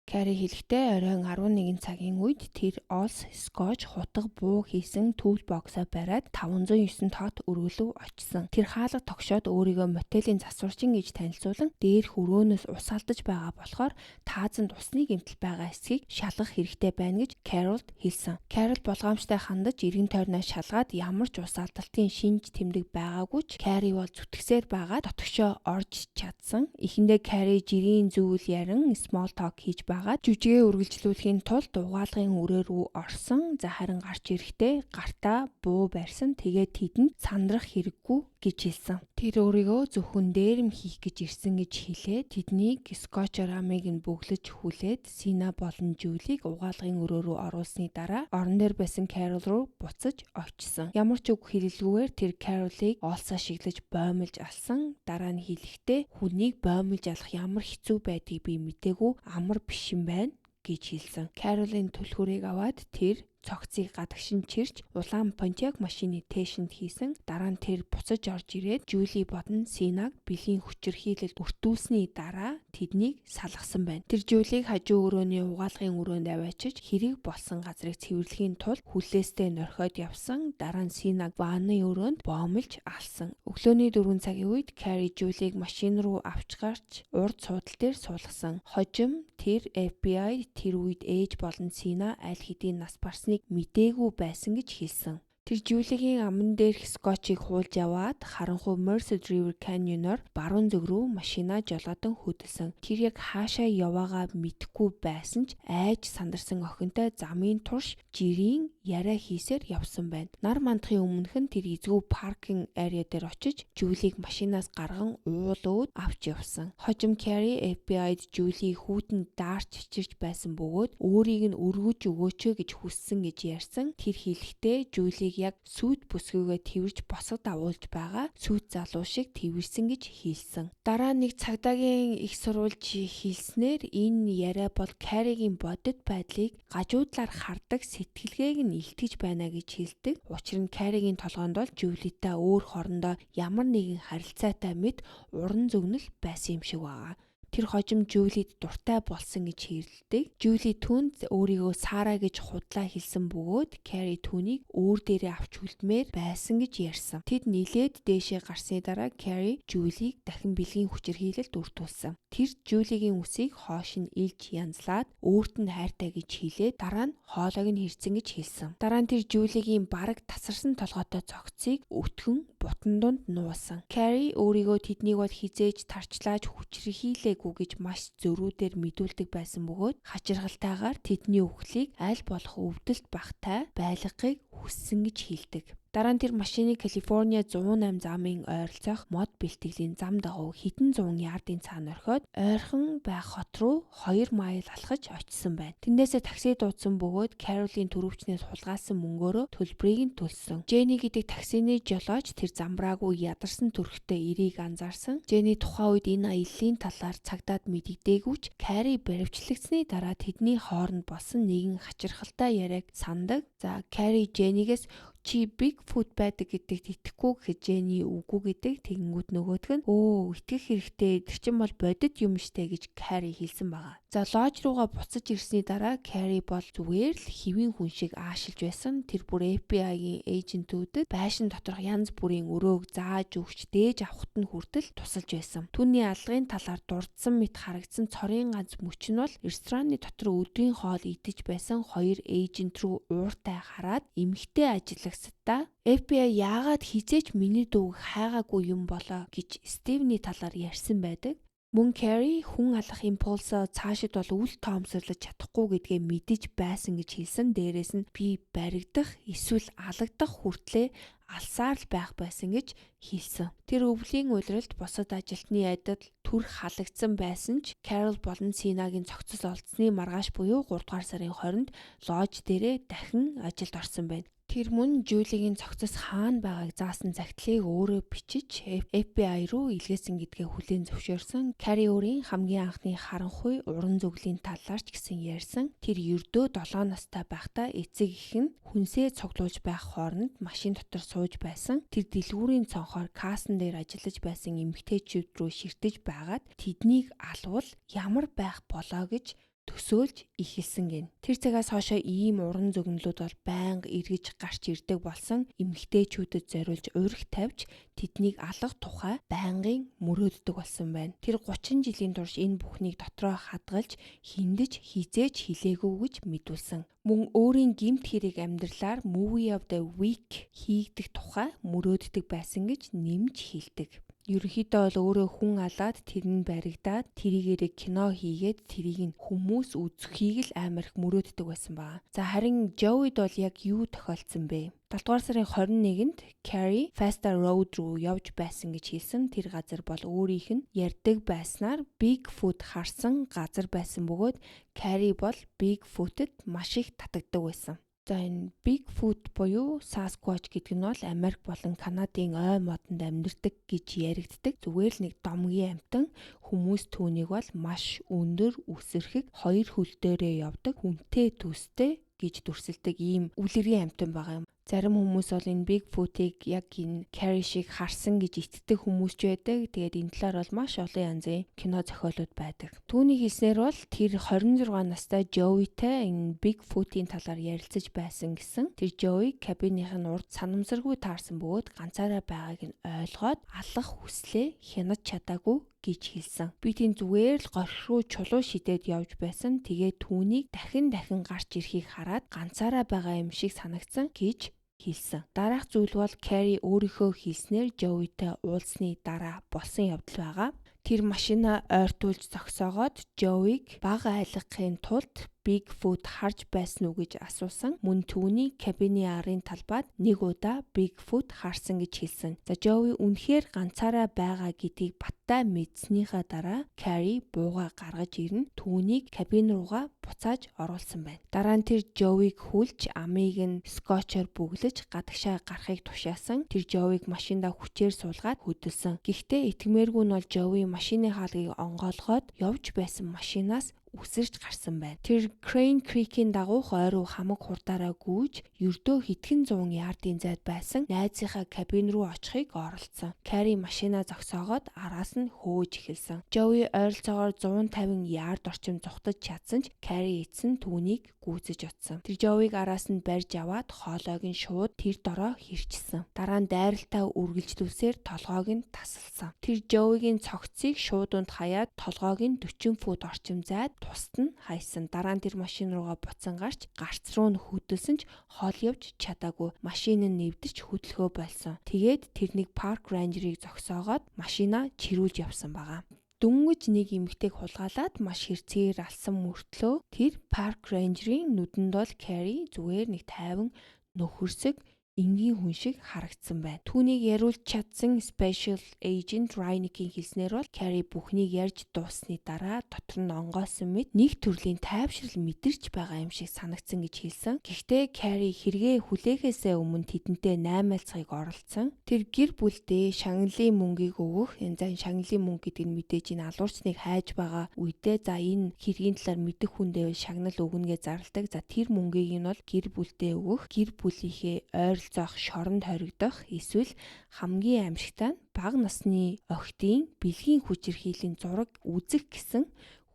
Carrie хэлэхдээ оройн 11 цагийн үед тэр олс, скотч, хутга, буу хийсэн түүл боксоо бариад 509 тоот өргөлөв очсон. Тэр хаалга тогшоод өөрийгөө мотелийн засварчин гэж танилцуулан дээрх өрөөнөөс ус алдаж байгаа болохоор таазанд усны гэмтэл байгаа эсхийг шалгах хэрэгтэй байна гэж Carroll-д хэлсэн. Carroll болгоомжтой хандаж эргэн тойрноо шалгаад ямар ч ус алдалтын шинж тэмдэг байгаагүй ч Carrie бол зүтгэсээр байгаа дотгошоо орж чадсан. Эхэндээ Carrie жирийн зүйл ярин small talk хийж жүжигээ үргэлжлүүлэхийн тулд угаалгын үрээ рүү орсон. За харин гарч ирэхдээ гартаа буу барьсан. Тэгээд тэдэнд сандрах хэрэггүй гэж хэлсэн. Тэр өөрийгөө зөвхөн дээрэм хийх гэж ирсэн гэж хэлээ. Тэднийг скотч рамыг нь бөглөж хүлээд Сина болон Жюлийг угаалгын өрөө рүү оруулсны дараа орон дээр байсан Carroll руу буцаж очсон. Ямар ч үг хэлэлгүйгээр тэр Carroll-ыг олсоо шиглэж боомлж алсан. Дараа нь хэлэхдээ хүнийг боомлж алах ямар хэцүү байдгийг би мэдээгүй амар биш юм байна гэж хэлсэн. Carroll-ийн түлхүүрийг аваад тэр цогцыг гадагшин чирч улаан Pontiac машины тээшинд хийсэн. Дараа нь тэр буцаж орж ирээд Жюли бодон Синаг бэлгийн хүчирхийлэлд өртүүлсний дараа тэднийг салгасан байна. Тэр Жюлиг хажуу өрөөний угаалгын өрөөнд аваачиж хэрэг болсон газрыг цэвэрлэхийн тулд хүлээстэй норхиод явсан. Дараа нь Синаг ванны өрөөнд боомлж алсан. Өглөөний 4 цагийн үед Carrie Жюлиг машин руу авч гарч урд суудал дээр суулгасан. Хожим тэр FBI тэр үед ээж болон Сина аль хэдийн нас барсныг мэдээгүй байсан гэж хэлсэн. Тэр Жюлигийн аман дээрх скотчийг хуулж яваад харанхуй Merced River Canyon-оор баруун зүг рүү машинаа жолоодон хөдөлсөн. Тэр яг хаашаа яваагаа мэдэхгүй байсан ч айж сандарсан охинтой замын турш жирийн яриа хийсээр явсан байна. Нар мандахын өмнөх нь тэр эзгүй паркинг area дээр очиж Жюлиг машинаас гарган уулууд авч явсан. Хожим Carrie FBI-д Жюлиг хүүтэнд даарч чичирч байсан бөгөөд өөрийг нь өргөж өгөөч гэж хүссэн гэж ярьсан. Тэр хэлэхдээ Жюлиг яг сүйт бүсгүйгээ тэрвэрж босгод агуулж байгаа сүйт залуу шиг тэрвэрсэн гэж хэлсэн. Дараа нэг цагдаагийн их сурвалж хэлснээр энэ яриа бол Carrie-гийн бодит байдлыг гажуудлаар хардаг сэтгэлгээг нь илтгэж байна гэж хэлдэг. Учир нь Carrie-гийн толгоонд бол Жюлитай өөр хорондоо ямар нэгэн харилцаатай мэд уран зөгнөл байсан юм шиг байгаа. Тэр хожим Жюлид дуртай болсон гэж хэрэлдэг. Жюли түүнд өөрийгөө Сара гэж худлаа хэлсэн бөгөөд Carrie түүнийг өөр дээрээ авч үлдмээр байсан гэж ярьсан. Тэд нилээд дээшээ гарсны дараа Carrie Жюлийг дахин бэлгийн хүчирхийлэлд үрдүүлсэн. Тэр Жюлигийн үсийг хоош нь илж янзлаад өөрт нь хайртай гэж хэлээд дараа нь хоолойг нь хэрцэн гэж хэлсэн. Дараа нь тэр Жюлигийн бараг тасарсан толгойтой цогцыг өтгөн бутан дунд нуусан. Carrie өөрийгөө тэднийг бол хизээж тарчлааж хүчирхийлээгүй гэж маш зөрүүдээр мэдүүлдэг байсан бөгөөд хачирхалтайгаар тэдний үхлийг аль болох өвдөлт багтай байлгахыг хүссэн гэж хэлдэг. Дараа нь тэр машиныг Калифорниа 108 замын ойролцоох мод бэлтгэлийн зам дагуу хэдэн зуун яардын цаана орхиод ойрхон байх хот руу 2 майл алхаж очсон байна. Тэндээсээ такси дуудсан бөгөөд Carol-ийн төрөвчнээс хулгайлсан мөнгөөрөө төлбөрийг нь төлсөн. Jenny гэдэг таксины жолооч тэр замбраагүй ядарсан төрхтэй эрийг анзаарсан. Jenny тухайн үед энэ аяллаа талаар цагдаад мэдэгдээгүйч Carrie баривчлагдсны дараа тэдний хооронд болсон нэгэн хачирхалтай яриаг сандаг. За Carrie Jenny-гээс чи Bigfoot байдаг гэдэгт итгэхгүй гэхэд Jenny үгүй гэдэг. Тэгэнгүүт нөгөөх нь итгэх хэрэгтэй. Тэр чинь бол бодит юм штэ гэж Carrie хэлсэн байгаа. За лож руугаа буцаж ирсний дараа Carrie бол зүгээр л хэвийн хүн шиг аашилж байсан. Тэр бүр FBI-гийн эйжентүүдэд байшин доторх янз бүрийн өрөөг зааж өгч дээж авахт нь хүртэл тусалж байсан. Түүний алгын талаар дурдсан мэт харагдсан цорын ганц мөч нь бол рестораны дотор өдрийн хоол идэж байсан 2 эйжент рүү ууртай хараад эмэгтэй ажиллагчдаа FBI яагаад хизээч миний дүүг хайгаагүй юм болоо гэж Стивний талаар ярьсан байдаг. Мөн Carrie хүн алах импульсоо цаашид бол үл тоомсорлож чадахгүй гэдгээ мэдэж байсан гэж хэлсэн. Дээрээс нь би баригдах эсвэл алагдах хүртлээр алсаар л байх байсан гэж хэлсэн. Тэр өвлийн улиралд босод ажилтны адил түр халагдсан байсан ч Carol болон Синагийн цогцос олдсны маргааш буюу 3 дугаар сарын 20-нд лож дээрээ дахин ажилд орсон байна. Тэр мөн Жюлигийн цогцос хаана байгааг заасан загтлыг өөрөө бичиж FBI руу илгээсэн гэдгээ хүлээн зөвшөөрсөн. Carrie өөрийн хамгийн анхны харанхуй уран зөглийн талаар ч гэсэн ярьсан. Тэр ердөө 7 настай байхдаа эцэг эх нь хүнсээ цуглуулж байх хооронд машин дотор сууж байсан. Тэр дэлгүүрийн цонхоор кассан дээр ажиллаж байсан эмэгтэйчүүд рүү ширтэж байгаад тэднийг алвал ямар байх болоо гэж төсөөлж ихэлсэн гин. Тэр цагаас хойшоо ийм уран зөгнөлүүд бол байнга эргэж гарч ирдэг болсон. Эмэгтэйчүүдэд зориулж урьг тавьж тэднийг алах тухай байнгын мөрөөддөг болсон байна. Тэр 30 жилийн турш энэ бүхнийг дотроо хадгалж хиндэж хизээж хилээгүй гэж мэдүүлсэн. Мөн өөрийн гэмт хэрэг амьдралаар Movie of the Week хийгдэх тухай мөрөөддөг байсан гэж нэмж хэлдэг. Ерөнхийдөө бол өөрөө хүн алаад тэр нь баригдаад тэрийгээрээ кино хийгээд тэрийг нь хүмүүс үзэхийг л амар их мөрөөддөг байсан баа. За харин Joey-д бол яг юу тохиолдсон бэ? 7 дугаар сарын 21-нд Carrie Faster Road руу явж байсан гэж хэлсэн. Тэр газар бол өөрийнх нь ярьдаг байснаар Bigfoot харсан газар байсан бөгөөд Carrie бол Bigfoot-д маш их татагддаг байсан. За энэ Bigfoot буюу Sasquatch гэдэг нь бол Америк болон Канадын ой модонд амьдардаг гэж яригддаг. Зүгээр л нэг домгийн амьтан. Хүмүүс түүнийг бол маш өндөр үсэрхэг 2 хөл дээрээ явдаг хүнтэй төстэй гэж дүрсэлдэг ийм үлгэрийн амьтан байгаа юм. Зарим хүмүүс бол энэ Bigfoot-ыг яг энэ Carrie шиг харсан гэж итгэдэг хүмүүс ч байдаг. Тэгээд энэ талаар бол маш олон янзын кино зохиолууд байдаг. Түүний хэлснээр бол тэр 26 настай Joey-тэй энэ Bigfoot-ийн талаар ярилцаж байсан гэсэн. Тэр Joey кабиныхын урд санамсаргүй таарсан бөгөөд ганцаараа байгааг нь ойлгоод алах хүслээ хянаж чадаагүй гэж хэлсэн. Би тийм зүгээр л горш руу чулуу шидээд явж байсан. Тэгээд түүнийг дахин гарч ирэхийг хараад ганцаараа байгаа юм шиг санагдсан гэж хэлсэн. Дараах зүйл бол Carrie өөрийнхөө хэлснээр Joey-тэй уулзсны дараа болсон явдал байгаа. Тэр машинаа ойртуулж зогсоогоод Joey-г бага айлгахын тулд Bigfoot харж байсан уу гэж асуусан. Мөн түүний кабины арын талбайд нэг удаа Bigfoot харсан гэж хэлсэн. За Joey үнэхээр ганцаараа байгаа гэдгийг баттай мэдснийхаа дараа Carrie бууга гаргаж ирнэ. Түүнийг кабин руугаа буцааж оруулсан байна. Дараа нь тэр Joey-г хүлж амийг нь скотчоор бүглэж гадагшаа гарахыг тушаасан. Тэр Joey-г машиндаа хүчээр суулгаад хөдөлсөн. Гэхдээ итгэмээргүй нь бол Joey машины хаалгыг онгоолгоод явж байсан машинаас үсэрч гарсан байна. Тэр Crane Creek-ийн дагуух ойр руу хамаг хурдаараа гүйж ердөө хэдхэн зуун яардын зайд байсан найзынхаа кабин руу очихыг оролдсон. Carrie машинаа зогсоогоод араас нь хөөж эхэлсэн. Joey ойролцоогоор 150 ярд орчим зугтаж чадсан ч Carrie эцэн түүнийг гүйцэж утсан. Тэр Joey-г араас нь барьж аваад хоолойг нь шууд тэр дороо хэрчсэн. Дараа нь дайралтаа үргэлжлүүлсээр толгойг нь тасалсан. Тэр Joey-гийн цогцыг шуудунд хаяад толгойг нь 40 фут орчим зайд тусад нь хайсан. Дараа нь тэр машин руугаа буцан гарч гарц руу нь хөдөлсөн ч хоол явж чадаагүй. Машин нь нэвдэж хөдөлгөө болсон. Тэгээд тэрнийг парк рейнжерийг зогсоогоод машинаа чирүүлж явсан байгаа. Дүнгэж нэг эмэгтэйг хулгайлаад маш хэрцээр алсан мөртлөө тэр парк рейнжерийн нүдэнд бол Carrie зүгээр нэг тайван нөхөрсөг энгийн хүн шиг харагдсан байна. Түүнийг яриулж чадсан Special Agent Reineke-ийн хэлснээр бол Carrie бүхнийг ярьж дууссаны дараа дотор нь онгойсон мэт нэг төрлийн тайвшрал мэдэрч байгаа юм шиг санагдсан гэж хэлсэн. Гэхдээ Carrie хэрэгээ хүлээхээсээ өмнө тэдэнтэй 8 айлцахыг оролцсон. Тэр гэр бүлдээ шагналын мөнгийг өгөх, шагналын мөнгө гэдэг нь мэдээж энэ алуурчныг хайж байгаа үедээ за энэ хэргийн талаар мэдэх хүндээ шагнал өгнөгээ зарладаг. За тэр мөнгийг нь бол гэр бүлдээ өгөх, гэр бүлийнхээ ойролцоох шоронд хоригдох эсвэл хамгийн аимшигтай нь бага насны охидын бэлгийн хүчирхийллийн зураг үзэх гэсэн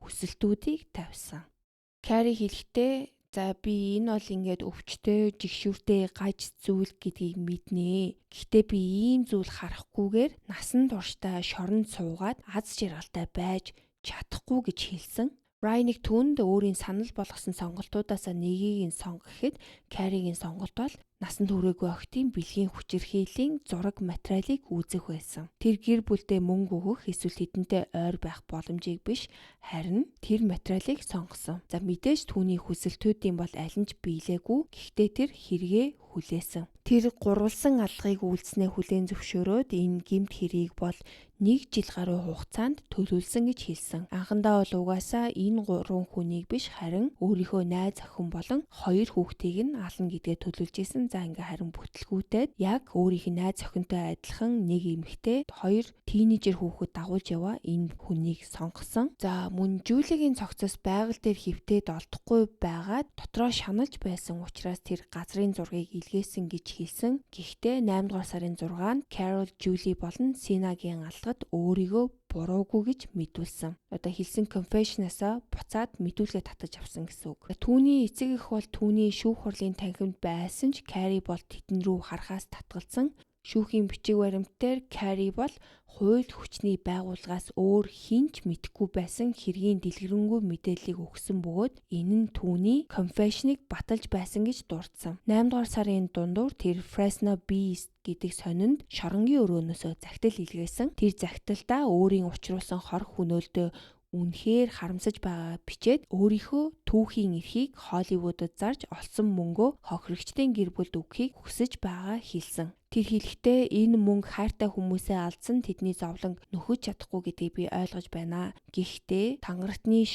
хүсэлтүүдийг тавьсан. Carrie хэлэхдээ за би энэ бол ингээд өвчтөй, жигшүүртэй гаж зүйл гэдгийг мэднэ. Гэхдээ би ийм зүйл харахгүйгээр насан туршдаа шоронд суугаад аз жаргалтай байж чадахгүй гэж хэлсэн. Reineke түүнд өөрийн санал болгосон сонголтуудаас нэгийг нь сонгох гэхэд Carrie-гийн сонголт бол насан туршаагүй охидын бэлгийн хүчирхийллийн зураг материалыг үзэх байсан. Тэр гэр бүлдээ мөнгө өгөх эсвэл тэдэнтэй ойр байх боломжийг биш харин тэр материалыг сонгосон. За мэдээж түүний хүсэлтүүдийн бол аль нь ч биелээгүй. Гэхдээ тэр хэрэгээ хүлээсэн. Тэр гурвалсан алгыг үйлснээ хүлээн зөвшөөрөөд энэ гэмт хэрийг бол 1 жил гаруй хугацаанд төлөвлөсөн гэж хэлсэн. Анхандаа бол угаасаа энэ 3 хүнийг биш харин өөрийнхөө найз охин болон 2 хүүхдийг нь ална гэдгээ төлөвлөж исэн. За ингээ харин бүтлгүүтээд яг өөрийнх нь найз охинтой адилхан нэг эмэгтэй 2 тийнейжер хүүхэд дагуулж яваа энэ хүнийг сонгосон. За мөн Julie-гийн цогцос байгаль дээр хөвтөд олдохгүй байгаад дотроо шаналж байсан учраас тэр газрын зургийг илгээсэн гэж хэлсэн. Гэхдээ 8 дугаар сарын 6-нд Carol, Julie болон Sina-гийн алгад өөрийгөө буруугүй гэж мэдүүлсэн. Одоо хэлсэн confession-асаа буцаад мэдүүлгээ татаж авсан гэсэн үг. Түүний эцэг эх бол түүний шүүх хурлын танхимд байсан ч Carrie бол тэдэн рүү харахаас татгалзсан. Шүүхийн бичиг баримтаар Carrie бол хууль хүчний байгууллагаас өөр хинч мэдэхгүй байсан хэргийн дэлгэрэнгүй мэдээллийг өгсөн бөгөөд энэ нь түүний confession-ыг баталж байсан гэж дурдсан. 8 дугаар сарын дундуур тэр Fresno Beast гэдэг сонинд шоронгийн өрөөнөөсөө захидал илгээсэн. Тэр захидалдаа өөрийн учруулсан хор хөнөөлтөө үнэхээр харамсаж байгаа бичээд өөрийнхөө түүхийн эрхийг Холливуудад зарж олсон мөнгөө хохирогчдын гэр бүлд өгөхийг хүсэж байгаа хэлсэн. Тэр хэлэхдээ энэ мөнгө хайртай хүмүүсээ алдсан тэдний зовлон нөхөж чадахгүй гэдгийг би ойлгож байна. Гэхдээ тангаратны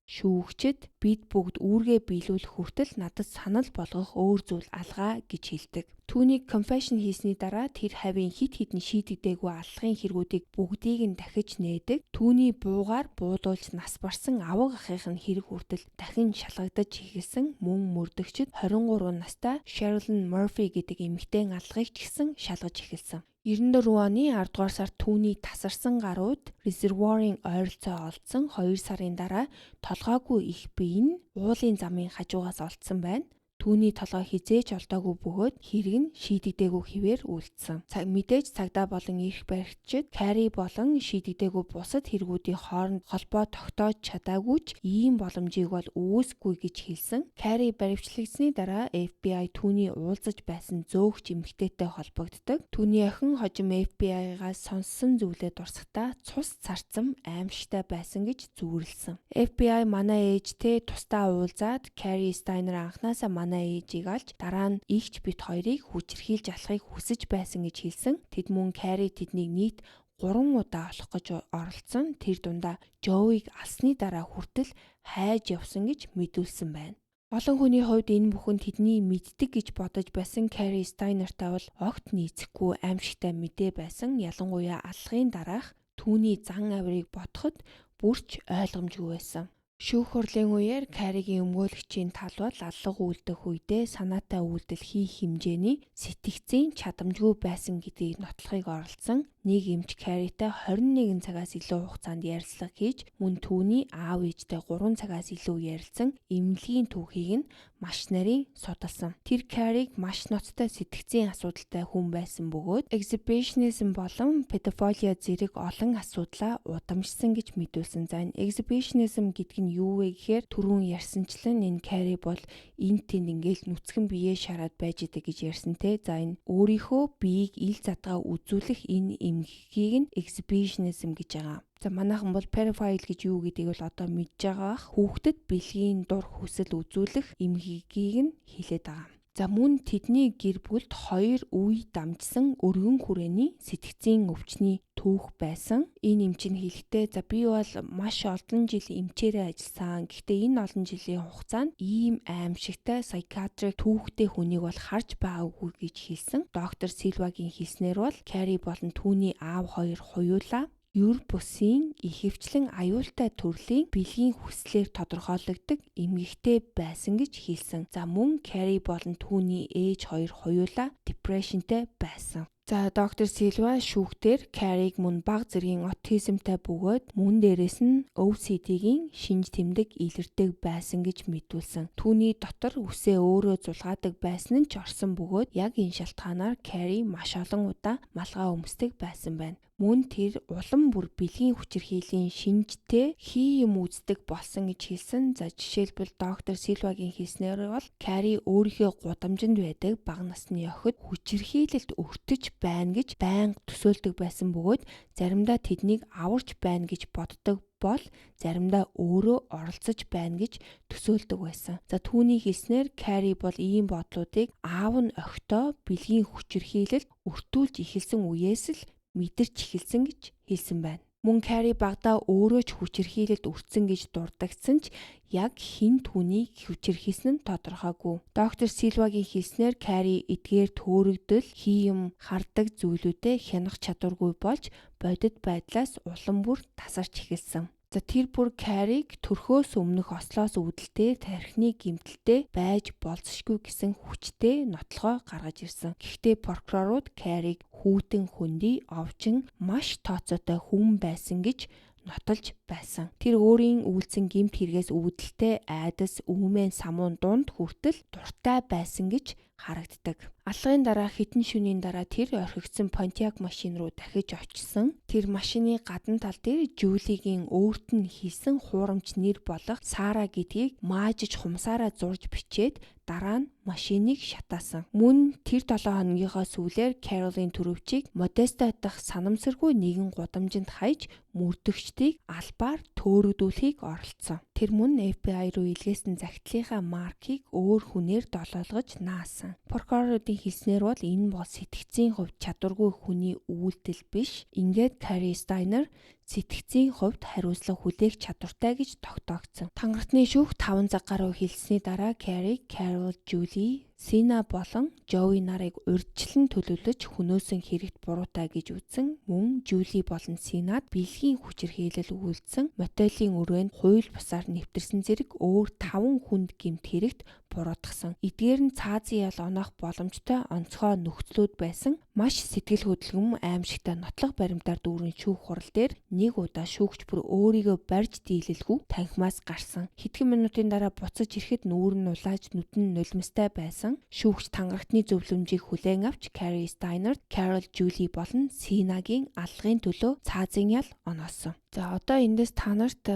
шүүгчд бид бүгд үүргээ биелүүлэх хүртэл надад санал болгох өөр зүйл алгаа гэж хэлдэг. Түүнийг confession хийсний дараа тэр хавийн хит хитэн шийдэгдээгүй аллагын хэрэгүүдийг бүгдийг нь дахиж нээдэг. Түүний буугаар буудуулж нас барсан авга ахих нь хэрэг хүртэл дахин шалгагдаж эхэлсэн. Мөн мөрдөгчд 23 настай Sherilyn Murphy гэдэг эмэгтэй алгыг ч гэсэн шалгаж эхэлсэн. 94 оны 10 дугаар сард түүний тасарсан гарууд резервуарын ойролцоо олдсон. 2 сарын дараа толгойгүй их бие нь уулын замын хажуугаас олдсон байна. Түүний толгой хизээж олдоогүй бөгөөд хэрэг нь шийдэгдээгүй хэвээр үлдсэн. Мэдээж цагдаа болон эрх баригчид Carrie болон шийдэгдээгүй бусад хэрэгүүдийн хооронд холбоо тогтоож чадаагүй ч ийм боломжийг бол үүсэхгүй гэж хэлсэн. Carrie баривчлагдсны дараа FBI түүний уулзаж байсан зөөгч эмэгтэйтэй холбогддог. Түүний охин хожим FBI-гаас сонссон зүйлээ дурсахдаа цус царцсан аимшигтай байсан гэж зүүрлсэн. FBI манай ээжтэй тусдаа уулзаад Carrie Steiner анханасаа манай ээжийг алж дараа нь игч бит хоёрыг хүчирхийлж алахыг хүсэж байсан гэж хэлсэн. Тэд мөн Carrie тэднийг нийт 3 удаа олох гэж оролцсон. Тэр дундаа Joey-г алсны дараа хүртэл хайж явсан гэж мэдүүлсэн байна. Олон хүний хувьд энэ бүхэн тэдний мэддэг гэж бодож байсан Carrie Steiner-тай бол огт нийцэхгүй аимшигтай мэдээ байсан. Ялангуяа аллагын дараах түүний зан авирыг бодоход бүрч ойлгомжгүй байсан. Шүүх хурлын үеэр Carrie-гийн өмгөөлөгчийн талбал аллах үйлдэх үедээ санаатай үйлдэл хийх хэмжээний сэтгцийн чадамжгүй байсан гэдгийг нотлохыг оролцсон нэг эмч Carrie-тай 21 цагаас илүү хугацаанд ярилцлага хийж мөн түүний аав ээжтэй 3 цагаас илүү ярилцсан эмнэлгийн түүхийг нь маш нарийн судалсан. Тэр Carrie-г маш ноцтой сэтгцийн асуудалтай хүн байсан бөгөөд exhibitionism болон pedophilia зэрэг олон асуудлаа удамшсан гэж мэдүүлсэн. За энэ exhibitionism гэдэг нь юу вэ гэхээр түрүүн ярьсанчлан энэ Carrie бол энд тэнд ингээл нүцгэн биеэ шараад байж идэг гэж ярьсан те. За энэ өөрийнхөө биеийг ил задгаа үзүүлэх энэ эмгэгийг нь exhibitionism гэж байгаа. За манайхан бол pedophile гэж юу гэдгийг бол одоо мэдж байгаа бах. Хүүхдэд бэлгийн дур хүсэл үзүүлэх эмгэгийг нь хэлээд байгаа. За мөн тэдний гэр бүлд 2 үе дамжсан өргөн хүрээний сэтгцийн өвчний түүх байсан. Энэ эмч нь хэлэхдээ за би бол маш олон жил эмчээрээ ажилласан. Гэхдээ энэ олон жилийн хугацаанд ийм аимшигтай psychiatric түүхтэй хүнийг бол харж байгаагүй гэж хэлсэн. Доктор Силвагийн хэлснээр бол Carrie болон түүний аав хоёр хуйлаа юр бусын ихэвчлэн аюултай төрлийн бэлгийн хүслээр тодорхойлогддог эмгэгтэй байсан гэж хэлсэн. За мөн Carrie болон түүний ээж хоёр хуйлаа депрешнтэй байсан. За доктор Силва шүүхтэр Carrie-г мөн бага зэргийн аутизмтай бөгөөд мөн дээрэс нь OCD-гийн шинж тэмдэг илэрдэг байсан гэж мэдүүлсэн. Түүний дотор үсээ өөрөө зулгаадаг байсан нь ч орсон бөгөөд яг энэ шалтгаанаар Carrie маш олон удаа малгай өмсдөг байсан байна. Мөн тэр улам бүр бэлгийн хүчирхийллийн шинжтэй хий юм үздэг болсон гэж хэлсэн. За жишээлбэл доктор Силвагийн хэлснээр бол Carrie өөрийнхөө гудамжинд байдаг бага насны охид хүчирхийлэлд өртөж байна гэж байнга төсөөлдөг байсан бөгөөд заримдаа тэднийг аварч байна гэж боддог бол заримдаа өөрөө оролцож байна гэж төсөөлдөг байсан. За түүний хэлснээр Carrie бол ийм бодлуудыг аав нь охидоо бэлгийн хүчирхийлэлд өртүүлж эхэлсэн үеэс л мэдэрч эхэлсэн гэж хэлсэн байна. Мөн Carrie багада өөрөө ч хүчирхийлэлд өртсөн гэж дурддагсан ч яг хэн түүнийг хүчирхийлсэн нь тодорхойгүй. Доктор Силвагийн хэлснээр Carrie эдгээр төөрөгдөл, хий юм хардаг зүйлүүдэд хянах чадваргүй болж бодит байдлаас улам бүр тасарч эхэлсэн. За тэр бүр Carrie-г төрхөөс өмнөх ослоос үүдэлтэй тархины гэмтэлтэй байж болзошгүй гэсэн хүчтэй нотлогоо гаргаж ирсэн. Гэхдээ прокурорууд Carrie-г хүйтэн хөндий овжин маш тооцоотой хүн байсан гэж нотолж байсан. Тэр өөрийн үйлсэн гэмт хэрэгээс үүдэлтэй айдас, үүмэн самуун дунд хүртэл дуртай байсан гэж харагддаг. Аллагын дараа хитэн шөнийн дараа тэр орхигдсон Pontiac машин руу дахиж очсон. Тэр машины гадна тал дээр Жулигийн өөрт нь хийсэн хуурамч нэр болох Сара гэдгийг маажиж хумсаараа зурж бичээд дараа нь машиныг шатаасан. Мөн тэр 7 хоногийнхоо сүүлээр Carol-ийн төрөвчийг Модесто дахь санамсаргүй нэгэн гудамжинд хаяж мөрдөгчдийг албаар төөрөгдүүлэхийг оролцсон. Тэр мөн FBI руу илгээсэн захидлынхаа маркийг өөр хүнээр долоолгож наасан. Прокуроруудын хэлснээр бол энэ бол сэтгцийн хувьд чадваргүй хүний үйлдэл биш. Ингээд Carrie Steiner сэтгцийн хувьд хариуцлага хүлээх чадвартай гэж тогтоогдсон. Тангартны шүүх 5 цаг гаруй хэлсний дараа Carrie, Carol, Julie, Sina болон Joey нарыг урьдчилан төлөвлөж хөнөөсөн хэрэгт буруутай гэж үзсэн. Мөн Julie болон Sinad бэлгийн хүчирхийлэл үйлдсэн, мотелийн өрөөнд хууль бусаар нэвтэрсэн зэрэг өөр 5 хүнд гэмт хэрэгт буруутгасан. Эдгээр нь цаазын ял оноох боломжтой онцгой нөхцлүүд байсан. Маш сэтгэл хөдлөм аимшигтай нотлох баримтаар дүүрэн шүүх хурал дээр нэг удаа шүүгч бүр өөрийгөө барьж дийлэлгүй танхимаас гарсан. Хэдхэн минутын дараа буцаж ирэхэд нүүр нь улааж нүд нь нулимстай байсан. Шүүгч тангарахны зөвлөмжийг хүлээн авч Carrie Steiner, Carol, Julie болон Sinaгийн аллагын төлөө цаазын ял оноосон. За одоо эндээс та нарт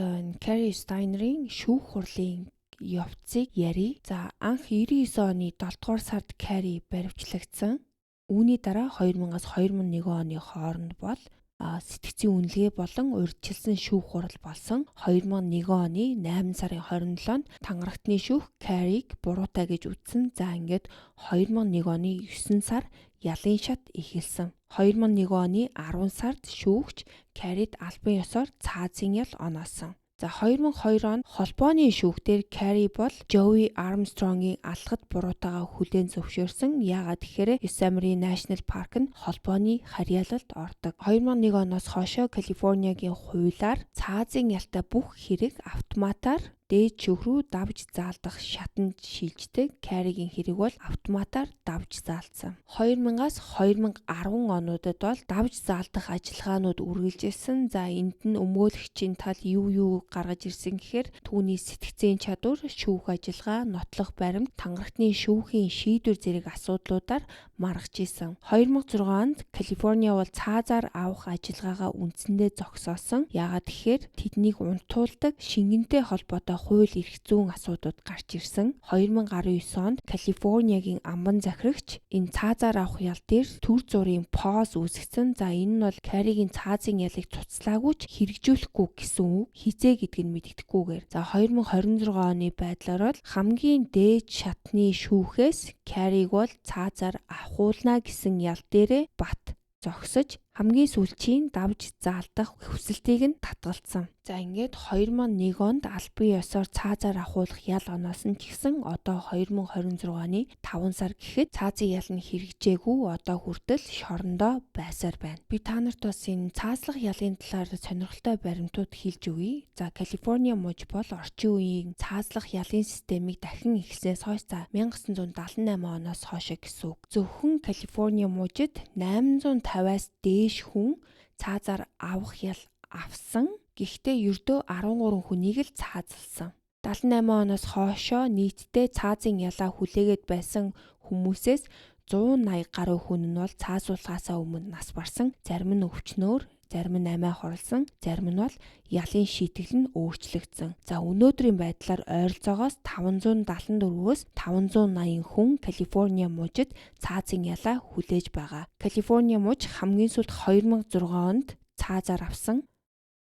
Carrie Steiner-ийн шүүх хурлын явцыг ярив. За анх 99 оны 7 дугаар сард Carrie баривчлагдсан. Үүний дараа 2000-аас 2001 оны хооронд бол сэтгцийн үнэлгээ болон урьдчилсан шүүх хурал болсон. 2001 оны 8 сарын 27-нд тангарагтны шүүх Carrie-г буруутай гэж үзсэн. За ингээд 2001 оны 9 сар ялын шат эхэлсэн. 2001 оны 10 сард шүүгч Carrie-д албан ёсоор цаазын ял оноосон. За 2002 онд холбооны шүүхтэр Carey бол Joey Armstrong-ийн алхад буруутайгаа хүлээн зөвшөөрсөн. Яагаад гэхээр Yosemite National Park нь холбооны харьяалалд ордог. 2001 оноос хойшоо Калифорниагийн хуулиар цаазын ялтай бүх хэрэг автоматар дээд шүүх рүү давж заалдах шатанд шилждэг. Carey-гийн хэрэг бол автоматар давж заалдсан. 2000-аас 2010 онуудад бол давж заалдах ажиллагаанууд үргэлжилсэн. За энд нь өмгөөлөгчийн тал юу гаргаж ирсэн гэхээр түүний сэтгцийн чадвар, шүүх ажиллагаа, нотлох баримт, тангарахны шүүхийн шийдвэр зэрэг асуудлуудаар маргаж исэн. 2006 онд Калифорниа бол цаазаар авах ажиллагаагаа үндсэндээ зогсоосон. Яагаад гэхээр тэднийг унтуулдаг шингэнтэй холбоотой хууль эрх зүйн асуудлууд гарч ирсэн. 2019 онд Калифорниагийн амбан захирагч энэ цаазаар авах ял дээр төр зургийн поз үүсгэсэн. За энэ нь бол Carey-гийн цаазын ялыг цуцлаагүй ч хэрэгжүүлэхгүй гэсэн үг. Хизээ гэдэг нь мэддэхгүйгээр. За 2026 оны байдлаар бол хамгийн дээд шатны шүүхээс Carey-г бол цаазаар авахуулна гэсэн ял дээрээ бат зогсож хамгийн сүүлчийн давж заалдах хүсэлтийг нь татгалцсан. За ингээд 2001 онд албан ёсоор цаазаар авахуулах ял оноос нь ч гэсэн одоо 2026 оны 5 сар гэхэд цаазын ял нь хэрэгжээгүй одоо хүртэл шорондоо байсаар байна. Би та нарт бас энэ цаазлах ялын талаар сонирхолтой баримтууд хэлж өгье. За Калифорниа мужи бол орчин үеийн цаазлах ялын системийг дахин эхлснээс хойш 1978 оноос хойш гэсэн үг. Зөвхөн Калифорниа мужид 850-аас дээш хүн цаазаар авах ял авсан. Гэхдээ ердөө 13 хүнийг л цаазалсан. 78 оноос хойшоо нийтдээ цаазын ялаа хүлээгээд байсан хүмүүсээс 180 гаруй хүн нь бол цаазуулахаасаа өмнө нас барсан. Зарим нь өвчнөөр, зарим нь амиа хорлсон, зарим нь бол ялын шийтгэл нь өөрчлөгдсөн. За өнөөдрийн байдлаар ойролцоогоос 574-өөс 580 хүн Калифорниа мужид цаазын ялаа хүлээж байгаа. Калифорниа муж хамгийн сүүлд 2006 онд цаазаар авсан.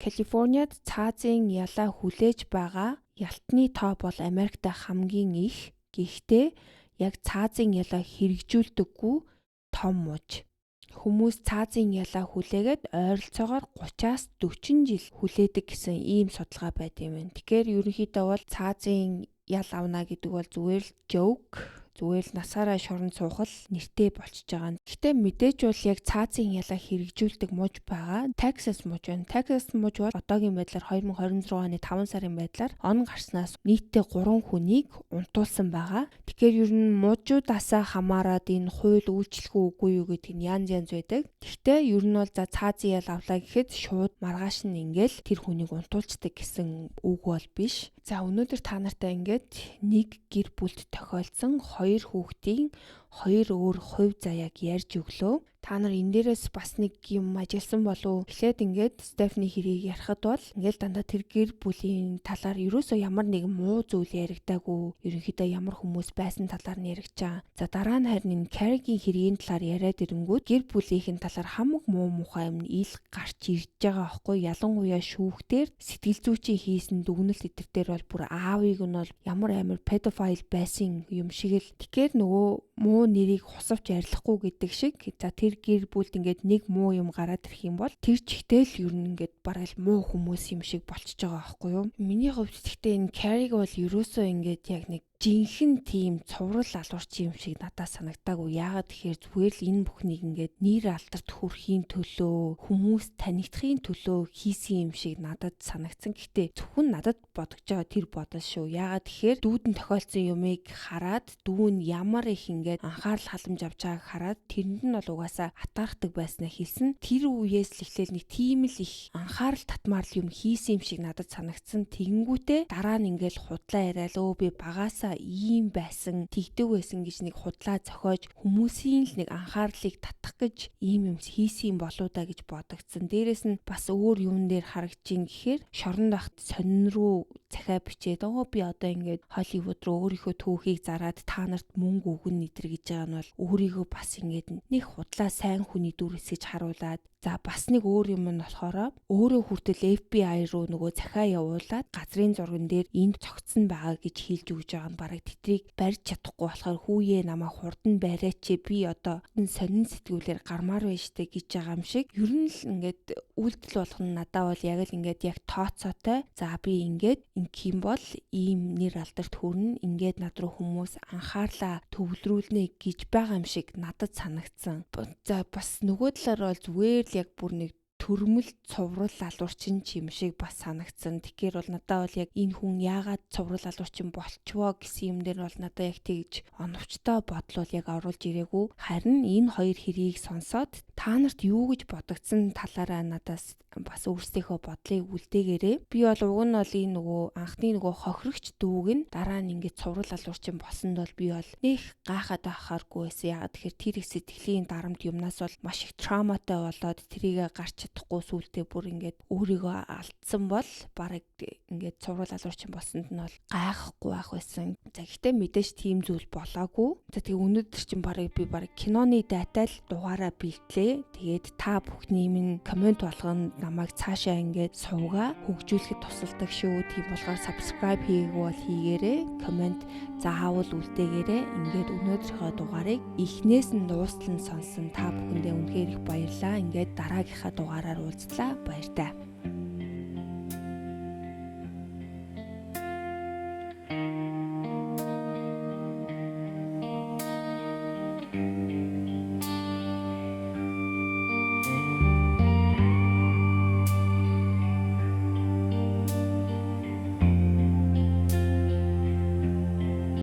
Калифорниад цаазын ялаа хүлээж байгаа ялтны тоо бол Америкт хамгийн их. Гэхдээ яг цаазын ялаа хэрэгжүүлдэггүй том муж. Хүмүүс цаазын ялаа хүлээгээд ойролцоогоор 30-аас 40 жил хүлээдэг гэсэн ийм судалгаа байд юм байна. Тэгэхээр ерөнхийдөө бол цаазын ял авна гэдэг бол зүгээр л joke, зүгээр л насаараа шорон суухал нэртэй болчихж байгаа. Гэхдээ мэдээж бол яг цаазын ялаа хэрэгжүүлдэг муж байгаа. Texas муж байна. Texas муж бол одоогийн байдлаар 2026 оны 5 сарын байдлаар он гарснаас нийтдээ 3 хүнийг унтуулсан байгаа. Тэгэхээр ер нь мужуудаасаа хамаарад энэ хууль үйлчлэх үгүй юу гэдэг нь янз байдаг. Гэхдээ ер нь бол за цаазын ял авлаа гэхэд шууд маргааш нь ингээл тэр хүнийг унтуулцдаг гэсэн үг бол биш. За өнөөдөр та нартай ингээд нэг гэр бүлд тохиолдсон 2 хүүхдийн 2 өөр хувь заяаг ярьж өглөө. Та нар энэ дээрээс бас нэг юм ажилласан болов уу? Эхлээд ингээд Стефани хэрийг ярихад бол ингээд дандаа тэр гэр бүлийн талаар ерөөсөө ямар нэгэн муу зүйл яригдаагүй. Ерөнхийдөө ямар хүмүүс байсан талаар нь яригчаа. За дараа нь харин энэ Carey-гийн хэргийн талаар яриад ирэнгүүт гэр бүлийнхэн талаар хамаг муу мухай юм ил гарч ирж байгаа аахгүй. Ялангуяа шүүхтэр сэтгэл зүйчийн хийсэн дүгнэлт эдэр дээр бол бүр аавыг нь бол ямар амар педофайл байсан юм шиг л. Тэгэхээр нөгөө муу нэрийг хусавч арилахгүй гэдэг шиг. За тэр гэр бүлд ингээд нэг муу юм гараад ирэх юм бол тэр чигтэл ер нь ингээд бараг л муу хүмүүс юм шиг болчихж байгаа байхгүй юу? Миний хувьд гэхдээ энэ Carey бол ерөөсөө ингээд яг нэг жинхэнэ тийм цуврал алуурч юм шиг надад санагдаагүй. Яагаад тэгэхээр зүгээр л энэ бүхнийг ингээд нэр алдарт хүрхийн төлөө, хүмүүс танигдахын төлөө хийсэн юм шиг надад санагдсан. Гэхдээ зөвхөн надад бодож байгаа тэр бодол шүү. Яагаад тэгэхээр дүүдэн тохиолдсон юмыг хараад дүүн ямар их ингээд анхаарал халамж авч байгааг хараад тэрэнд нь бол угаасаа атаархдаг байснаа хэлсэн. Тэр үеэс л эхлээл нэг тийм л их анхаарал татмаар юм хийсэн юм шиг надад санагдсан. Тэгэнгүүтээ дараа нь ингээд худлаа яриад өө би багаас ийм байсан, тэгдэг байсан гэж нэг худлаа зохиож хүмүүсийн л нэг анхаарлыг татах гэж ийм юм хийсэн болоо да гэж бодогдсон. Дээрээс нь бас өөр юм дээр харагдаж ин гэхээр шоронд ахт сонин руу захиа бичээд би одоо ингээд Холливуд руу өөрийнхөө түүхийг зараад та нарт мөнгө өгнө нэтэр гэж байгаа нь бол өөрийгөө бас ингээд нэг худлаа сайн хүний дүр эсэж харуулад за бас нэг өөр юм нь болохоор өөрөө хүртэл FBI руу нөгөө захиа явуулаад газрын зурган дээр энд цогцсон байгаа гэж хэлж өгж байгаа нь бараг тэтрийг барьж чадахгүй болохоор хүүе намаа хурдан бариач би одоо сонин сэтгүүлээр гармаар байж тээ гэж байгаа юм шиг ер нь л ингээд үйлдэл болох нь надад бол яг л ингээд яг тооцоотой за би ингээд ингийн бол ийм нэр алдарт хүрнэ ингээд над руу хүмүүс анхаарлаа төвлөрүүлнэ гэж байгаа юм шиг надад санагдсан. За бас нөгөө талаар бол зүгээр л яг бүр нэг төрмөл цуврал алуурчин юм шиг бас санагдсан. Тэгэхээр бол надад бол яг энэ хүн яагаад цуврал алуурчин болчихвоо гэсэн юм дээр бол надад яг тэгж оновчтой бодлол яг оруулж ирээгүй. Харин энэ хоёр хэрийг сонсоод та нарт юу гэж бодогдсон талаараа надаас бас өөрсдийнхөө бодлыг үлдээгээрэй. Би бол уг нь бол энэ нөгөө анхны нөгөө хохирогч дүүг нь дараа нь ингээд цуврал алуурчин болсонд бол би бол нэх гайхаад байхааргүй байсан. Яагаад тэгэхээр тэр их сэтгэлийн дарамт юмнаас бол маш их травматай болоод тэрийг гарч чадахгүй сүултээ бүр ингээд өөрийгөө алдсан бол бараг ингээд цуврал алуурчин болсонд нь бол гайхахгүй байх байсан. За гэхдээ мэдээж тийм зүйл болоогүй. За тэгээ өнөөдөр чинь бараг би бараг киноны дайтай л дугаараа бэлтлээ. Тэгээд та бүхний минь комент болгоно намайг цаашаа ингээд суугаа хөгжүүлэхэд тусалдаг шүү. Тийм болохоор subscribe хийгээгүй бол хийгээрэй. Комент заавал үлдээгээрэй. Ингээд өнөөдрийнхөө дугаарыг эхнээс нь дуустал нь сонсон та бүхэндээ үнэхээр их баярлалаа. Ингээд дараагийнхаа дугаараар уулзлаа. Баяр таа.